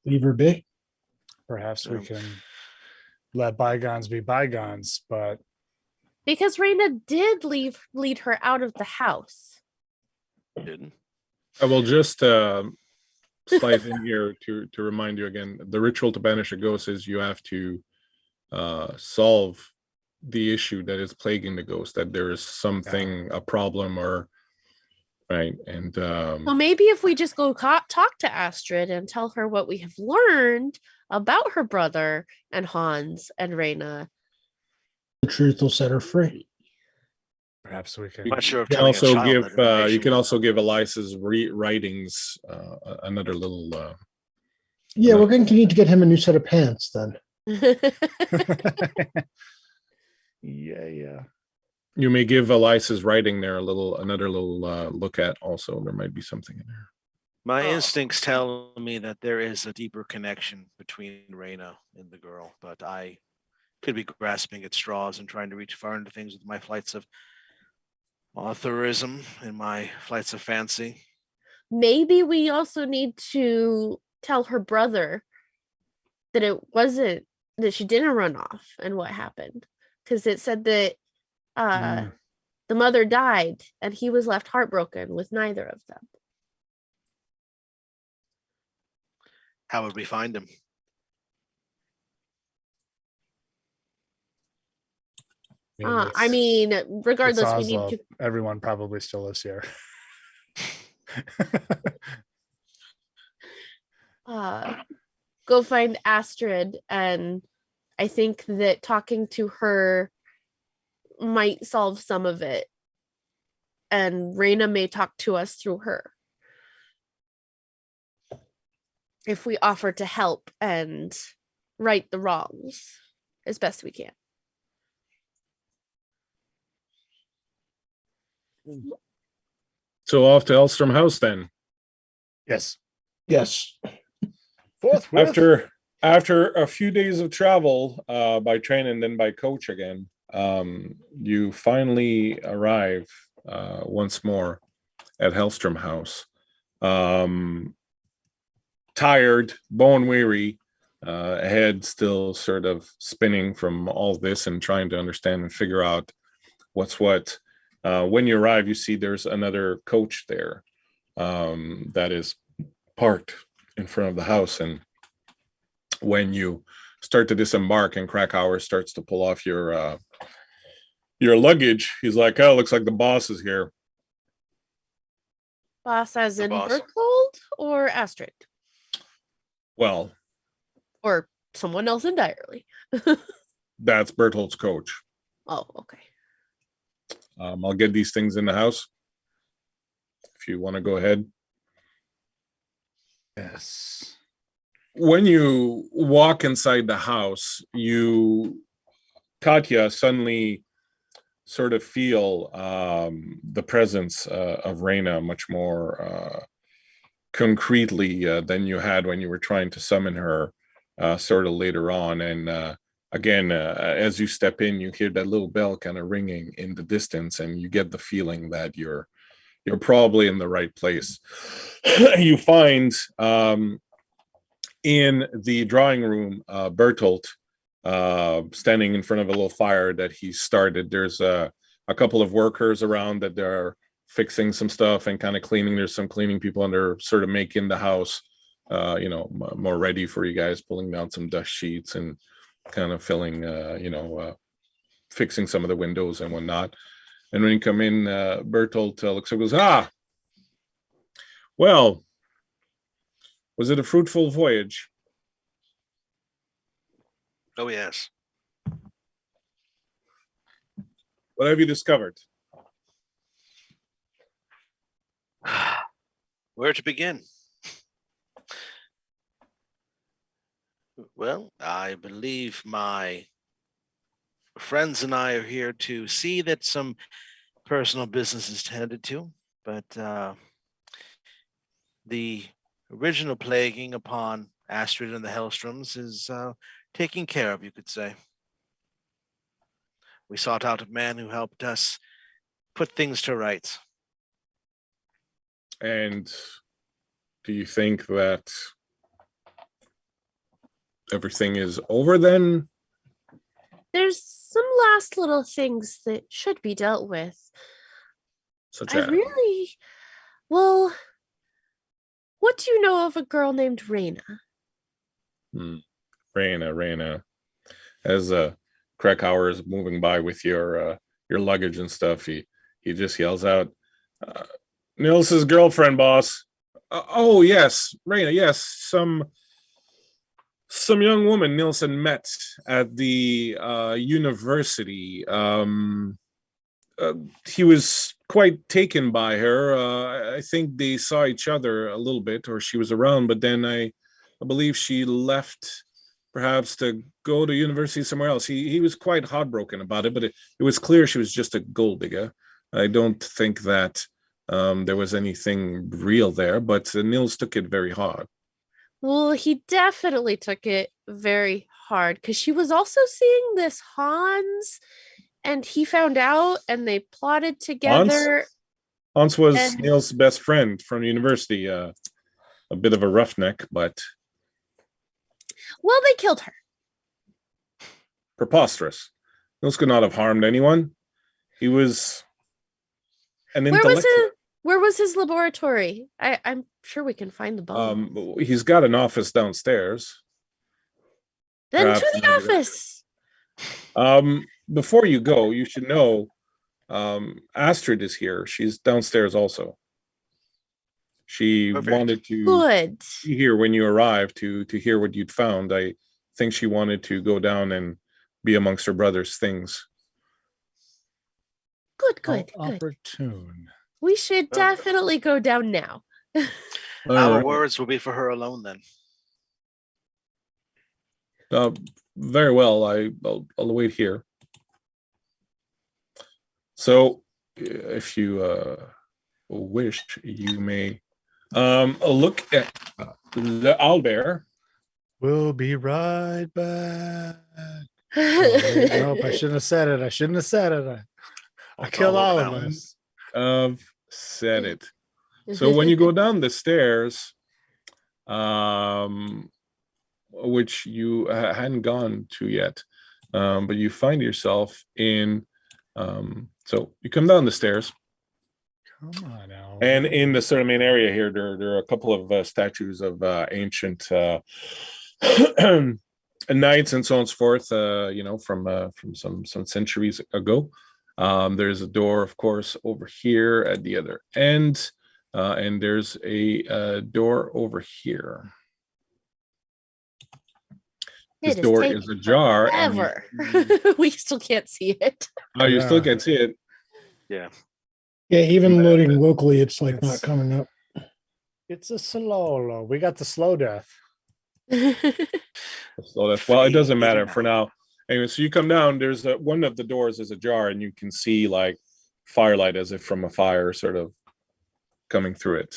leave her be. Perhaps we can let bygones be bygones, but because Raina did lead her out of the house. Didn't. I will just slide in here to remind you again. The ritual to banish a ghost is you have to solve the issue that is plaguing the ghost, that there is something, a problem, or right. And well, maybe if we just go talk to Astrid and tell her what we have learned about her brother and Hans and Raina, the truth will set her free. Perhaps we can. You can also give Elias's writings another little. We're going to need to get him a new set of pants then. Yeah. You may give Elias's writing there another little look at. Also, there might be something in there. My instincts tell me that there is a deeper connection between Reyna and the girl, but I could be grasping at straws and trying to reach far into things with my flights of authorism and my flights of fancy. Maybe we also need to tell her brother that it wasn't, that she didn't run off and what happened. Because it said that the mother died and he was left heartbroken with neither of them. How would we find him? I mean, regardless, we need to. Everyone probably still lives here. Go find Astrid, and I think that talking to her might solve some of it. And Reyna may talk to us through her. If we offer to help and right the wrongs as best we can. So off to Elstrom House then. Yes. Forthwith. After a few days of travel by train and then by coach again, you finally arrive once more at Hellstrom House. Tired, bone weary, head still sort of spinning from all this and trying to understand and figure out what's what. When you arrive, you see there's another coach there that is parked in front of the house. And when you start to disembark and Krakauer starts to pull off your luggage, he's like, "Oh, looks like the boss is here." Boss as in Berthold or Astrid? Well, or someone else entirely. That's Berthold's coach. Oh, okay. I'll get these things in the house if you want to go ahead. Yes. When you walk inside the house, Katya, suddenly sort of feel the presence of Reyna much more concretely than you had when you were trying to summon her sort of later on. And again, as you step in, you hear that little bell kind of ringing in the distance, and you get the feeling that you're probably in the right place. You find in the drawing room, Bertolt standing in front of a little fire that he started. There's a couple of workers around that they're fixing some stuff and kind of cleaning. There's some cleaning people, and they're sort of making the house, more ready for you guys, pulling down some dust sheets and kind of filling, fixing some of the windows and whatnot. And when you come in, Bertolt looks and goes, well, was it a fruitful voyage? Oh, yes. What have you discovered? Where to begin? Well, I believe my friends and I are here to see that some personal business is tended to, but the original plaguing upon Astrid and the Hellstroms is taken care of, you could say. We sought out a man who helped us put things to rights. And do you think that everything is over then? There's some last little things that should be dealt with. Such as? Well, what do you know of a girl named Reyna? Reyna. As Krakauer is moving by with your luggage and stuff, he just yells out, Nils's girlfriend, boss. Oh, yes, Reyna, yes. Some young woman Nilsson met at the university. He was quite taken by her. I think they saw each other a little bit, or she was around, but then I believe she left perhaps to go to university somewhere else. He was quite heartbroken about it, but it was clear she was just a gold digger. I don't think that there was anything real there, but Nils took it very hard. Well, he definitely took it very hard because she was also seeing this Hans, and he found out, and they plotted together. Hans was Nils' best friend from university. A bit of a roughneck, but well, they killed her. Preposterous. Nils could not have harmed anyone. He was an intellectual. Where was his laboratory? I'm sure we can find the bone. He's got an office downstairs. Then perhaps to the office. Before you go, you should know Astrid is here. She's downstairs also. She wanted to be here when you arrived to hear what you'd found. I think she wanted to go down and be amongst her brother's things. Good. Opportune. We should definitely go down now. Our words will be for her alone then. Very well. I'll wait here. So, if you wish, you may look at the owlbear. We'll be right back. Nope, I shouldn't have said it. I killed all of us. I've said it. So when you go down the stairs, which you hadn't gone to yet, but you find yourself in. So you come down the stairs. Come on now. And in the sort of main area here, there are a couple of statues of ancient knights and so on and so forth. From some centuries ago. There's a door, of course, over here at the other end, and there's a door over here. This door is ajar. Ever. We still can't see it. Oh, you still can't see it? Yeah. Yeah, even loading locally, it's not coming up. It's a slow. We got the slow death. Slow death. Well, it doesn't matter for now. Anyway, so you come down, there's one of the doors is ajar, and you can see like firelight as if from a fire sort of coming through it.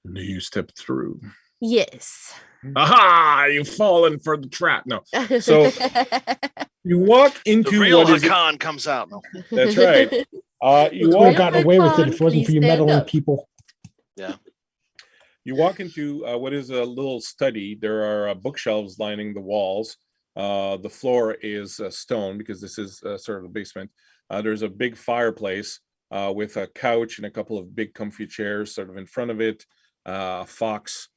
And you step through. Yes. Aha! You've fallen for the trap. No. So you walk into the real Hakan comes out. No. That's right. You would have gotten away with it if it wasn't for you meddling people. Yeah. You walk into what is a little study. There are bookshelves lining the walls. The floor is stone because this is sort of a basement. There's a big fireplace with a couch and a couple of big comfy chairs sort of in front of it. A fox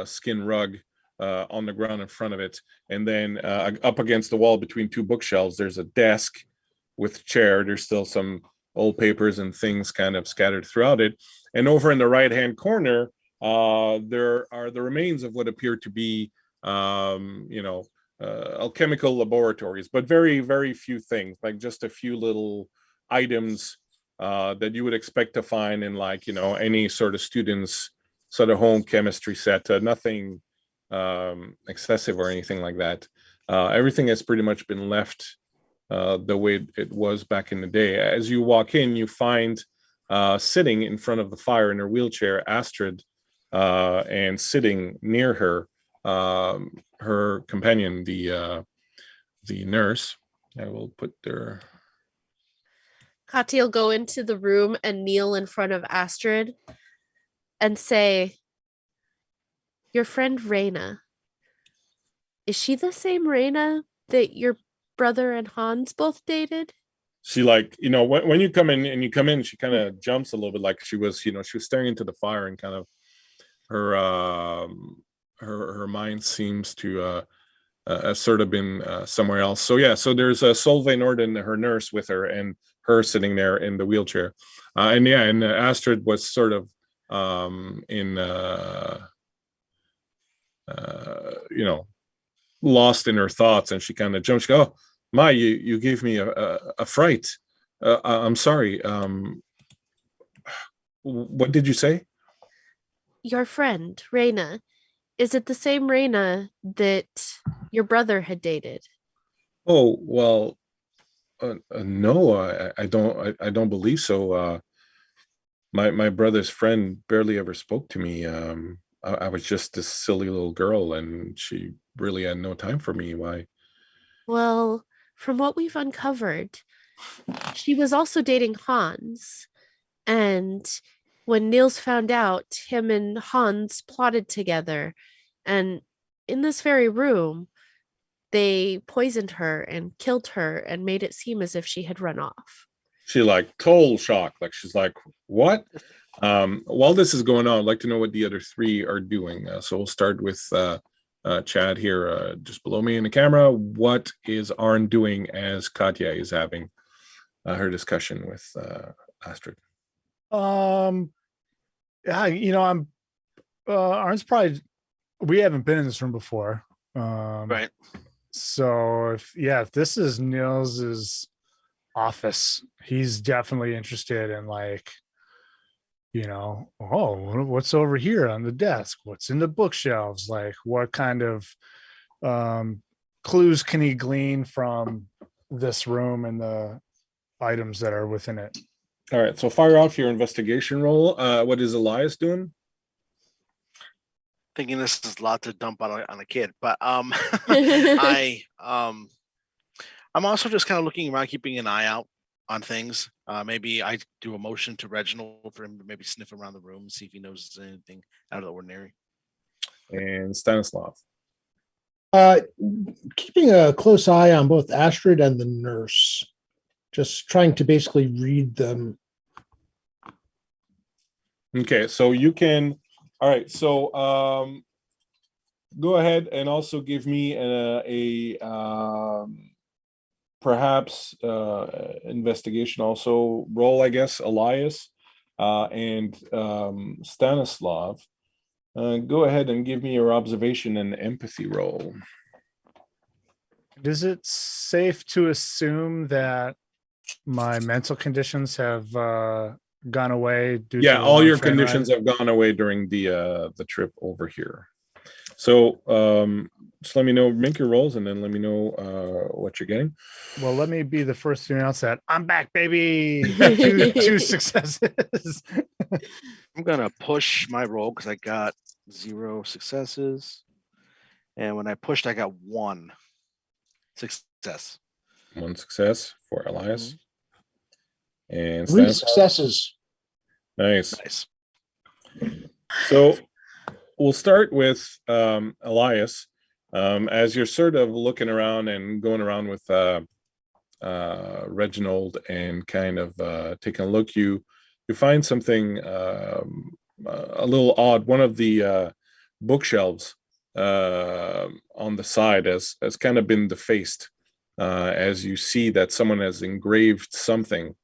skin rug on the ground in front of it. And then up against the wall between two bookshelves, there's a desk with chair. There's still some old papers and things kind of scattered throughout it. And over in the right-hand corner, there are the remains of what appear to be, alchemical laboratories, but very, very few things, like just a few little items that you would expect to find in any sort of student's sort of home chemistry set. Nothing excessive or anything like that. Everything has pretty much been left the way it was back in the day. As you walk in, you find sitting in front of the fire in her wheelchair, Astrid, and sitting near her, her companion, the nurse. I will put their. Kati will go into the room and kneel in front of Astrid and say, "Your friend Reyna, is she the same Reyna that your brother and Hans both dated?" She when you come in, she kind of jumps a little bit, like she was staring into the fire, and kind of her mind seems to have sort of been somewhere else. So there's Solveig Norden, her nurse, with her, and her sitting there in the wheelchair, and Astrid was sort of lost in her thoughts, and she kind of jumps. She goes, "Oh my, you gave me a fright. I'm sorry. What did you say?" Your friend Reyna, is it the same Reyna that your brother had dated? Oh, well, No, I don't believe so. My brother's friend barely ever spoke to me. I was just this silly little girl, and she really had no time for me. Why? Well, from what we've uncovered, she was also dating Hans. And when Niels found out, him and Hans plotted together. And in this very room, they poisoned her and killed her and made it seem as if she had run off. She like total shock. Like she's like, what? While this is going on, I'd like to know what the other three are doing. So we'll start with Chad here, just below me in the camera. What is Arn doing as Katya is having her discussion with Astrid? Yeah, I'm Arn's probably, we haven't been in this room before. Right. So if this is Nils's office, he's definitely interested in like, what's over here on the desk? What's in the bookshelves? Like what kind of clues can he glean from this room and the items that are within it? All right, so fire off your investigation roll. What is Elias doing? Thinking this is a lot to dump on a kid, but I'm also just kind of looking around, keeping an eye out on things. Maybe I do a motion to Reginald for him to maybe sniff around the room, see if he knows anything out of the ordinary. And Stanislav. Keeping a close eye on both Astrid and the nurse, just trying to basically read them. Okay, so you can. All right, so go ahead and also give me perhaps investigation also roll, I guess, Elias and Stanislav. Go ahead and give me your observation and empathy roll. Is it safe to assume that my mental conditions have gone away due to all your train conditions ride? have gone away during the trip over here. So just let me know, make your rolls, and then let me know what you're getting. Well, let me be the first to announce that I'm back, baby. Two successes. I'm gonna push my roll because I got 0 successes, and when I pushed, I got 1 success. 1 success for Elias. And 3 successes. Nice. So we'll start with Elias. As you're sort of looking around and going around with Reginald and kind of taking a look, you find something a little odd. One of the bookshelves on the side has kind of been defaced as you see that someone has engraved something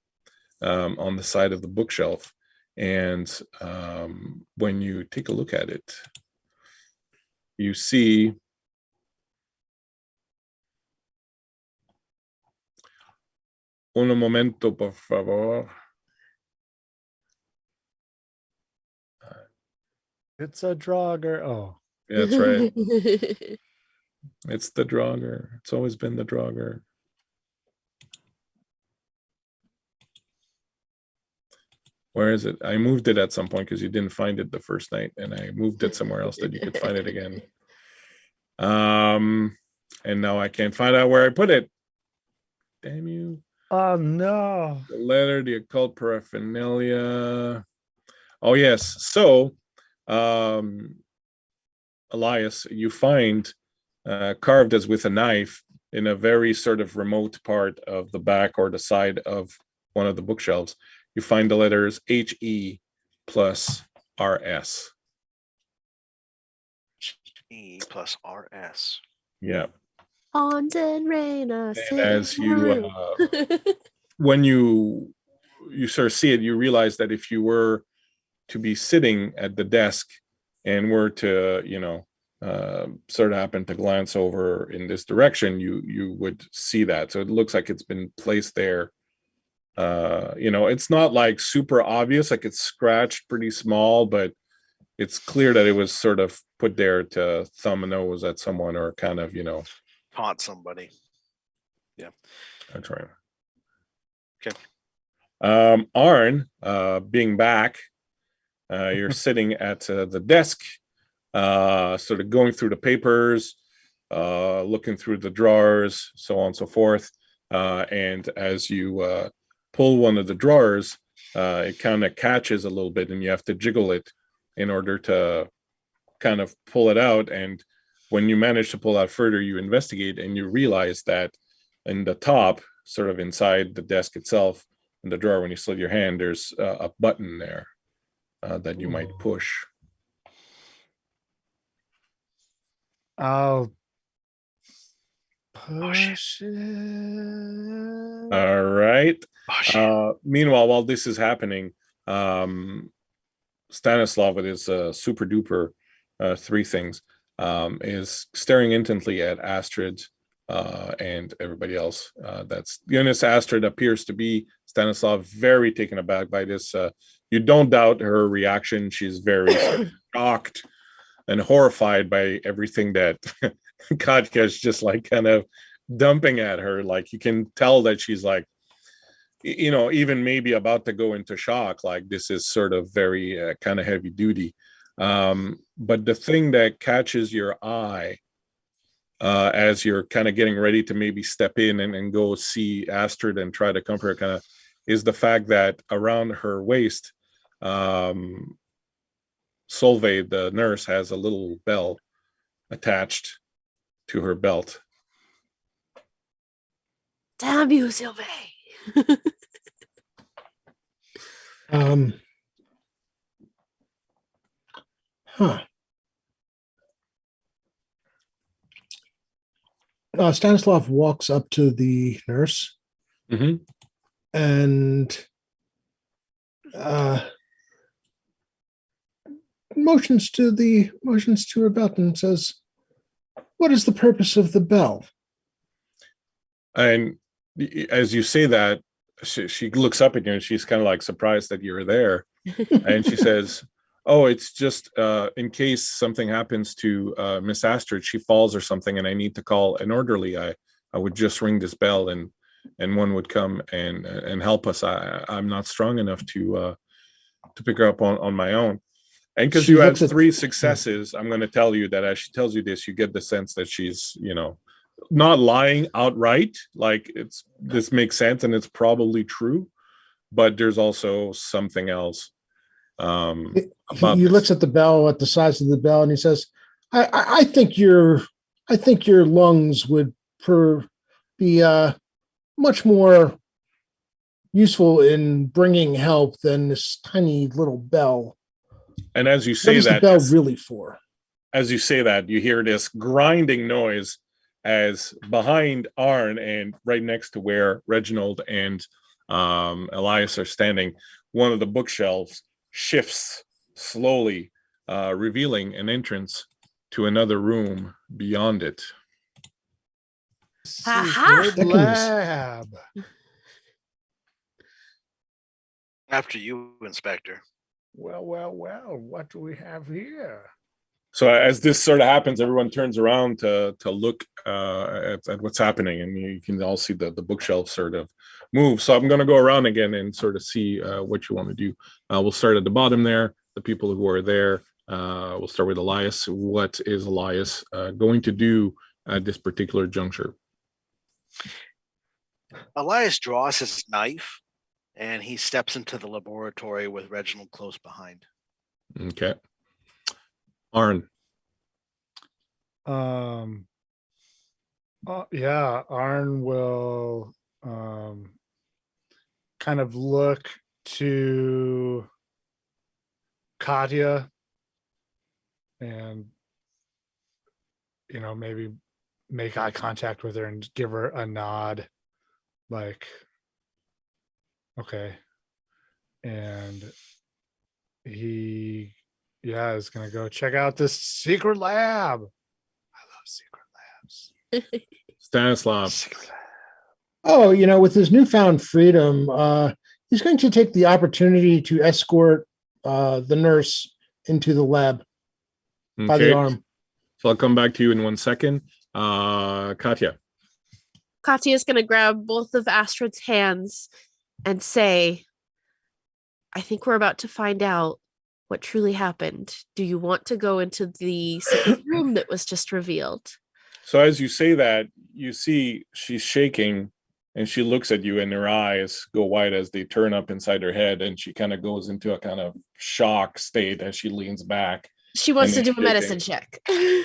on the side of the bookshelf. And when you take a look at it, you see un momento, por favor. It's a Draugr. Oh, yeah, that's right. It's the Draugr. It's always been the Draugr. Where is it? I moved it at some point because you didn't find it the first night, and I moved it somewhere else that you could find it again. And now I can't find out where I put it. Damn you. Oh no. The letter, the occult paraphernalia. Oh yes. So Elias, you find carved as with a knife in a very sort of remote part of the back or the side of one of the bookshelves. You find the letters HE plus RS. E plus RS. Yeah. Hans and Raina. And as you, when you sort of see it, you realize that if you were to be sitting at the desk and were to, sort of happen to glance over in this direction, you would see that. So it looks like it's been placed there. It's not like super obvious, like it's scratched pretty small, but it's clear that it was sort of put there to thumb a nose at someone or kind of, taunt somebody. Yeah. That's right. Okay. Arn, being back, you're sitting at the desk, sort of going through the papers, looking through the drawers, so on and so forth. And as you pull one of the drawers, it kind of catches a little bit, and you have to jiggle it in order to kind of pull it out. And when you manage to pull out further, you investigate and you realize that in the top, sort of inside the desk itself, in the drawer, when you slid your hand, there's a button there that you might push. I'll push it. All right. Meanwhile, while this is happening, Stanislav, with his super duper three things, is staring intently at Astrid and everybody else. That's Eunice. Astrid appears to be Stanislav, very taken aback by this. You don't doubt her reaction. She's very shocked and horrified by everything that Katya is just like kind of dumping at her. Like, you can tell that she's like, you know, even maybe about to go into shock. Like, this is sort of very kind of heavy duty. But the thing that catches your eye as you're kind of getting ready to maybe step in and go see Astrid and try to comfort her, kind of, is the fact that around her waist, Solveig, the nurse, has a little bell attached to her belt. Damn you, Sylvie. Stanislav walks up to the nurse and motions to her belt and says, "What is the purpose of the bell?" And as you say that, she looks up at you and she's kind of like surprised that you're there. And she says, "Oh, it's just in case something happens to Miss Astrid, she falls or something, and I need to call an orderly. I would just ring this bell and one would come and help us. I'm not strong enough to pick her up on my own." And because you had three successes, I'm going to tell you that as she tells you this, you get the sense that she's, you know, not lying outright. Like, this makes sense and it's probably true, but there's also something else. He looks at the bell, at the size of the bell, and he says, I think your lungs would be much more useful in bringing help than this tiny little bell." And as you say that, what is the bell really for? As you say that, you hear this grinding noise as behind Arn and right next to where Reginald and Elias are standing, one of the bookshelves shifts slowly, revealing an entrance to another room beyond it. Secret lab. After you, Inspector. Well, what do we have here? So as this sort of happens, everyone turns around to look at what's happening, and you can all see the bookshelf sort of move. So I'm going to go around again and sort of see what you want to do. We'll start at the bottom there, the people who are there. We'll start with Elias. What is Elias going to do at this particular juncture? Elias draws his knife and he steps into the laboratory with Reginald close behind. Okay. Arn. Arn will kind of look to Katya and, you know, maybe make eye contact with her and give her a nod, like, okay. And he is gonna go check out this secret lab. I love secret labs. Stanislav. Oh, you know, with his newfound freedom, he's going to take the opportunity to escort the nurse into the lab by the arm. So I'll come back to you in 1 second. Katya. Katya is going to grab both of Astrid's hands and say, I think we're about to find out what truly happened. Do you want to go into the secret room that was just revealed? So as you say that, you see she's shaking and she looks at you and her eyes go wide as they turn up inside her head, and she kind of goes into a kind of shock state as she leans back. She wants to do a medicine check. Do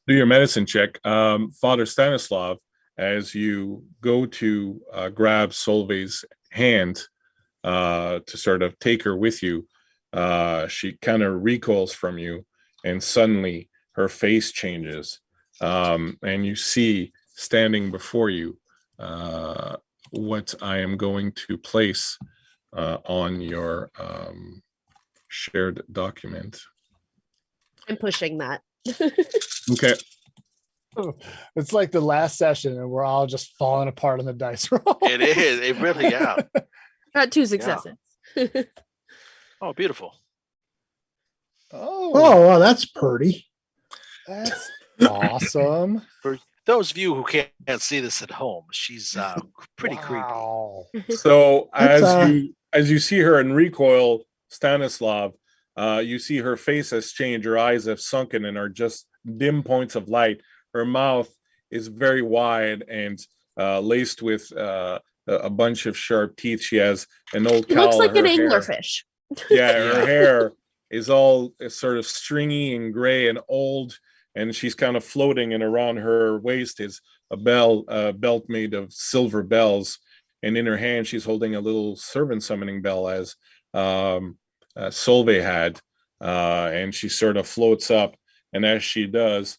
your medicine check. Father Stanislav, as you go to grab Solvay's hand to sort of take her with you, she kind of recoils from you, and suddenly her face changes. And you see standing before you what I am going to place on your shared document. I'm pushing that. Okay. It's like the last session, and we're all just falling apart on the dice roll. It is. It really, yeah. Got 2 successes. Yeah. Oh, beautiful. Oh, wow, that's pretty. That's awesome. For those of you who can't see this at home, she's pretty creepy. So as you see her in recoil, Stanislav, you see her face has changed. Her eyes have sunken and are just dim points of light. Her mouth is very wide and laced with a bunch of sharp teeth. She has an old It cowl. looks like an hair. anglerfish. Yeah, her hair is all sort of stringy and gray and old, and she's kind of floating, and around her waist is a belt made of silver bells, and in her hand she's holding a little servant summoning bell, as Solvay had, and she sort of floats up, and as she does,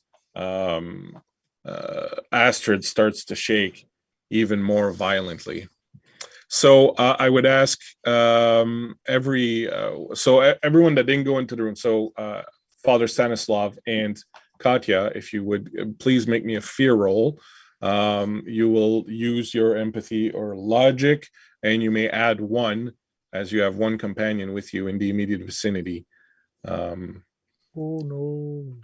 Astrid starts to shake even more violently. So I would ask everyone that didn't go into the room. So Father Stanislav and Katya, if you would please make me a fear roll. You will use your empathy or logic, and you may add 1 as you have 1 companion with you in the immediate vicinity. Oh no.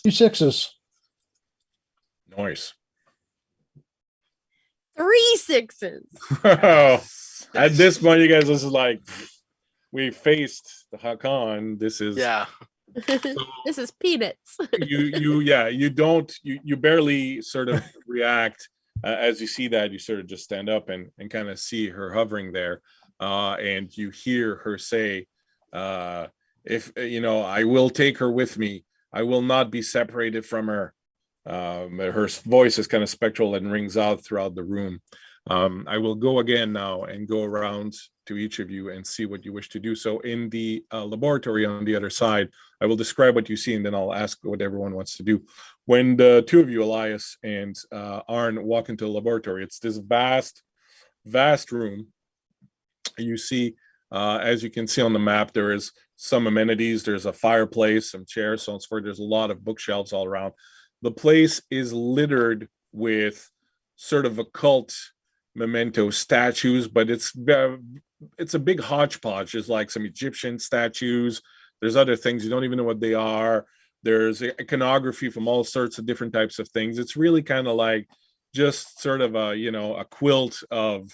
Two 6s. Noise. 3 6s. At this point, you guys, this is like, we faced the Hakan. This is This is peanuts. you barely sort of react as you see that. You sort of just stand up and kind of see her hovering there, and you hear her say, if I will take her with me. I will not be separated from her. Her voice is kind of spectral and rings out throughout the room. I will go again now and go around to each of you and see what you wish to do. So in the laboratory on the other side, I will describe what you see, and then I'll ask what everyone wants to do. When the 2 of you, Elias and Arn, walk into the laboratory, it's this vast room. You see, as you can see on the map, there is some amenities. There's a fireplace, some chairs, so on and so forth. There's a lot of bookshelves all around. The place is littered with sort of occult memento statues, but it's a big hodgepodge. There's like some Egyptian statues. There's other things you don't even know what they are. There's iconography from all sorts of different types of things. It's really kind of like just sort of a quilt of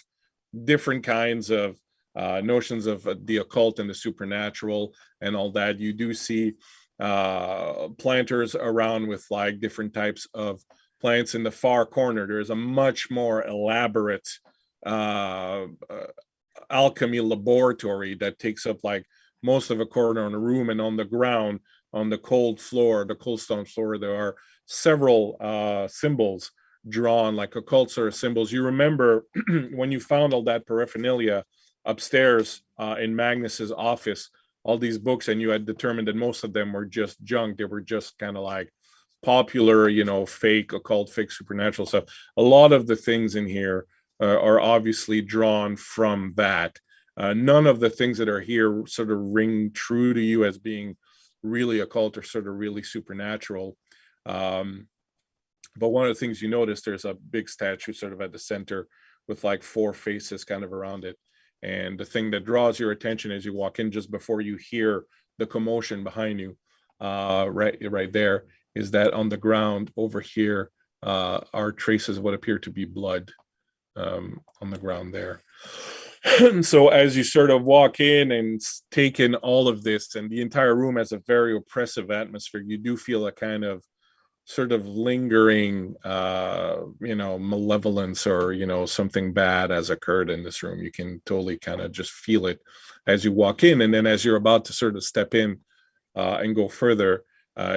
different kinds of notions of the occult and the supernatural and all that. You do see planters around with like different types of plants. In the far corner, there's a much more elaborate alchemy laboratory that takes up like most of a corner in the room, and on the ground, on the cold stone floor, there are several symbols drawn, like occult sort of symbols. You remember when you found all that paraphernalia upstairs in Magnus's office, all these books, and you had determined that most of them were just junk. They were just kind of like popular, fake occult, fake supernatural stuff. A lot of the things in here are obviously drawn from that. None of the things that are here sort of ring true to you as being really occult or sort of really supernatural. But one of the things you notice, there's a big statue sort of at the center with like 4 faces kind of around it. And the thing that draws your attention as you walk in, just before you hear the commotion behind you, right there, is that on the ground over here are traces of what appear to be blood on the ground there. So as you sort of walk in and take in all of this, and the entire room has a very oppressive atmosphere, you do feel a kind of sort of lingering malevolence, or something bad has occurred in this room. You can totally kind of just feel it as you walk in. And then as you're about to sort of step in and go further,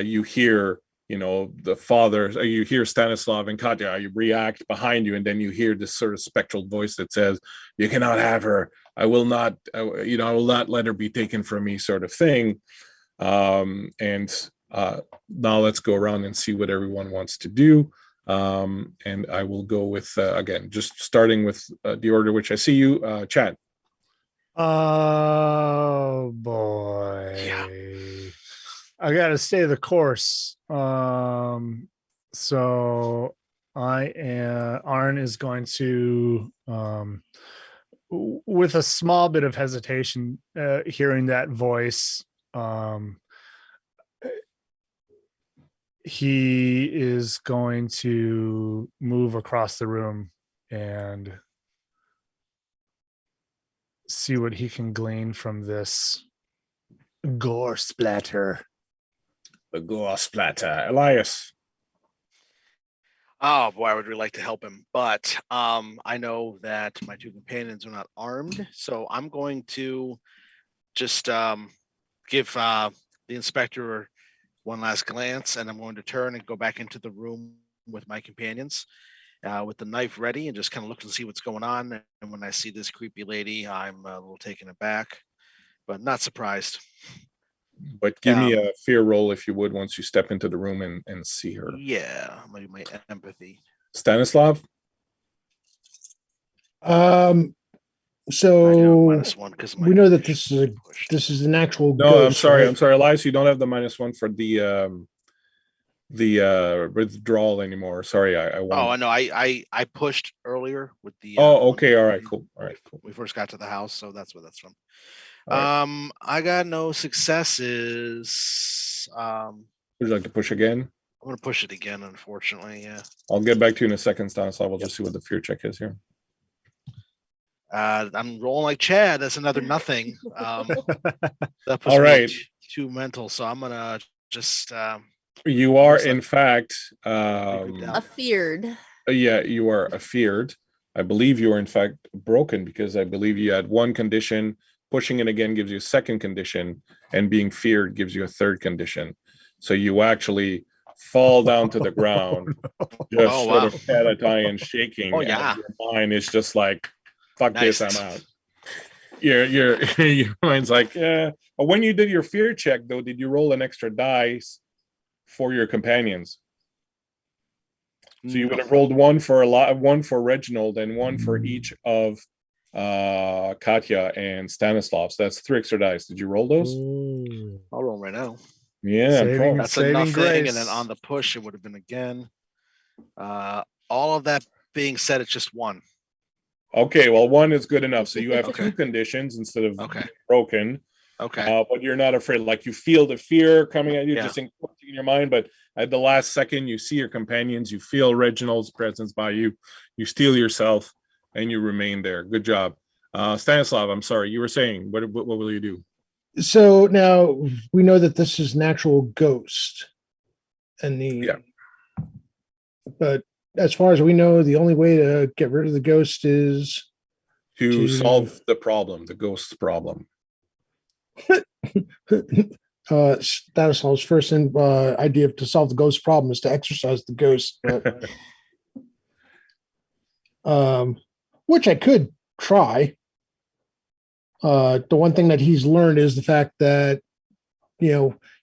you hear the father, you hear Stanislav and Katya, you react behind you, and then you hear this sort of spectral voice that says, "You cannot have her. I will not let her be taken from me," sort of thing. Now let's go around and see what everyone wants to do. And I will go with, again, just starting with the order which I see you, Chad. Oh boy. Yeah. I gotta stay the course. So Arn is going to with a small bit of hesitation, hearing that voice, he is going to move across the room and see what he can glean from this gore splatter. The gore splatter. Elias. Oh boy, I would really like to help him, but I know that my two companions are not armed, so I'm going to just give the inspector one last glance, and I'm going to turn and go back into the room with my companions with the knife ready, and just kind of look and see what's going on. And when I see this creepy lady, I'm a little taken aback, but not surprised. But give me a fear roll, if you would, once you step into the room and see her. Yeah, my empathy. Stanislav? So -1 because we know that this is an actual No, ghost, I'm sorry. right? I'm sorry, Elias. You don't have the -1 for the withdrawal anymore. Sorry, I Oh, I know. I pushed earlier with the. okay. All right. Cool. All right. Cool. We first got to the house, so that's where that's from. Right. I got no successes. Would you like to push again? I'm gonna push it again, unfortunately. Yeah. I'll get back to you in a second, Stanislav. We'll just see what the fear check is here. I'm rolling like Chad. That's another nothing. That puts All me right. too mental, so I'm gonna just. You are, in fact, Afeared. yeah, you are afeared. I believe you are, in fact, broken, because I believe you had one condition. Pushing it again gives you a second condition, and being feared gives you a third condition. So you actually fall down to the ground, just sort of catatonic and shaking. Oh yeah. Your mind is just like, "Fuck Nice. this, I'm out." Your mind's like, yeah. But when you did your fear check, though, did you roll an extra dice for your companions? So you would have rolled one for Reginald, and one for each of Katya and Stanislav. So that's 3 extra dice. Did you roll those? I'll roll right now. Yeah, That's a nothing, and then on the push it would have been again. All of that being said, it's just one. Okay, well, one is good enough. So you have 2 conditions instead of broken. Okay. But you're not afraid. Like, you feel the fear coming at you, Yeah. just in your mind. But at the last second, you see your companions. You feel Reginald's presence by you. You steel yourself, and you remain there. Good job, Stanislav. I'm sorry, you were saying. What will you do? So now we know that this is an actual ghost, and but as far as we know, the only way to get rid of the ghost is to solve the problem, the ghost problem. Stanislav's first idea to solve the ghost problem is to exorcise the ghost, but, which I could try. The one thing that he's learned is the fact that,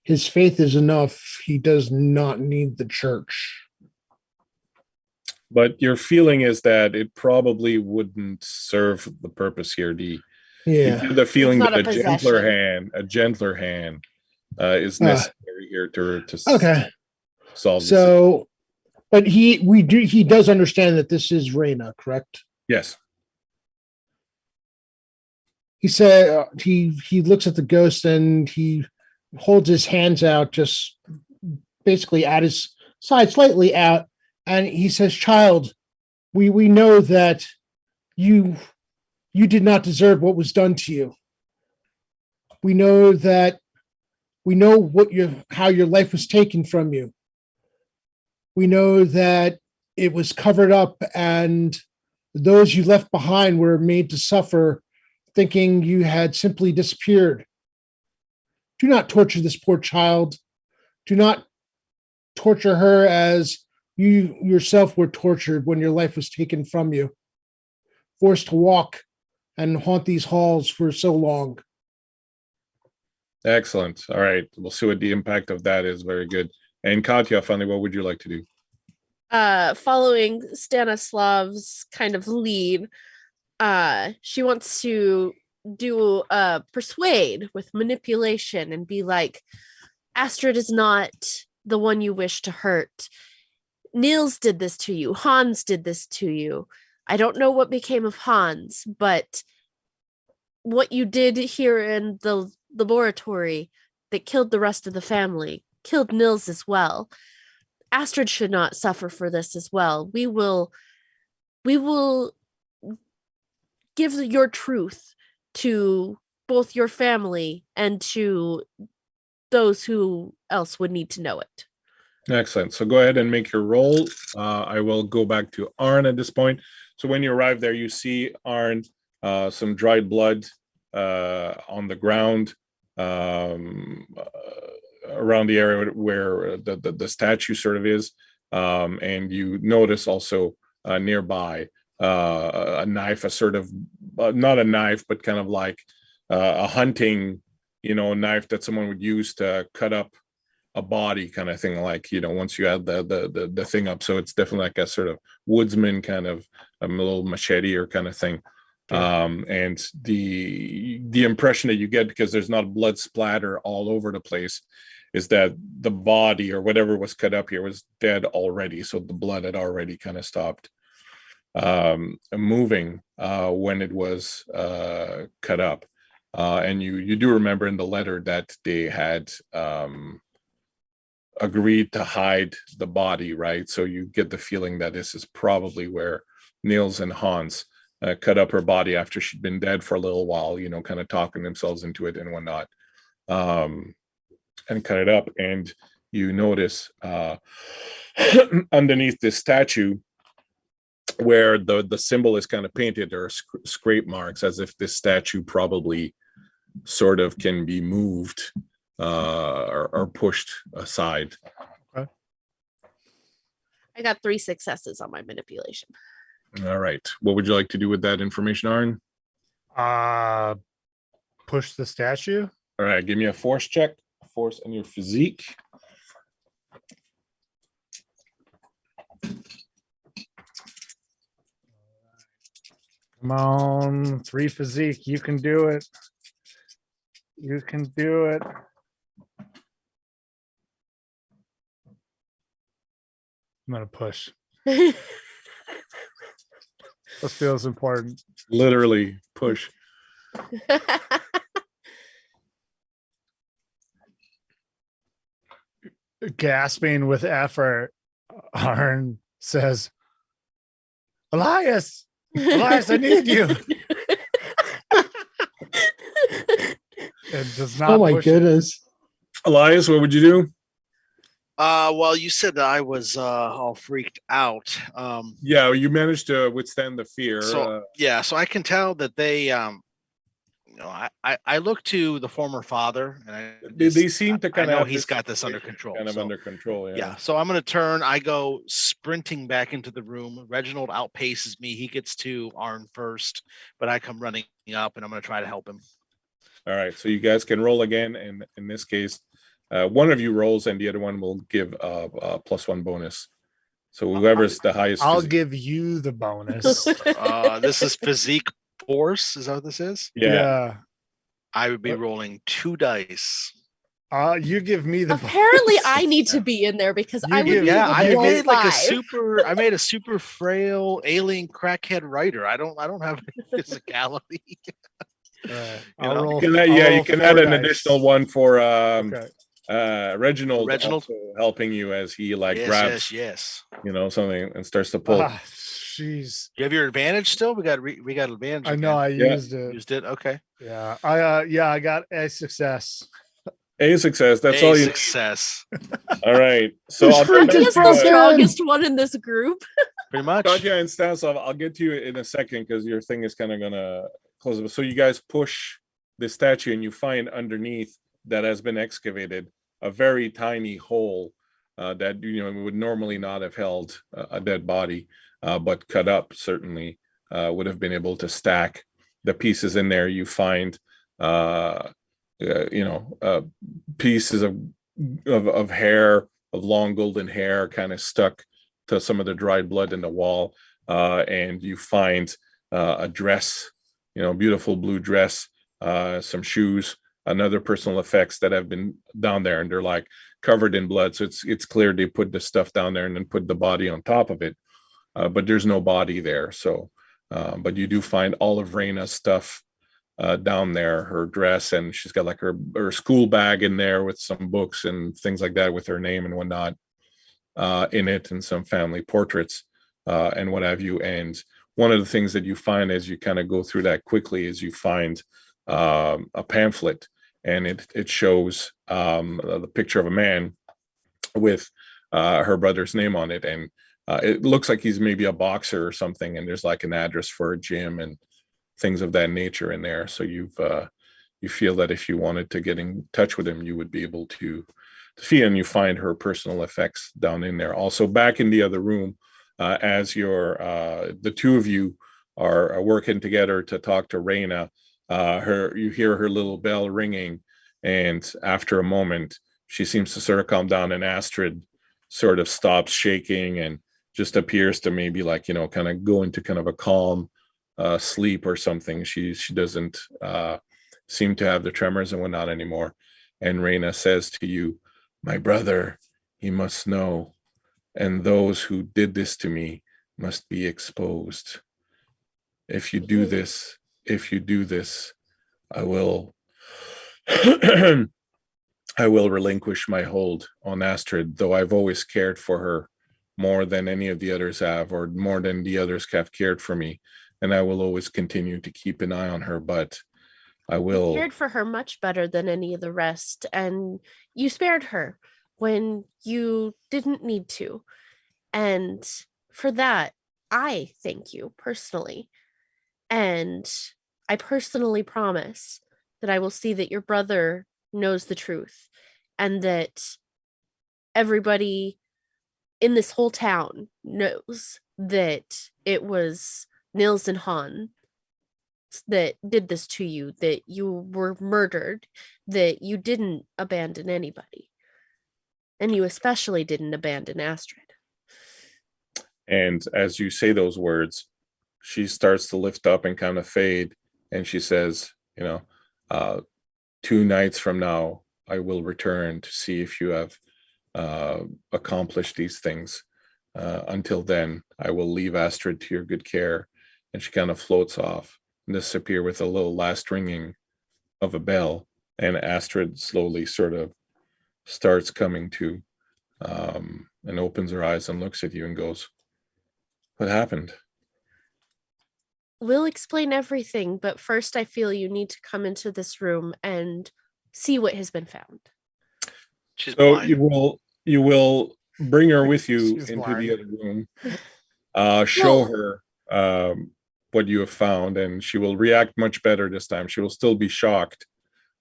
his faith is enough. He does not need the church. But your feeling is that it probably wouldn't serve the purpose here. The feeling that a gentler hand is necessary here to solve. So, but he does understand that this is Reina, correct? Yes. He said he looks at the ghost and he holds his hands out, just basically at his side, slightly out, and he says, "Child, we know that you did not deserve what was done to you. We know how your life was taken from you. We know that it was covered up, and those you left behind were made to suffer, thinking you had simply disappeared. Do not torture this poor child. Do not torture her as you yourself were tortured when your life was taken from you, forced to walk and haunt these halls for so long." Excellent. All right. We'll see what the impact of that is. Very good. And Katya, finally, what would you like to do? Following Stanislav's kind of lead, she wants to do persuade with manipulation and be like, Astrid is not the one you wish to hurt. Niels did this to you. Hans did this to you. I don't know what became of Hans, but what you did here in the laboratory that killed the rest of the family killed Niels as well. Astrid should not suffer for this as well. We will give your truth to both your family and to those who else would need to know it. Excellent. So go ahead and make your roll. I will go back to Arn at this point. So when you arrive there, you see Arn, some dried blood on the ground around the area where the statue sort of is. And you notice also nearby a knife, a sort of, not a knife, but kind of like a hunting, knife that someone would use to cut up a body kind of thing, like, once you add the thing up. So it's definitely like a sort of woodsman kind of a little machete or kind of thing. And the impression that you get, because there's not blood splatter all over the place, is that the body or whatever was cut up here was dead already. So the blood had already kind of stopped moving when it was cut up. And you do remember in the letter that they had agreed to hide the body, right? So you get the feeling that this is probably where Niels and Hans cut up her body after she'd been dead for a little while, kind of talking themselves into it and whatnot, and cut it up. And you notice underneath this statue where the symbol is kind of painted, there are scrape marks, as if this statue probably sort of can be moved or pushed aside. Okay. I got 3 successes on my manipulation. All right. What would you like to do with that information, Arn? Push the statue. All right. Give me a force check. Force and your physique. Come on, 3 physique. You can do it. You can do it. I'm gonna push. This feels important. Literally push. Gasping with effort, Arn says, Elias, I need you. It does not. Oh my goodness. Elias, what would you do? Well, you said that I was all freaked out. Yeah, you managed to withstand the fear. So I can tell that they, I look to the former father, and they seem to kind I know of. He's got this under control. Under control. Yeah. So I'm going to turn. I go sprinting back into the room. Reginald outpaces me. He gets to Arn first, but I come running up, and I'm going to try to help him. All right. So you guys can roll again, and in this case, one of you rolls, and the other one will give a +1 bonus. So whoever's the highest. I'll give you the bonus. This is physique force. Is that what this is? Yeah. I would be rolling 2 dice. You give me the. Apparently, I need to be in there because I would be able to I roll made like 5. I made a super frail alien crackhead writer. I don't have any physicality. I'll roll. You can add an additional one for Okay. Reginald also helping you as he grabs something and starts to pull. Jeez. You have your advantage still? We got advantage. I know. I used it. Used it. Okay. Yeah. I got a success. A success. That's all you success. All right. So Katya is the strongest one in this group. Pretty much. Katya and Stanislav, I'll get to you in a second because your thing is kind of gonna close up. So you guys push the statue and you find underneath that has been excavated a very tiny hole that would normally not have held a dead body, but cut up certainly would have been able to stack the pieces in there. You find pieces of hair, of long golden hair, kind of stuck to some of the dried blood in the wall, and you find a dress, beautiful blue dress, some shoes, another personal effects that have been down there, and they're covered in blood. So it's clear they put the stuff down there and then put the body on top of it, but there's no body there. So, but you do find all of Raina's stuff down there, her dress, and she's got her school bag in there with some books and things like that with her name and whatnot in it, and some family portraits and what have you. And one of the things that you find as you kind of go through that quickly is you find a pamphlet, and it shows the picture of a man with her brother's name on it, and it looks like he's maybe a boxer or something, and there's an address for a gym and things of that nature in there. So you feel that if you wanted to get in touch with him, you would be able to see, and you find her personal effects down in there. Also, back in the other room, as the two of you are working together to talk to Raina, you hear her little bell ringing, and after a moment, she seems to sort of calm down, and Astrid sort of stops shaking and just appears to maybe kind of go into kind of a calm sleep or something. She doesn't seem to have the tremors and whatnot anymore. And Raina says to you, "My brother, he must know, and those who did this to me must be exposed. If you do this, I will I will relinquish my hold on Astrid, though I've always cared for her more than any of the others have, or more than the others have cared for me. And I will always continue to keep an eye on her, but I will." You cared for her much better than any of the rest, and you spared her when you didn't need to. And for that, I thank you personally. And I personally promise that I will see that your brother knows the truth, and that everybody in this whole town knows that it was Nils and Han that did this to you, that you were murdered, that you didn't abandon anybody, and you especially didn't abandon Astrid. And as you say those words, she starts to lift up and kind of fade, and she says, 2 nights from now, I will return to see if you have accomplished these things. Until then, I will leave Astrid to your good care. And she kind of floats off and disappear with a little last ringing of a bell. And Astrid slowly sort of starts coming to, and opens her eyes and looks at you and goes, "What happened?" We'll explain everything, but first I feel you need to come into this room and see what has been found. She's so blind. you will bring her with you She's into blind. the other room, show her what you have found, and she will react much better this time. She will still be shocked,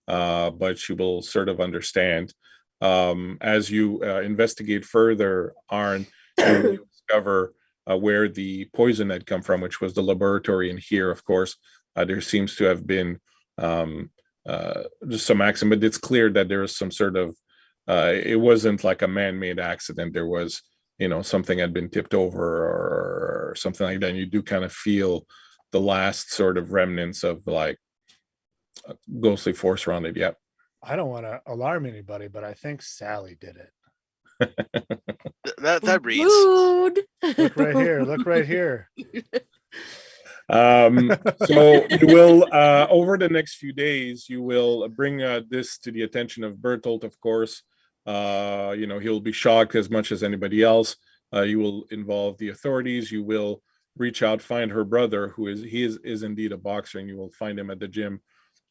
but she will sort of understand. As you investigate further, Arn, you discover where the poison had come from, which was the laboratory in here. Of course, there seems to have been just some accident, but it's clear that there was some sort of, it wasn't like a man-made accident. There was, something had been tipped over or something like that. And you do kind of feel the last sort of remnants of ghostly force around it. Yep. I don't want to alarm anybody, but I think Sally did it. That reads. Rude. Look right here. So you will, over the next few days, you will bring this to the attention of Bertolt, of course, He'll be shocked as much as anybody else. You will involve the authorities. You will reach out, find her brother, who is indeed a boxer, and you will find him at the gym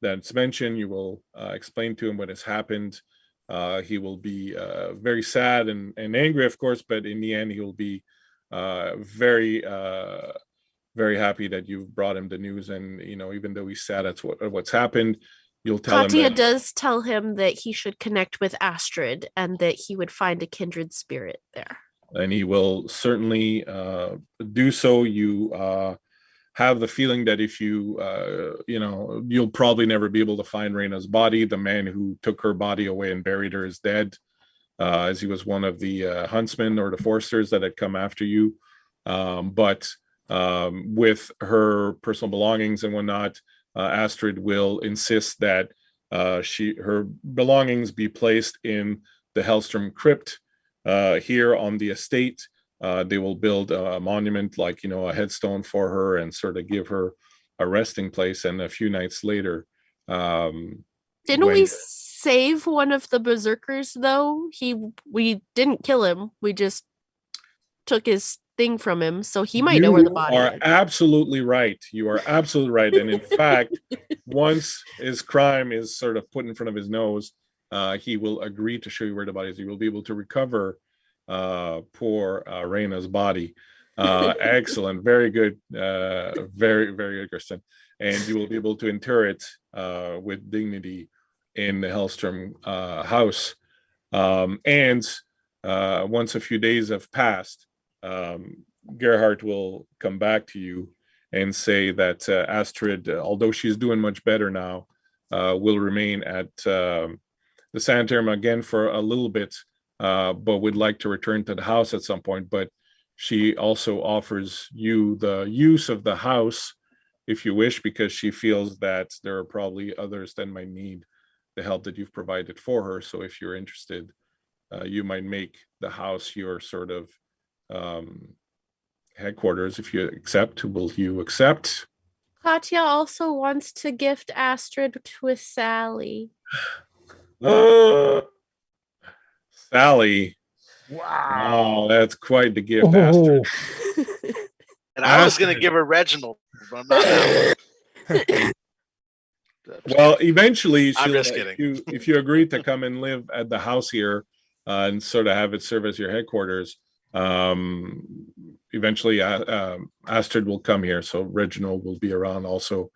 that's mentioned. You will explain to him what has happened. He will be very sad and angry, of course, but in the end, he will be very, very happy that you've brought him the news. And, even though he's sad at what's happened, you'll tell him. Katya does tell him that he should connect with Astrid and that he would find a kindred spirit there. And he will certainly do so. You have the feeling that if you'll probably never be able to find Reina's body. The man who took her body away and buried her is dead, as he was one of the huntsmen or the foresters that had come after you. But with her personal belongings and whatnot, Astrid will insist that her belongings be placed in the Hellstrom crypt here on the estate. They will build a monument, like a headstone for her, and sort of give her a resting place. And a few nights later, didn't we save one of the berserkers though? We didn't kill him. We just took his thing from him, so he might know where the body is. You are absolutely right. You are absolutely right. And in fact, once his crime is sort of put in front of his nose, he will agree to show you where the body is. You will be able to recover poor Reina's body. Excellent. Very good. Very, very good, Kristen. And you will be able to inter it with dignity in the Hellstrom house. And once a few days have passed, Gerhardt will come back to you and say that Astrid, although she's doing much better now, will remain at the sanitarium again for a little bit, but would like to return to the house at some point. But she also offers you the use of the house if you wish, because she feels that there are probably others that might need the help that you've provided for her. So if you're interested, you might make the house your sort of headquarters. If you accept, will you accept? Katya also wants to gift Astrid with Sally. Sally. Wow, that's quite the gift, Astrid. And I was going to give her Reginald, but I'm not now. Well, eventually, I'm just kidding. If you agree to come and live at the house here and sort of have it serve as your headquarters, eventually Astrid will come here. So Reginald will be around also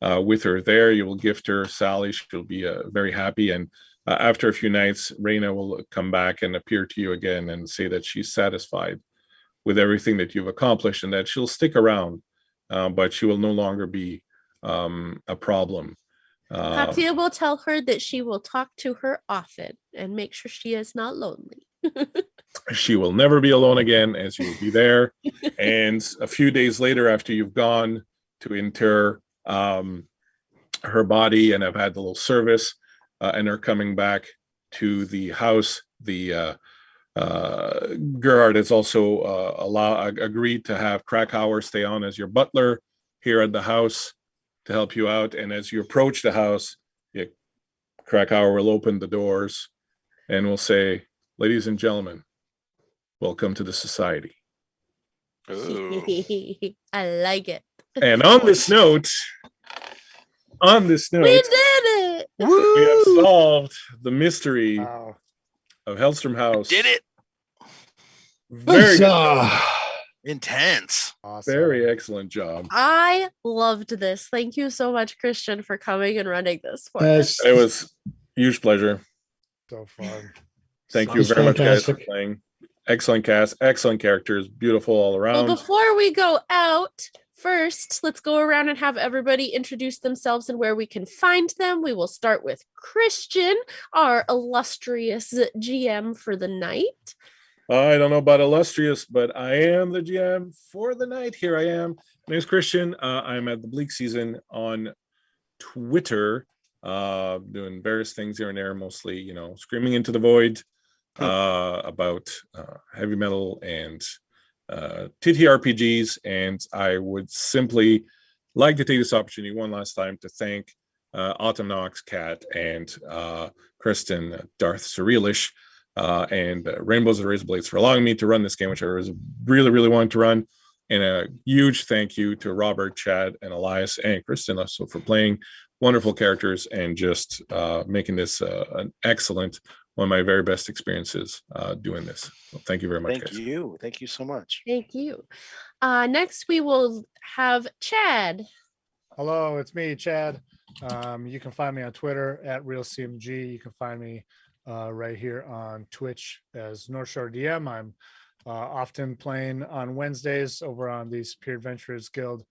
with her there. You will gift her Sally. She'll be very happy. And after a few nights, Reina will come back and appear to you again and say that she's satisfied with everything that you've accomplished and that she'll stick around, but she will no longer be a problem. Katya will tell her that she will talk to her often and make sure she is not lonely. She will never be alone again, as you will be there. And a few days later, after you've gone to inter her body and have had the little service, and are coming back to the house, the Gerhard has also agreed to have Krakauer stay on as your butler here at the house to help you out. And as you approach the house, Krakauer will open the doors and will say, "Ladies and gentlemen, welcome to the society." Ooh. I like it. And on this note, we did it. We have solved the mystery Wow. of Hellstrom House. Did it. Very Intense. Awesome. Very excellent job. I loved this. Thank you so much, Christian, for coming and running this for Yes. us. It was a huge pleasure. So fun. Thank you Sounds very much, guys, for fantastic. playing. Excellent cast, excellent characters, beautiful all around. Well, before we go out, first, let's go around and have everybody introduce themselves and where we can find them. We will start with Christian, our illustrious GM for the night. I don't know about illustrious, but I am the GM for the night. Here I am. My name is Christian. I'm at the Bleak Season on Twitter, doing various things here and there, mostly, screaming into the void about heavy metal and TTRPGs. And I would simply like to take this opportunity one last time to thank Autumn Knox, Kat, and Kristen, Darth Surrealish, and Rainbows and Razor Blades for allowing me to run this game, which I was really, really wanting to run. And a huge thank you to Robert, Chad, and Elias, and Kristen also for playing wonderful characters and just making this an excellent, one of my very best experiences doing this. So thank you very much, guys. Thank you so much. Thank you. Next, we will have Chad. Hello, it's me, Chad. You can find me on Twitter at RealCMG. You can find me right here on Twitch as North Shore DM. I'm often playing on Wednesdays over on the Superior Adventurers Guild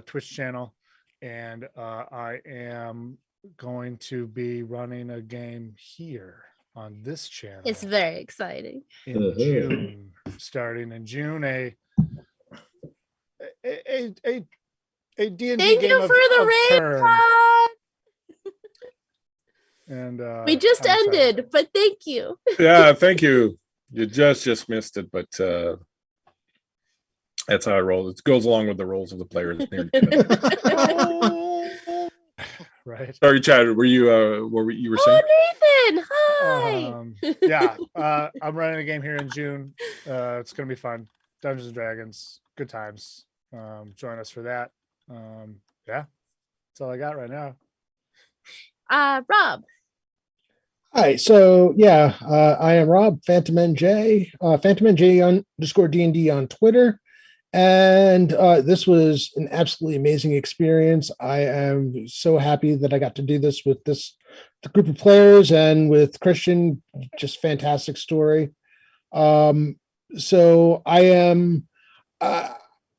Twitch channel. And I am going to be running a game here on this channel. It's very exciting. In June, starting in June, a D&D Thank game you for the raid, Todd. And we just ended, but thank you. Yeah, thank you. You just missed it, but that's how I roll. It goes along with the roles of the players. Right. Sorry, Chad. Were you what were you saying? Oh, Nathan, hi. Yeah, I'm running a game here in June. It's gonna be fun. Dungeons and Dragons, good times. Join us for that. Yeah, that's all I got right now. Rob. Hi, so yeah, I am Rob, Phantom NJ, Phantom NJ _ D&D on Twitter. And this was an absolutely amazing experience. I am so happy that I got to do this with the group of players and with Christian. Just fantastic story. So I am.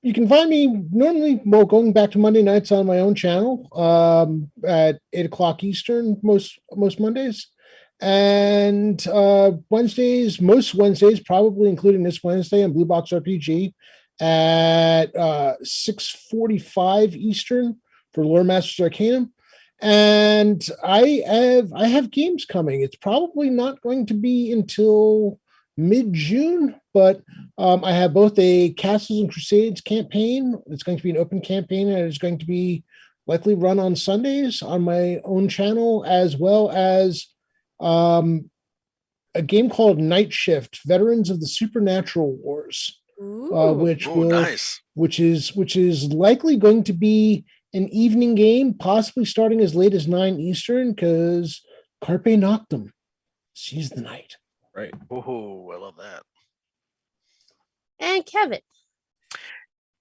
You can find me normally, going back to Monday nights on my own channel at 8:00 Eastern most Mondays, and most Wednesdays, probably including this Wednesday on Blue Box RPG. At 6:45 Eastern for Lore Masters Arcanum. And I have games coming. It's probably not going to be until mid-June, but I have both a Castles and Crusades campaign. It's going to be an open campaign, and it's going to be likely run on Sundays on my own channel, as well as a game called Night Shift, Veterans of the Supernatural Wars. Which is likely going to be an evening game, possibly starting as late as 9 Eastern, because Carpe Noctem, seize the night. Right. Oh, I love that. And Kevin.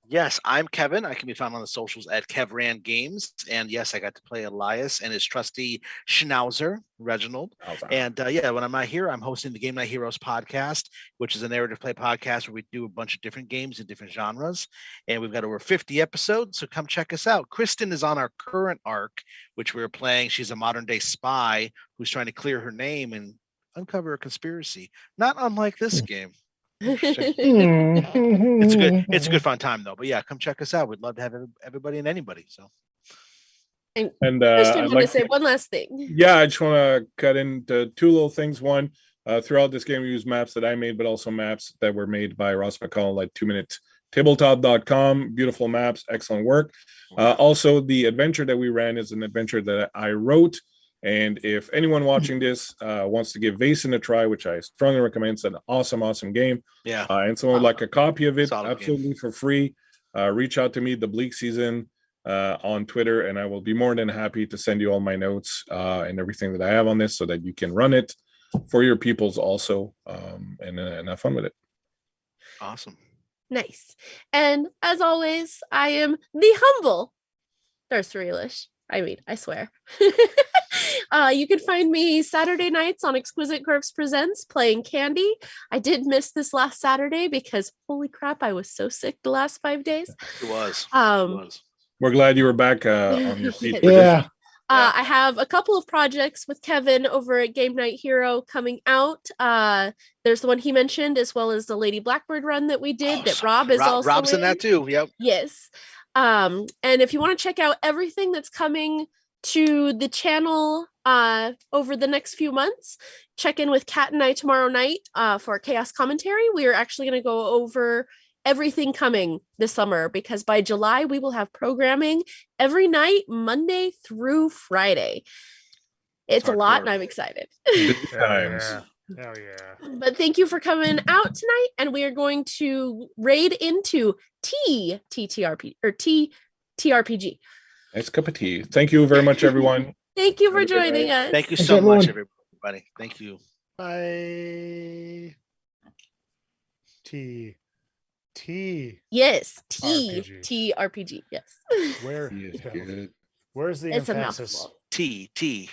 Yes, I'm Kevin. I can be found on the socials at KevRan Games. And yes, I got to play Elias and his trusty Schnauzer, Reginald. And when I'm not here, I'm hosting the Game Night Heroes podcast, which is a narrative play podcast where we do a bunch of different games in different genres. And we've got over 50 episodes, so come check us out. Kristen is on our current arc, which we're playing. She's a modern day spy who's trying to clear her name and uncover a conspiracy, not unlike this game. It's a good fun time though. But yeah, come check us out. We'd love to have everybody and anybody. So and Christian wanted to say one last thing. Yeah, I just want to cut into two little things. One, throughout this game we use maps that I made, but also maps that were made by Ross McCall at 2minutetabletop.com. Beautiful maps, excellent work. Also, the adventure that we ran is an adventure that I wrote. And if anyone watching this wants to give Vaesen a try, which I strongly recommend, it's an awesome game. Yeah. And someone would like a copy of it, absolutely game. For free, reach out to me, The Bleak Season, on Twitter, and I will be more than happy to send you all my notes and everything that I have on this so that you can run it for your peoples also and have fun with it. Awesome. Nice. And as always, I am the humble Darth Realish. I swear. You can find me Saturday nights on Exquisite Corpse Presents playing Candy. I did miss this last Saturday because holy crap, I was so sick the last 5 days. It was. We're glad you were back on your feet. Yeah. I have a couple of projects with Kevin over at Game Night Hero coming out. There's the one he mentioned, as well as the Lady Blackbird run that we did that Rob is also Rob's in that too. Yep. Yes. And if you want to check out everything that's coming to the channel over the next few months, check in with Kat and I tomorrow night for Chaos Commentary. We are actually going to go over everything coming this summer, because by July we will have programming every night, Monday through Friday. It's a lot, and I'm excited. Times. Hell yeah. But thank you for coming out tonight, and we are going to raid into TRPG. Nice cup of tea. Thank you very much, everyone. Thank you Have for a good joining night. us. Thank you Thanks, so everyone. much, everybody. Thank you. Bye. T. Yes, RPG. TRPG. Yes. Where? Tea is Yeah. good. Where's the It's a emphasis? mouthful. T.